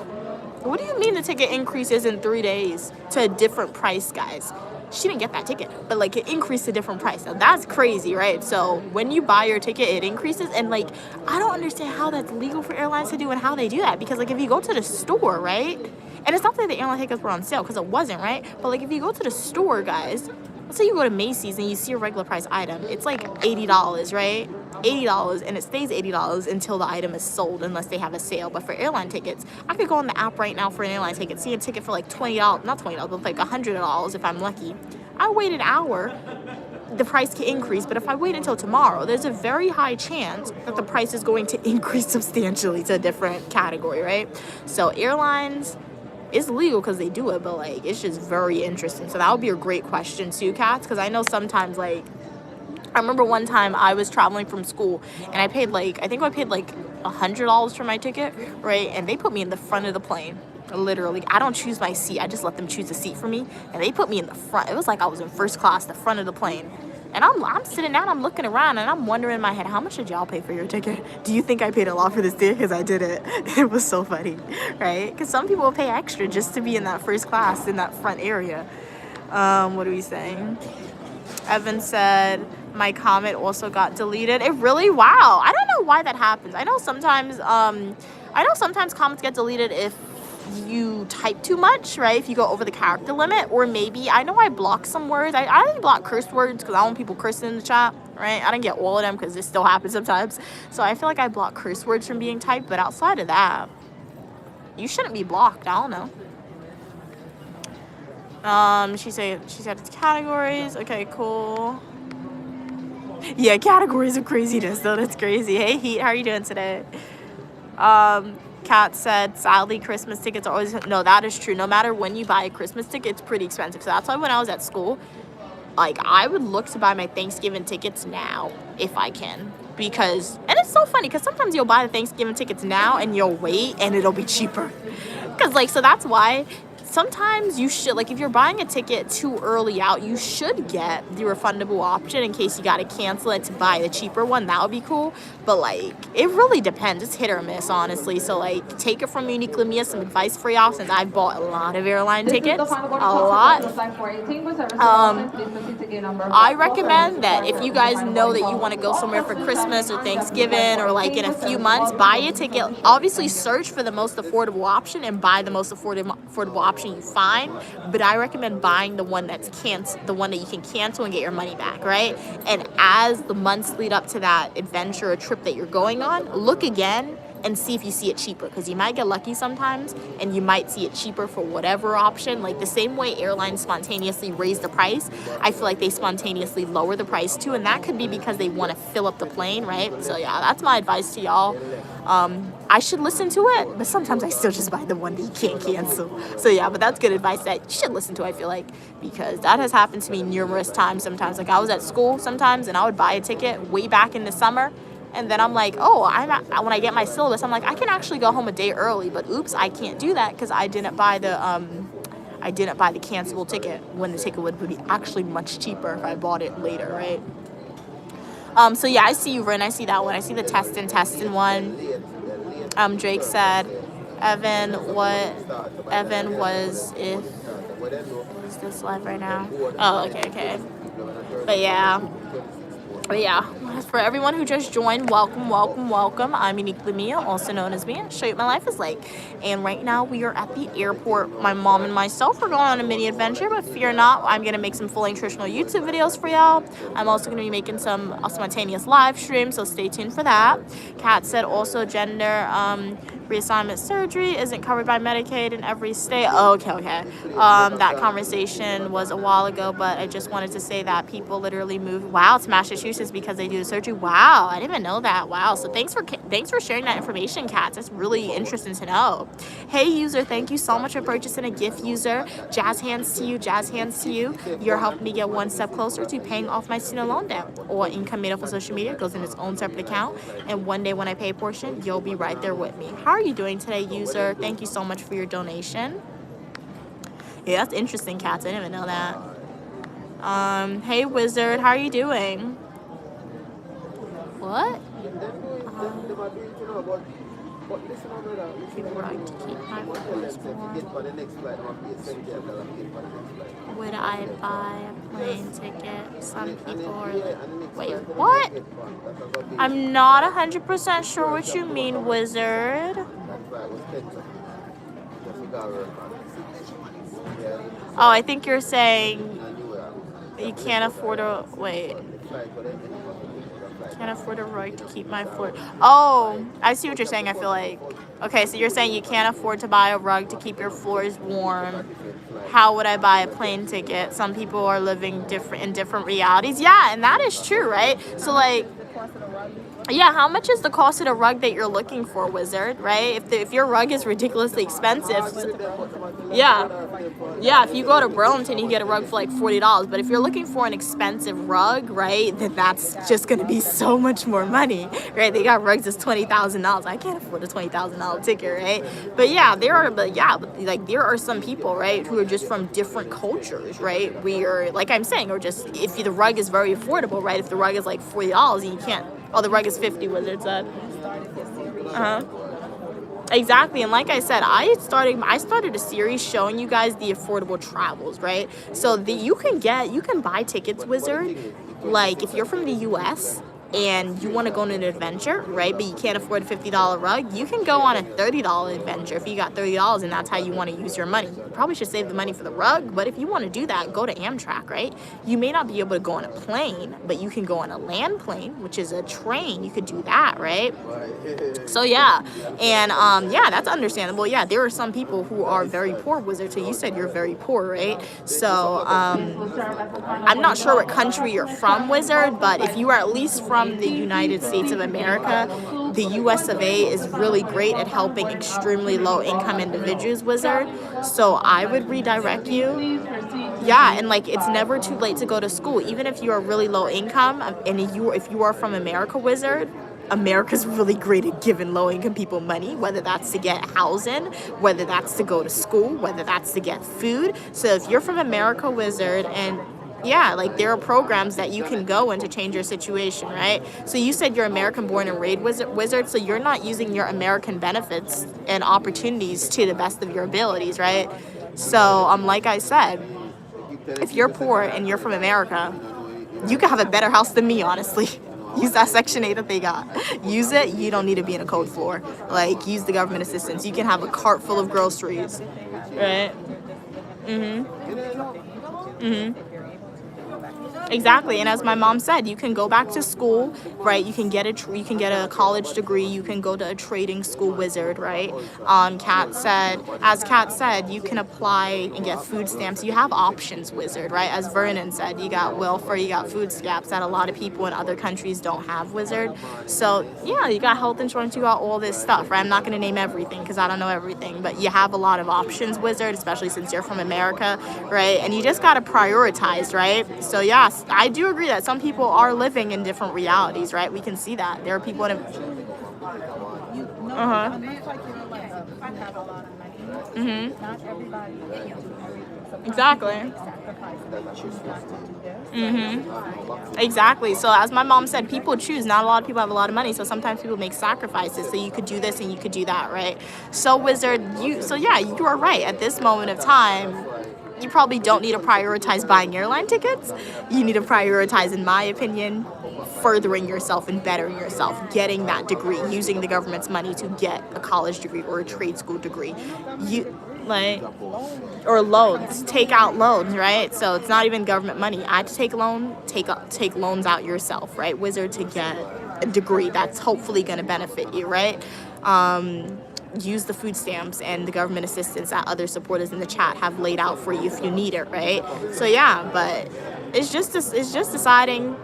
What do you mean the ticket increases in 3 days to a different price, guys? She didn't get that ticket, but like it increased to a different price. Now that's crazy, right? So when you buy your ticket, it increases, and like I don't understand how that's legal for airlines to do and how they do that, because like if you go to the store, right? And it's not that the airline tickets were on sale, because it wasn't, right? But like if you go to the store, guys, let's say you go to Macy's and you see a regular price item, it's like $80, right? $80, and it stays $80 until the item is sold unless they have a sale. But for airline tickets, I could go on the app right now for an airline ticket, see a ticket for like $20, not $20, but like $100 if I'm lucky. I wait an hour, the price can increase, but if I wait until tomorrow, there's a very high chance that the price is going to increase substantially to a different category, right? So airlines, it's legal because they do it, but like it's just very interesting. So that would be a great question too, Cats, because I know sometimes like I remember one time I was traveling from school and I paid like $100 for my ticket, right? And they put me in the front of the plane. Literally, I don't choose my seat. I just let them choose a seat for me, and they put me in the front. It was like I was in first class, the front of the plane. And I'm sitting down, I'm looking around, and I'm wondering in my head, how much did y'all pay for your ticket? Do you think I paid a lot for this ticket? Because I didn't. It was so funny, right? Because some people will pay extra just to be in that first class, in that front area. What are we saying? Evan said, my comment also got deleted. It really? Wow. I don't know why that happens. I know sometimes comments get deleted if you type too much, right? If you go over the character limit, or maybe I know I blocked some words. I didn't block curse words because I don't want people cursing in the chat, right? I didn't get all of them because it still happens sometimes. So I feel like I blocked curse words from being typed, but outside of that, you shouldn't be blocked. I don't know. She said it's categories. Okay, cool. Yeah, categories of craziness though. That's crazy. Hey Heat, how are you doing today? Kat said, sadly, Christmas tickets are always... No, that is true. No matter when you buy a Christmas ticket, it's pretty expensive. So that's why when I was at school, like, I would look to buy my Thanksgiving tickets now, if I can. Because... And it's so funny, because sometimes you'll buy the Thanksgiving tickets now, and you'll wait, and it'll be cheaper. Because, like, so that's why... Sometimes you should, like, if you're buying a ticket too early out, you should get the refundable option in case you got to cancel it to buy the cheaper one. That would be cool. But, like, it really depends. It's hit or miss, honestly. So, like, take it from Uniquely Mia, some advice for y'all, since I've bought a lot of airline tickets. A lot. I recommend that if you guys know that you want to go somewhere for Christmas or Thanksgiving or, like, in a few months, buy a ticket. Obviously, search for the most affordable option and buy the most affordable option you find, but I recommend buying the one that's the one that you can cancel and get your money back, right? And as the months lead up to that adventure or trip that you're going on, look again and see if you see it cheaper, because you might get lucky sometimes and you might see it cheaper for whatever option. Like the same way airlines spontaneously raise the price, I feel like they spontaneously lower the price too, and that could be because they want to fill up the plane, right? So yeah, that's my advice to y'all. I should listen to it, but sometimes I still just buy the one that you can't cancel. So yeah, but that's good advice that you should listen to, I feel like, because that has happened to me numerous times. Sometimes, like I was at school sometimes and I would buy a ticket way back in the summer, And then I'm like, oh, when I get my syllabus, I'm like, I can actually go home a day early, but oops, I can't do that because I didn't buy the cancelable ticket when the ticket would be actually much cheaper if I bought it later, right? So yeah, I see you, Rin. I see that one. I see the testing one. Drake said, Evan was if is this live right now? Oh, okay. But yeah, for everyone who just joined, welcome. I'm Uniquely Mia, also known as Mia. Show you what my life is like. And right now we are at the airport. My mom and myself are going on a mini adventure, but fear not, I'm gonna make some fully nutritional YouTube videos for y'all. I'm also gonna be making some spontaneous live streams, so stay tuned for that. Kat said also gender reassignment surgery isn't covered by Medicaid in every state. Oh, okay. That conversation was a while ago, but I just wanted to say that people literally move to Massachusetts because they do the surgery. Wow, I didn't even know that. Wow, so thanks for sharing that information, Kat. That's really interesting to know. Hey, user, thank you so much for purchasing a gift, user. Jazz hands to you. You're helping me get one step closer to paying off my student loan debt. All income made off of social media goes in its own separate account, and one day when I pay a portion, you'll be right there with me. How are you doing today, user? Thank you so much for your donation. Yeah, that's interesting, Cats. I didn't even know that. Hey, Wizard, how are you doing? What? Would I buy a plane ticket? Some people are like, wait, what? I'm not 100% sure what you mean, Wizard. Oh, I think you're saying you can't afford a, wait. Can't afford a rug to keep my floor. Oh, I see what you're saying, I feel like. Okay, so you're saying you can't afford to buy a rug to keep your floors warm. How would I buy a plane ticket? Some people are living in different realities. Yeah, and that is true, right? So like, yeah, how much is the cost of the rug that you're looking for, Wizard, right? If your rug is ridiculously expensive, yeah, if you go to Burlington, you get a rug for like $40. But if you're looking for an expensive rug, right, then that's just going to be so much more money, right? They got rugs that's $20,000. I can't afford a $20,000 ticket, right? But yeah, there are some people, right, who are just from different cultures, right? Like I'm saying, or just if the rug is very affordable, right? If the rug is like $40 and you can't. Oh, the rug is 50, Wizard said. Exactly, and like I said, I started a series showing you guys the affordable travels, right? So you can buy tickets, Wizard. Like if you're from the U.S. and you want to go on an adventure, right, but you can't afford a $50 rug, you can go on a $30 adventure if you got $30 and that's how you want to use your money. You probably should save the money for the rug, but if you want to do that, go to Amtrak, right? You may not be able to go on a plane, but you can go on a land plane, which is a train. You could do that, right? So yeah, and yeah, that's understandable. Yeah, there are some people who are very poor, Wizard. So you said you're very poor, right? So I'm not sure what country you're from, Wizard, but if you are at least from the United States of America, the US of A is really great at helping extremely low income individuals, Wizard. So I would redirect you. Yeah, and like it's never too late to go to school, even if you are really low income. And if you are from America, Wizard, America's really great at giving low-income people money, whether that's to get housing, whether that's to go to school, whether that's to get food. So if you're from America, Wizard, and yeah, like there are programs that you can go in to change your situation, right? So you said you're American born and raised, Wizard, so you're not using your American benefits and opportunities to the best of your abilities, right? So like I said, if you're poor and you're from America, you can have a better house than me, honestly. Use that Section 8 that they got. Use it. You don't need to be in a code floor. Like, use the government assistance. You can have a cart full of groceries. Right? Exactly, and as my mom said, you can go back to school, right? You can get a college degree. You can go to a trading school, Wizard, right? Kat said, you can apply and get food stamps. You have options, Wizard, right? As Vernon said, you got welfare, you got food stamps that a lot of people in other countries don't have, Wizard. So yeah, you got health insurance, you got all this stuff, right? I'm not gonna name everything because I don't know everything, but you have a lot of options, Wizard, especially since you're from America, right? And you just gotta prioritize, right? So yeah. I do agree that some people are living in different realities, right? We can see that. There are people in Unless like you're like you have a lot of money, not everybody can do everything. Sometimes Exactly. people make sacrifices to choose not to do this. Exactly. So as my mom said, people choose. Not a lot of people have a lot of money, so sometimes people make sacrifices. So you could do this and you could do that, right? So Wizard, you are right. At this moment of time, you probably don't need to prioritize buying airline tickets. You need to prioritize, in my opinion, furthering yourself and bettering yourself, getting that degree, using the government's money to get a college degree or a trade school degree. Or loans, take out loans, right? So it's not even government money. I had to take a loan, take loans out yourself, right? Wizard, to get a degree that's hopefully going to benefit you, right? Use the food stamps and the government assistance that other supporters in the chat have laid out for you if you need it, right? So yeah, but it's just deciding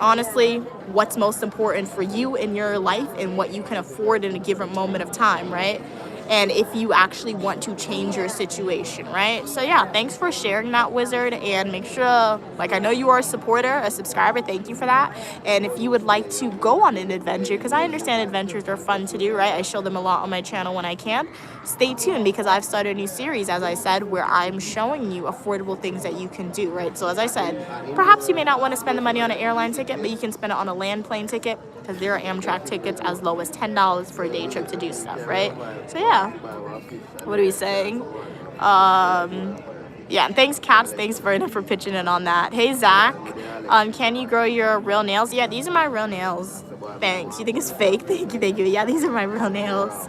honestly what's most important for you in your life and what you can afford in a given moment of time, right? And if you actually want to change your situation, right? So yeah, thanks for sharing that, Wizard, and make sure, like, I know you are a supporter, a subscriber, thank you for that. And if you would like to go on an adventure, because I understand adventures are fun to do, right? I show them a lot on my channel when I can. Stay tuned, because I've started a new series, as I said, where I'm showing you affordable things that you can do, right? So as I said, perhaps you may not want to spend the money on an airline ticket, but you can spend it on a land plane ticket, because there are Amtrak tickets as low as $10 for a day trip to do stuff, right? So yeah, what are we saying? Yeah, and thanks, Cats. Thanks, Vernon, for pitching in on that. Hey, Zach, can you grow your real nails? Yeah, these are my real nails. Thanks. You think it's fake? Thank you. Yeah, these are my real nails.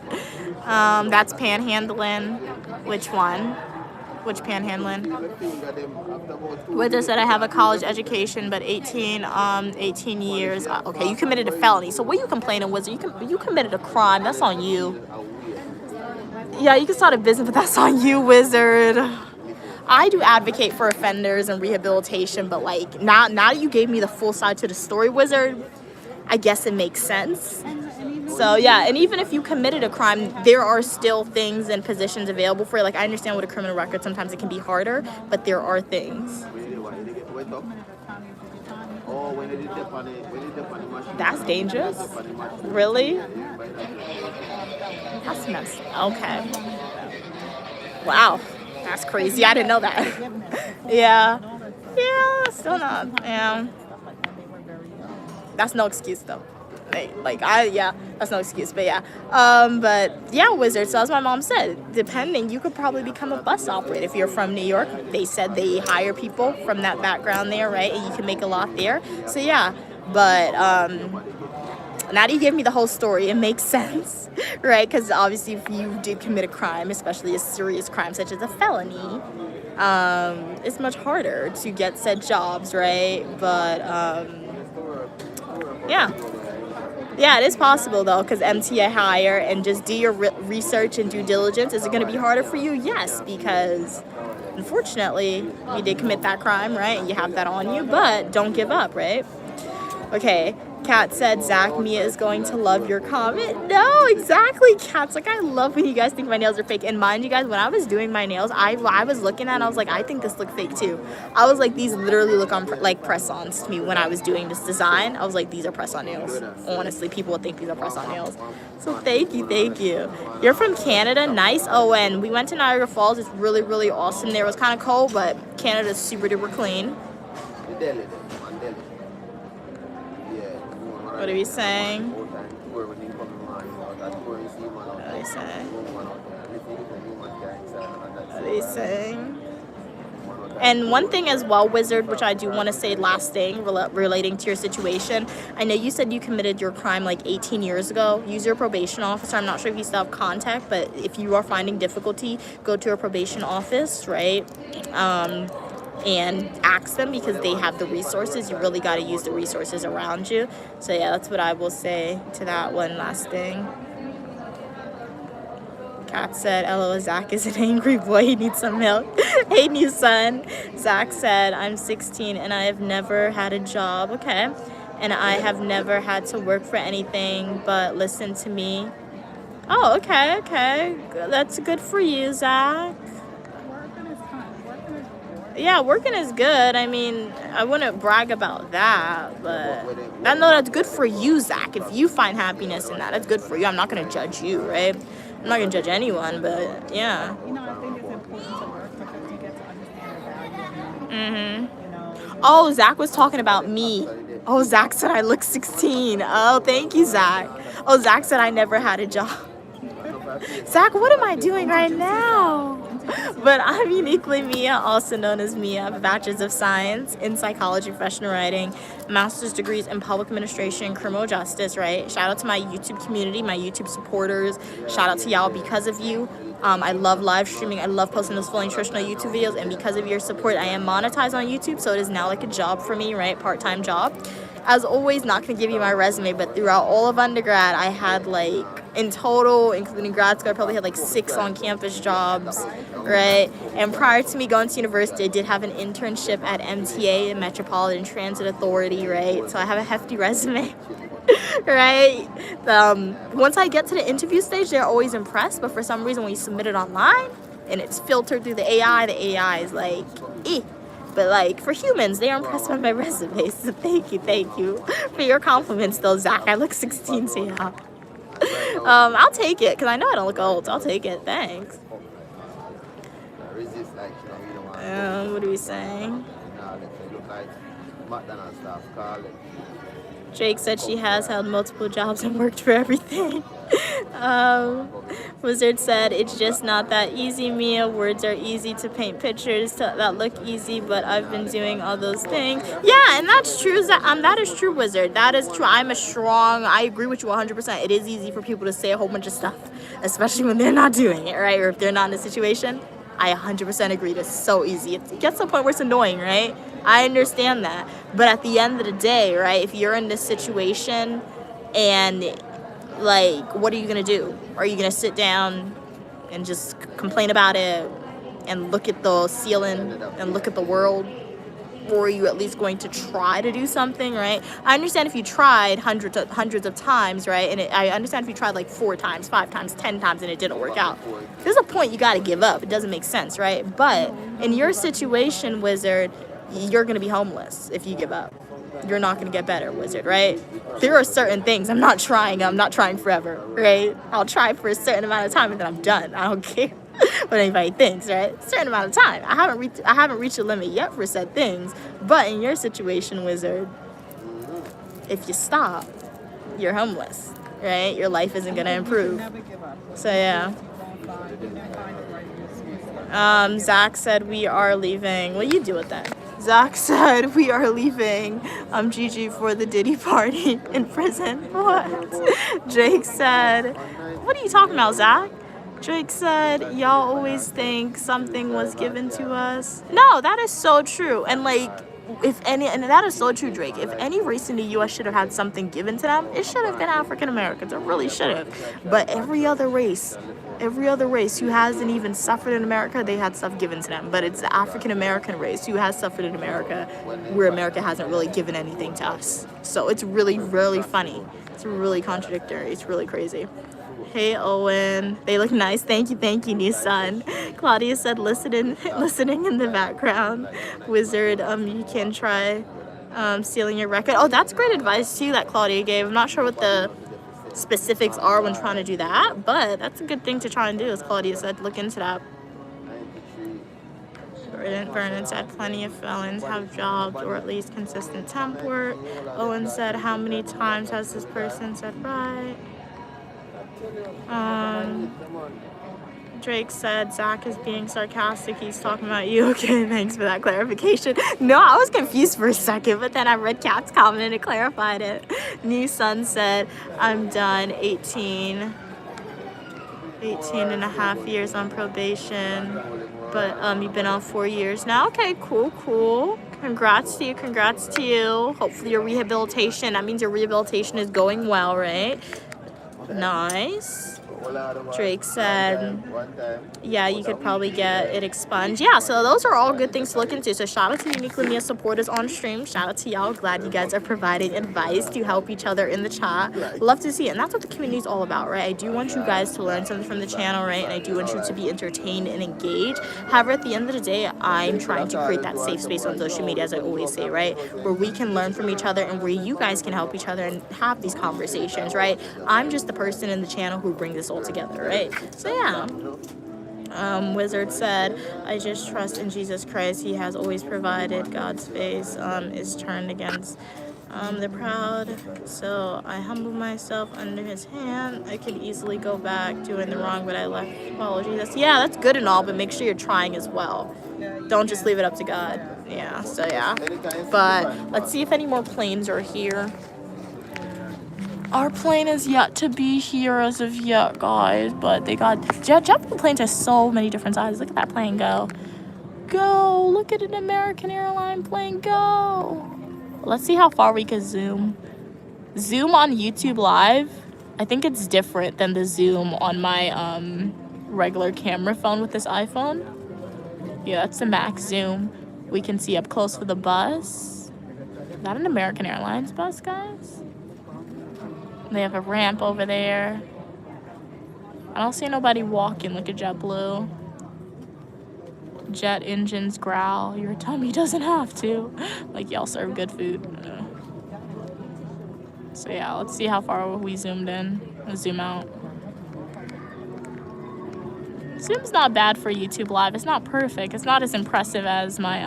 That's panhandling. Which one? Which panhandling? Wither said I have a college education, but 18 years. Okay, you committed a felony. So what are you complaining, Wizard? You committed a crime. That's on you. Yeah, you can start a business, but that's on you, Wizard. I do advocate for offenders and rehabilitation, but like now that you gave me the full side to the story, Wizard, I guess it makes sense. So yeah, and even if you committed a crime, there are still things and positions available for you. Like, I understand with a criminal record, sometimes it can be harder, but there are things. That's dangerous? Really? That's messed up. Okay. Wow. That's crazy. I didn't know that. Yeah. Yeah, still not. Yeah. That's no excuse though. That's no excuse, but yeah. But yeah, Wizard, so as my mom said, depending, you could probably become a bus operator if you're from New York. They said they hire people from that background there, right? And you can make a lot there. So yeah, but now that you give me the whole story, it makes sense, right? Because obviously if you did commit a crime, especially a serious crime such as a felony, it's much harder to get said jobs, right? But yeah, it is possible though, because MTA hire and just do your research and due diligence. Is it going to be harder for you? Yes, because unfortunately you did commit that crime, right? And you have that on you, but don't give up, right? Okay. Kat said, Zach, Mia is going to love your comment. No, exactly, Kat's like, I love when you guys think my nails are fake. And mind you guys, when I was doing my nails, I was looking at it, I was like, I think this looks fake too. I was like, these literally look like press-ons to me when I was doing this design. I was like, these are press-on nails. Honestly, people would think these are press-on nails. So thank you. You're from Canada? Nice. Oh, and we went to Niagara Falls. It's really, really awesome there. It was kind of cold, but Canada's super duper clean. What are we saying? What are we saying? And one thing as well, Wizard, which I do want to say last thing relating to your situation. I know you said you committed your crime like 18 years ago. Use your probation officer. I'm not sure if you still have contact, but if you are finding difficulty, go to a probation office, right? And ask them, because they have the resources. You really got to use the resources around you. So yeah, that's what I will say to that one last thing. Kat said, LOL, Zach is an angry boy. He needs some milk. Hey, new son. Zach said, I'm 16 and I have never had a job. Okay. And I have never had to work for anything but listen to me. Oh, okay. That's good for you, Zach. Working is Yeah, working is good. I mean, I wouldn't brag about that, but I know that's good for you, Zach. If you find happiness in that, that's good for you. I'm not gonna judge you, right? I'm not gonna judge anyone, but yeah. You know, I think it's important to work because you get to understand the value of money. Mm-hmm. You know, Oh, Zach was talking about me. Oh, Zach said I look 16. Oh, thank you, Zach. Oh, Zach said I never had a job. Zach, what am I doing right now? But I'm uniquely Mia, also known as Mia. I have a bachelor's of science in psychology, professional writing, master's degrees in public administration, criminal justice, right? Shout out to my YouTube community, my YouTube supporters. Shout out to y'all. Because of you, I love live streaming. I love posting those full nutritional YouTube videos. And because of your support, I am monetized on YouTube. So it is now like a job for me, right? Part-time job. As always, not going to give you my resume, but throughout all of undergrad, I had like, in total, including grad school, I probably had like 6 on-campus jobs, right? And prior to me going to university, I did have an internship at MTA, the Metropolitan Transit Authority, right? So I have a hefty resume, right? Once I get to the interview stage, they're always impressed, but for some reason, when you submit it online and it's filtered through the AI is like, eh. But like for humans, they are impressed by my resume. So thank you for your compliments, though, Zach. I look 16, so yeah. I'll take it because I know I don't look old. So I'll take it. Thanks. What are we saying? Jake said she has held multiple jobs and worked for everything. Wizard said it's just not that easy, Mia. Words are easy to paint pictures that look easy, but I've been doing all those things. Yeah, and that's true. That is true, Wizard. That is true. I agree with you 100%. It is easy for people to say a whole bunch of stuff, especially when they're not doing it, right? Or if they're not in a situation. I 100% agree. It's so easy. It gets to a point where it's annoying, right? I understand that. But at the end of the day, right, if you're in this situation and, like, what are you going to do? Are you going to sit down and just complain about it and look at the ceiling and look at the world? Or are you at least going to try to do something, right? I understand if you tried hundreds of times, right? And I understand if you tried like 4 times, 5 times, 10 times, and it didn't work out. There's a point you got to give up. It doesn't make sense, right? But in your situation, Wizard, you're going to be homeless if you give up. You're not going to get better, Wizard, right? There are certain things. I'm not trying forever, right? I'll try for a certain amount of time and then I'm done. I don't care what anybody thinks, right? A certain amount of time. I haven't reached a limit yet for said things. But in your situation, Wizard, if you stop, you're homeless, right? Your life isn't going to improve. So, yeah. Zach said we are leaving. What do you do with that? Zach said we are leaving Gigi for the Diddy party in prison. What? Jake said, what are you talking about, Zach? Drake said, y'all always think something was given to us. No, that is so true. And like, and that is so true, Drake. If any race in the U.S. should have had something given to them, it should have been African Americans. It really should have. But every other race who hasn't even suffered in America, they had stuff given to them. But it's the African American race who has suffered in America, where America hasn't really given anything to us. So it's really, really funny. It's really contradictory. It's really crazy. Hey, Owen. They look nice. Thank you, new son. Claudia said listening in the background. Wizard, you can try stealing your record. Oh, that's great advice, too, that Claudia gave. I'm not sure what the specifics are when trying to do that, but that's a good thing to try and do, as Claudia said. Look into that. Vernon said plenty of felons have jobs or at least consistent temp work. Owen said, how many times has this person said right? Drake said Zach is being sarcastic. He's talking about you. Okay, thanks for that clarification. No, I was confused for a second, but then I read Kat's comment and it clarified it. New Sun said, I'm done 18 and a half years on probation, but you've been on 4 years now. Okay, cool. Congrats to you. Hopefully your rehabilitation, that means your rehabilitation is going well, right? Nice. Drake said, yeah, you could probably get it expunged. Yeah, so those are all good things to look into. So shout out to Uniquely Mia supporters on stream. Shout out to y'all. Glad you guys are providing advice to help each other in the chat. Love to see it. And that's what the community is all about, right? I do want you guys to learn something from the channel, right? And I do want you to be entertained and engaged. However, at the end of the day, I'm trying to create that safe space on social media, as I always say, right? Where we can learn from each other and where you guys can help each other and have these conversations, right? I'm just the person in the channel who brings this all together, right? So yeah. Wizard said, I just trust in Jesus Christ. He has always provided. God's face is turned against the proud. So I humble myself under his hand. I could easily go back doing the wrong, but I left apologies. Yeah, that's good and all, but make sure you're trying as well. Don't just leave it up to God. Yeah, so yeah. But let's see if any more planes are here. Our plane is yet to be here as of yet, guys. But they got JetBlue planes have so many different sizes. Look at that plane go. Go. Look at an American airline plane go. Let's see how far we can zoom. Zoom on YouTube Live. I think it's different than the zoom on my regular camera phone with this iPhone. Yeah, that's the max zoom. We can see up close for the bus. Is that an American Airlines bus, guys? They have a ramp over there. I don't see nobody walking. Look at JetBlue. Jet engines growl. Your tummy doesn't have to. Like, y'all serve good food. So yeah, let's see how far we zoomed in. Let's zoom out. Zoom's not bad for YouTube Live. It's not perfect. It's not as impressive as my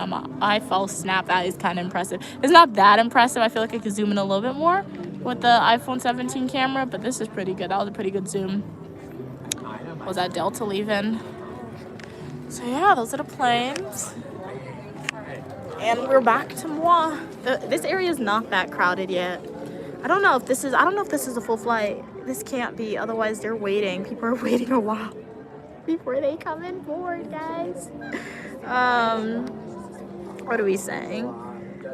iPhone Snap. That is kind of impressive. It's not that impressive. I feel like I could zoom in a little bit more with the iPhone 17 camera, but this is pretty good. That was a pretty good zoom. Was that Delta leaving? So yeah, those are the planes. And we're back to moi. This area is not that crowded yet. I don't know if this is a full flight. This can't be, otherwise they're waiting. People are waiting a while before they come in board, guys. What are we saying?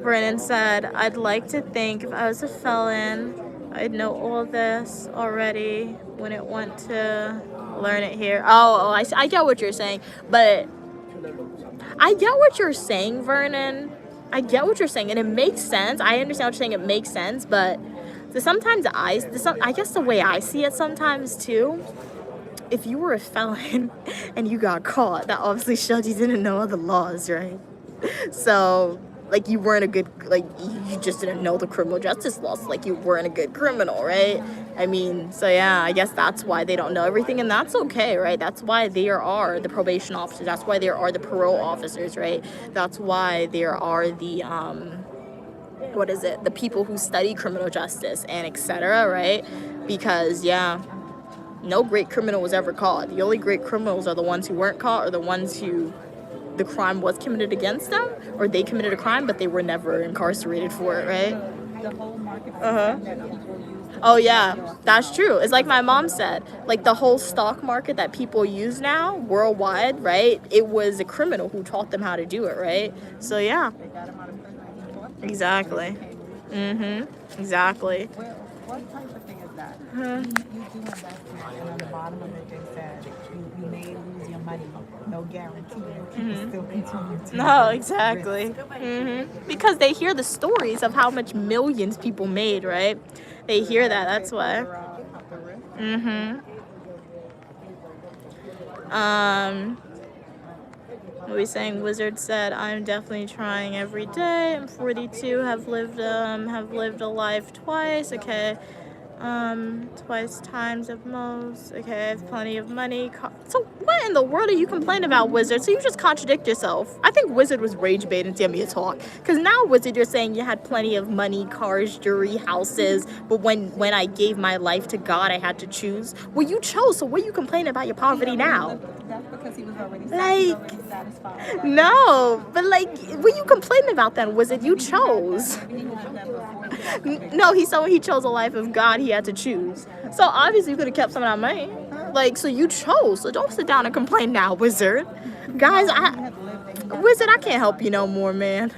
Brennan said, I'd like to think if I was a felon, I'd know all this already when it went to learn it here. I get what you're saying, but I get what you're saying, Vernon. I get what you're saying, and it makes sense. I understand what you're saying. It makes sense, but sometimes I guess the way I see it sometimes too, if you were a felon and you got caught, that obviously showed you didn't know the laws, right? So, like, you weren't a good, like, you just didn't know the criminal justice laws. Like, you weren't a good criminal, right? I mean, so yeah, I guess that's why they don't know everything, and that's okay, right? That's why there are the probation officers. That's why there are the parole officers, right? That's why there are the, the people who study criminal justice and etc., right? Because, yeah, no great criminal was ever caught. The only great criminals are the ones who weren't caught, or the ones who the crime was committed against them, or they committed a crime but they were never incarcerated for it, right? The whole market that people use. Oh yeah, that's true. It's like my mom said, like the whole stock market that people use now worldwide, right? It was a criminal who taught them how to do it, right? So yeah. They got them out of prison. Exactly. Exactly. Well, what type of thing is that? You do investment, and on the bottom of it, they said you may lose your money. No guarantee. You can still continue to. No, exactly. Because they hear the stories of how much millions people made, right? They hear that. That's why. What are we saying? Wizard said, I'm definitely trying every day. I'm 42, have lived a life twice. Okay. Twice times at most. Okay, I have plenty of money. So what in the world are you complaining about, Wizard? So you just contradict yourself. I think Wizard was rage baiting to me to talk. Because now, Wizard, you're saying you had plenty of money, cars, jewelry, houses. But when I gave my life to God, I had to choose. Well, you chose. So what are you complaining about your poverty now? That's because he was already satisfied. No, but like, what are you complaining about then, Wizard? You chose. No, he said when he chose a life of God, he had to choose. So obviously you could have kept some of that money. Like, so you chose. So don't sit down and complain now, Wizard. Guys, Wizard, I can't help you no more, man.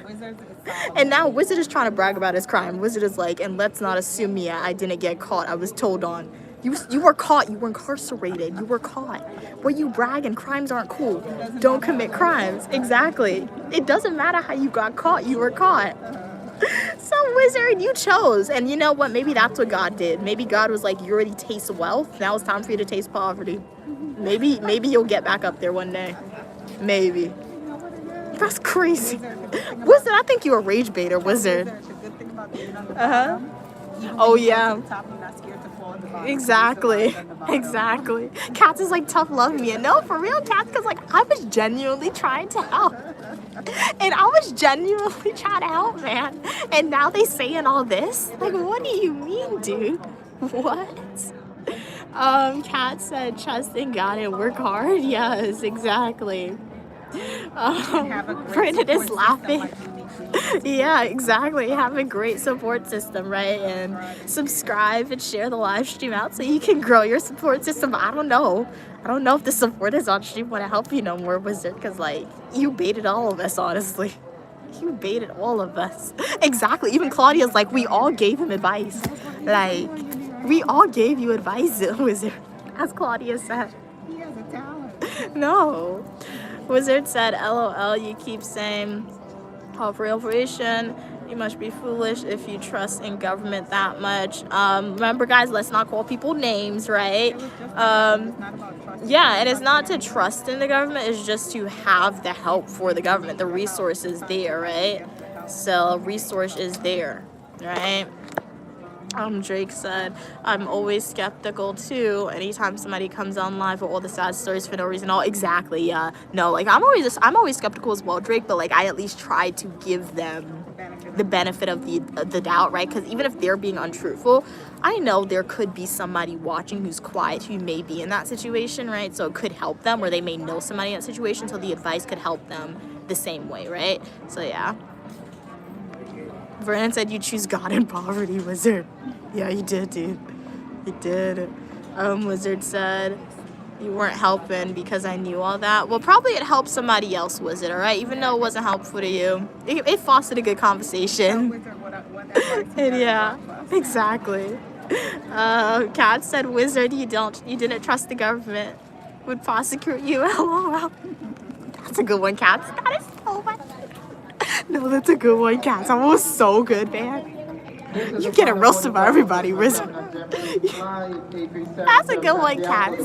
And now Wizard is trying to brag about his crime. Wizard is like, and let's not assume I didn't get caught. I was told on. You were caught. You were incarcerated. You were caught. Where you brag and crimes aren't cool. Don't commit crimes. Exactly. It doesn't matter how you got caught. You were caught. So, Wizard, you chose. And you know what? Maybe that's what God did. Maybe God was like, you already taste wealth. Now it's time for you to taste poverty. Maybe you'll get back up there one day. Maybe. That's crazy. Wizard, I think you're a rage baiter, Wizard. Uh-huh. Oh, yeah. Exactly. Exactly. Cats is like tough love me. And no, for real, Cats, because like I was genuinely trying to help. And I was genuinely trying to help, man. And now they saying all this? Like, what do you mean, dude? What? Kat said, trust in God and work hard. Yes, exactly. Brandon is laughing. Yeah, exactly. Have a great support system, right? And subscribe and share the live stream out so you can grow your support system. I don't know if the supporters on stream want to help you no more, Wizard, because like you baited all of us, honestly. You baited all of us. Exactly. Even Claudia's like, we all gave him advice. Like, we all gave you advice, Wizard, as Claudia said. He has a talent. No. Wizard said, LOL, you keep saying, of real fruition, you must be foolish if you trust in government that much. Remember, guys, let's not call people names, right? Yeah, and it's not to trust in the government, it's just to have the help for the government. The resource is there, right? So, resource is there, right? Drake said, I'm always skeptical too. Anytime somebody comes on live with all the sad stories for no reason. Oh, exactly, yeah. No, like I'm always skeptical as well, Drake, but like I at least try to give them the benefit of the doubt, right? Because even if they're being untruthful, I know there could be somebody watching who's quiet who may be in that situation, right? So it could help them, or they may know somebody in that situation, so the advice could help them the same way, right? So yeah. Vernon said you choose God and poverty, Wizard. Yeah, you did, dude. You did. Wizard said you weren't helping because I knew all that. Well, probably it helped somebody else, Wizard, all right? Even though it wasn't helpful to you. It fostered a good conversation. And yeah, exactly. Kat said, Wizard, you didn't trust the government would prosecute you. LOL. That's a good one, Kat. That is so funny. No, that's a good one, Kat. That was so good, man. You getting roasted by everybody, Wizard. That's a good one, Kat.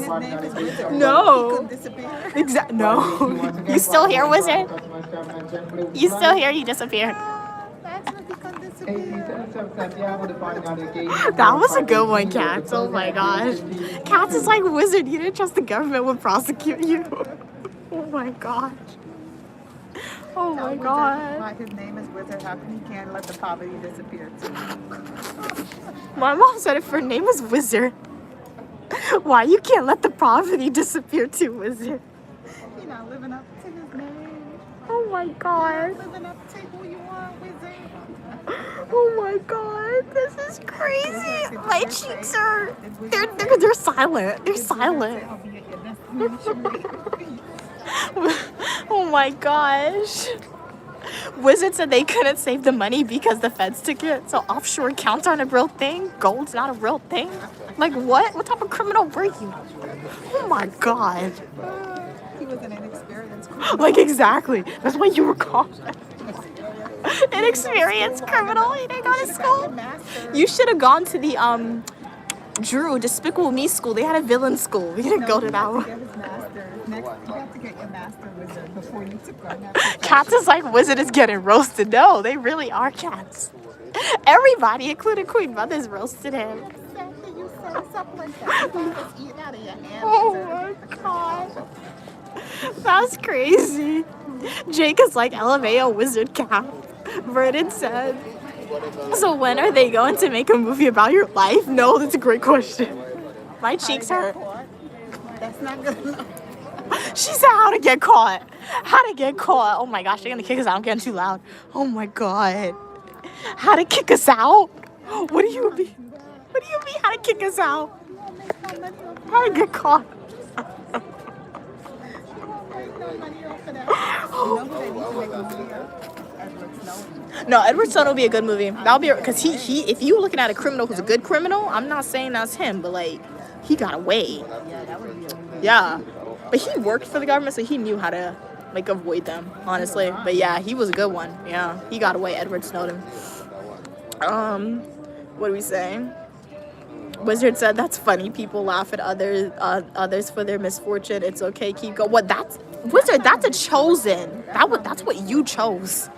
No. No. You still here, Wizard? You still here? You disappeared. That was a good one, Kat. Oh my gosh. Kat is like, Wizard, you didn't trust the government would prosecute you. Oh my gosh. Oh my God. His name is Wizard. How come he can't let the poverty disappear too? My mom said if her name is Wizard, why you can't let the poverty disappear too, Wizard? You're not living up to his name. Oh my God. Living up to who you are, Wizard. Oh my God. This is crazy. My cheeks are, they're silent. They're silent. Oh my gosh. Wizard said they couldn't save the money because the feds took it. So offshore accounts aren't a real thing. Gold's not a real thing. Like what? What type of criminal were you? Oh my God. He was an inexperienced criminal. Like exactly. That's why you were caught. Inexperienced criminal. You didn't go to school. You should have gone to the Drew Despicable Me school. They had a villain school. You didn't go to that one. Next, you have to get your master wizard before you took on Cats is like, Wizard is getting roasted. No, they really are cats. Everybody, including Queen Mother's, roasted him. Exactly, you said something like that. You was eating out of your hand. Oh my God. That's crazy. Jake is like, LMAO Wizard cat. Vernon said, so when are they going to make a movie about your life? No, that's a great question. My cheeks hurt. That's not good enough. She said how to get caught. How to get caught. Oh my gosh, they're gonna kick us out. I'm getting too loud. Oh my God. How to kick us out? What do you mean? What do you mean how to kick us out? How to get caught? No, Edward Snowden will be a good movie. That'll be because he if you looking at a criminal who's a good criminal, I'm not saying that's him, but like he got away. Yeah, that would be a really Yeah, but he worked for the government, so he knew how to like avoid them, honestly. But yeah, he was a good one. Yeah, he got away, Edward Snowden. What do we say? Wizard said that's funny. People laugh at others for their misfortune. It's okay. Keep going. What? That's Wizard. That's a chosen. That's what you chose.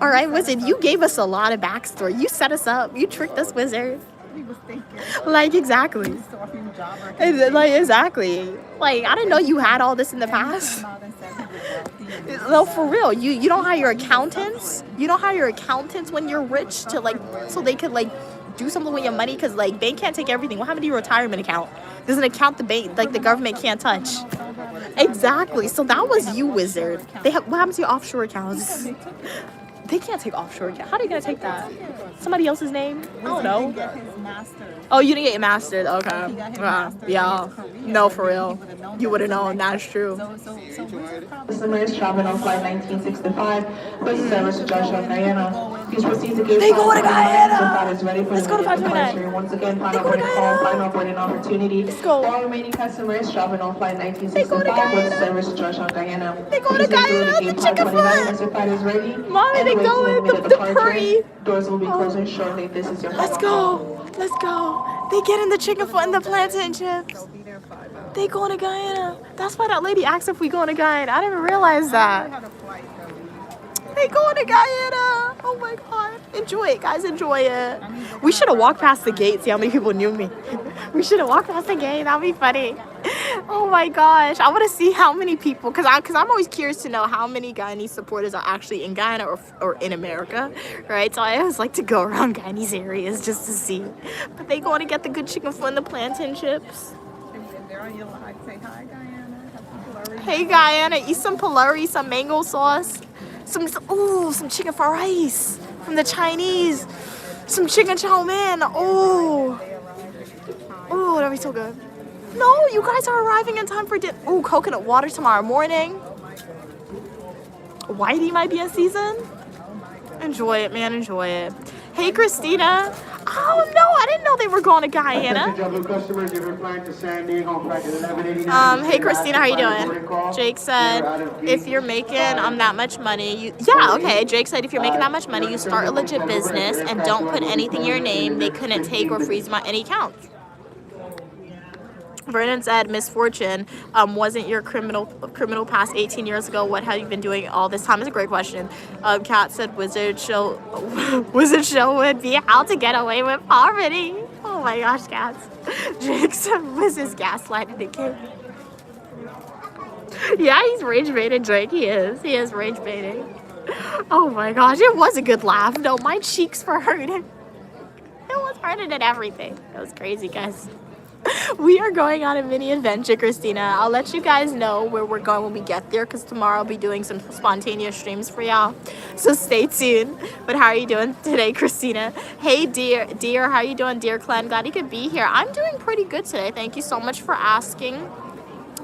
All right, Wizard. You gave us a lot of backstory. You set us up. You tricked us, Wizard. he was thinking. Like exactly. He saw a few job Like exactly. Like I didn't know you had all this in the past. No, for real. You don't hire accountants. You don't hire accountants when you're rich to like so they could like do something with your money because like bank can't take everything. What happened to your retirement account? There's an account the bank like the government can't touch. Exactly. So that was you, Wizard. What happens to your offshore accounts? They can't take offshore accounts. How are they gonna take that? Somebody else's name? I don't know. Oh, you didn't get your master's. Okay. Yeah. No, for real. You would have known. That's true. Customers traveling on flight 1965 with service to Joshua, Guyana. Please proceed to gate They go to Guyana. So flight is ready for Let's go to immediate 529. departure. Once again, They final go to boarding call, Guyana. final boarding opportunity. Let's go. For all remaining customers traveling on flight They go to 1965 with Guyana. service to Joshua, Guyana. They go to Please ensure Guyana, the gate the chicken 529 foot. as your flight is ready. Mommy, and they wait go till with immediate the departure. curry. Doors will be closing shortly. This is your Let's final call. go. Let's go. They get in the chicken foot and the plantain chips. They going to Guyana. That's why that lady asked if we going to Guyana. I didn't realize that. They going to Guyana. Oh my God. Enjoy it, guys. Enjoy it. We should have walked past the gate, see how many people knew me. We should have walked past the gate. That'd be funny. Oh my gosh. I want to see how many people, because I'm always curious to know how many Guyanese supporters are actually in Guyana or in America, right? So I always like to go around Guyanese areas just to see. But they going to get the good chicken foot and the plantain chips. Hey Guyana, eat some pulari, some mango sauce, some chicken fried rice from the Chinese, some chicken chow mein. Oh, that'd be so good. No, you guys are arriving in time for dinner. Oh, coconut water tomorrow morning. Whitey might be in season. Enjoy it, man. Enjoy it. Hey, Christina. Oh no, I didn't know they were going to Guyana. Hey Christina, how you doing? Jake said, if you're making that much money, Jake said, if you're making that much money, you start a legit business and don't put anything in your name. They couldn't take or freeze any accounts. Vernon said, misfortune, wasn't your criminal past 18 years ago? What have you been doing all this time? It's a great question. Kat said, Wizard show would be how to get away with poverty. Oh my gosh, Cats. Jake said, Wizard's gaslighting the kid. Yeah, he's rage baiting, Drake. He is rage baiting. Oh my gosh, it was a good laugh. No, my cheeks were hurting. It was hurting and everything. It was crazy, guys. We are going on a mini adventure, Christina. I'll let you guys know where we're going when we get there, because tomorrow I'll be doing some spontaneous streams for y'all. So stay tuned. But how are you doing today, Christina? Hey, dear, how are you doing, dear Clan? Glad you could be here. I'm doing pretty good today. Thank you so much for asking.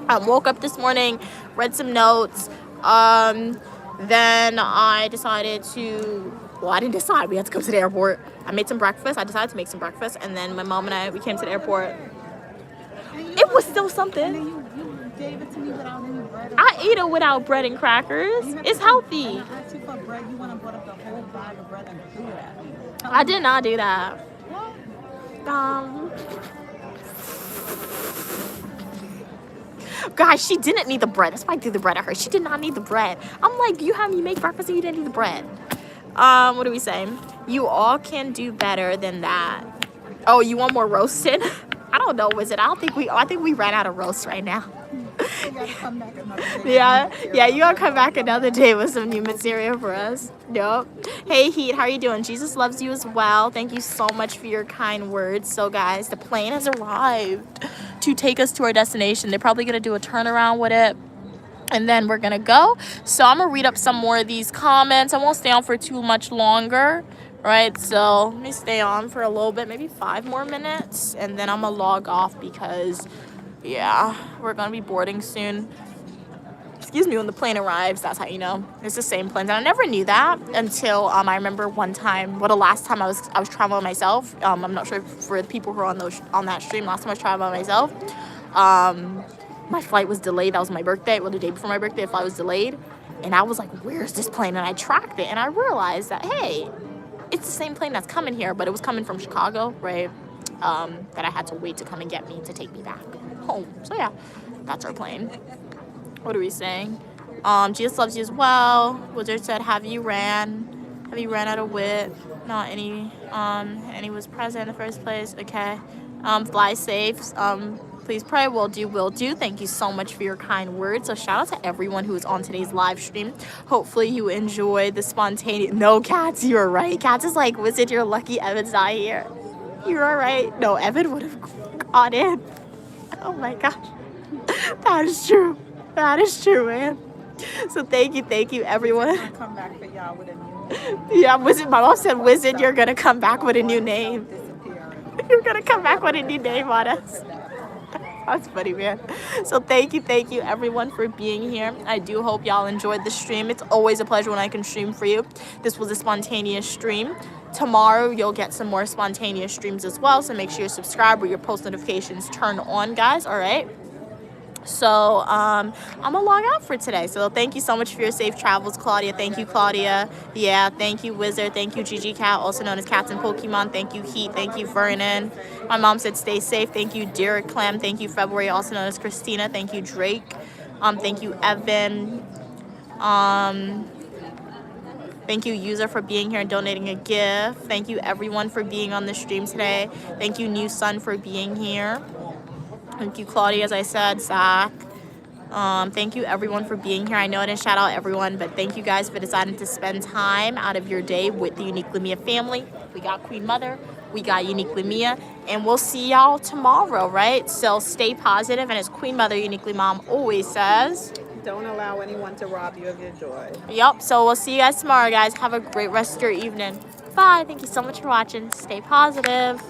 Woke up this morning, read some notes. Then I decided to... Well, I didn't decide. We had to go to the airport. I made some breakfast. I decided to make some breakfast. And then my mom and we came to the airport. It was still something. You gave it to me without any bread. I ate it without bread and crackers. It's healthy. I asked you for bread. You want to put up the whole bag of bread and threw it at me. I did not do that. Guys, she didn't need the bread. That's why I threw the bread at her. She did not need the bread. I'm like, you had me make breakfast and you didn't need the bread. What do we say? You all can do better than that. Oh, you want more roasted? I don't know, Wizard. I think we ran out of roast right now. You gotta come back another day. Yeah, you gotta come back another day with some new material for us. Yep. Hey, Heat, how are you doing? Jesus loves you as well. Thank you so much for your kind words. So, guys, the plane has arrived to take us to our destination. They're probably gonna do a turnaround with it, and then we're gonna go. So I'm gonna read up some more of these comments. I won't stay on for too much longer. Right, so let me stay on for a little bit, maybe 5 more minutes, and then I'm gonna log off because, yeah, we're gonna be boarding soon. excuse me, when the plane arrives, that's how you know it's the same plane. And I never knew that until I remember one time, the last time I was traveling myself. I'm not sure for the people who are on that stream. Last time I was traveling by myself, my flight was delayed. That was my birthday. Well, the day before my birthday, the flight was delayed, and I was like, "Where's this plane?" And I tracked it, and I realized that hey, it's the same plane that's coming here, but it was coming from Chicago, right? That I had to wait to come and get me to take me back home. So yeah, that's our plane. What are we saying? Jesus loves you as well. Wizard said, have you ran out of wit? Not any, and he was present in the first place. Okay. Fly safe. Please pray. Will do. Thank you so much for your kind words. So shout out to everyone who is on today's live stream. Hopefully you enjoyed the spontaneous. No, Cats, you're right. Cats is like, Wizard, you're lucky Evan's not here. You're all right. No, Evan would have gone in. Oh my gosh. That is true. That is true, man. So thank you, everyone. I'll come back for y'all with a new name. Yeah, Wizard. My mom said, Wizard, you're gonna come back with a new name. You're gonna come back with a new name on us. That's funny, man. So thank you, everyone, for being here. I do hope y'all enjoyed the stream. It's always a pleasure when I can stream for you. This was a spontaneous stream. Tomorrow, you'll get some more spontaneous streams as well. So make sure you subscribe with your post notifications turned on, guys. All right. So I'm gonna log out for today. So thank you so much for your safe travels, Claudia. Thank you, Claudia. Yeah, thank you, Wizard. Thank you, Gigi Cat, also known as Cats and Pokemon. Thank you, Heat. Thank you, Vernon. My mom said stay safe. Thank you, Derek Clem. Thank you, February, also known as Christina. Thank you, Drake. Thank you, Evan. Thank you, User, for being here and donating a gift. Thank you, everyone, for being on the stream today. Thank you, New Sun, for being here. Thank you, Claudia, as I said, Zach. Thank you, everyone, for being here. I know I didn't shout out everyone, but thank you guys for deciding to spend time out of your day with the Uniquely Mia family. We got Queen Mother, we got Uniquely Mia, and we'll see y'all tomorrow, right? So stay positive, and as Queen Mother Uniquely Mom always says, Don't allow anyone to rob you of your joy. Yep, so we'll see you guys tomorrow, guys. Have a great rest of your evening. Bye. Thank you so much for watching. Stay positive.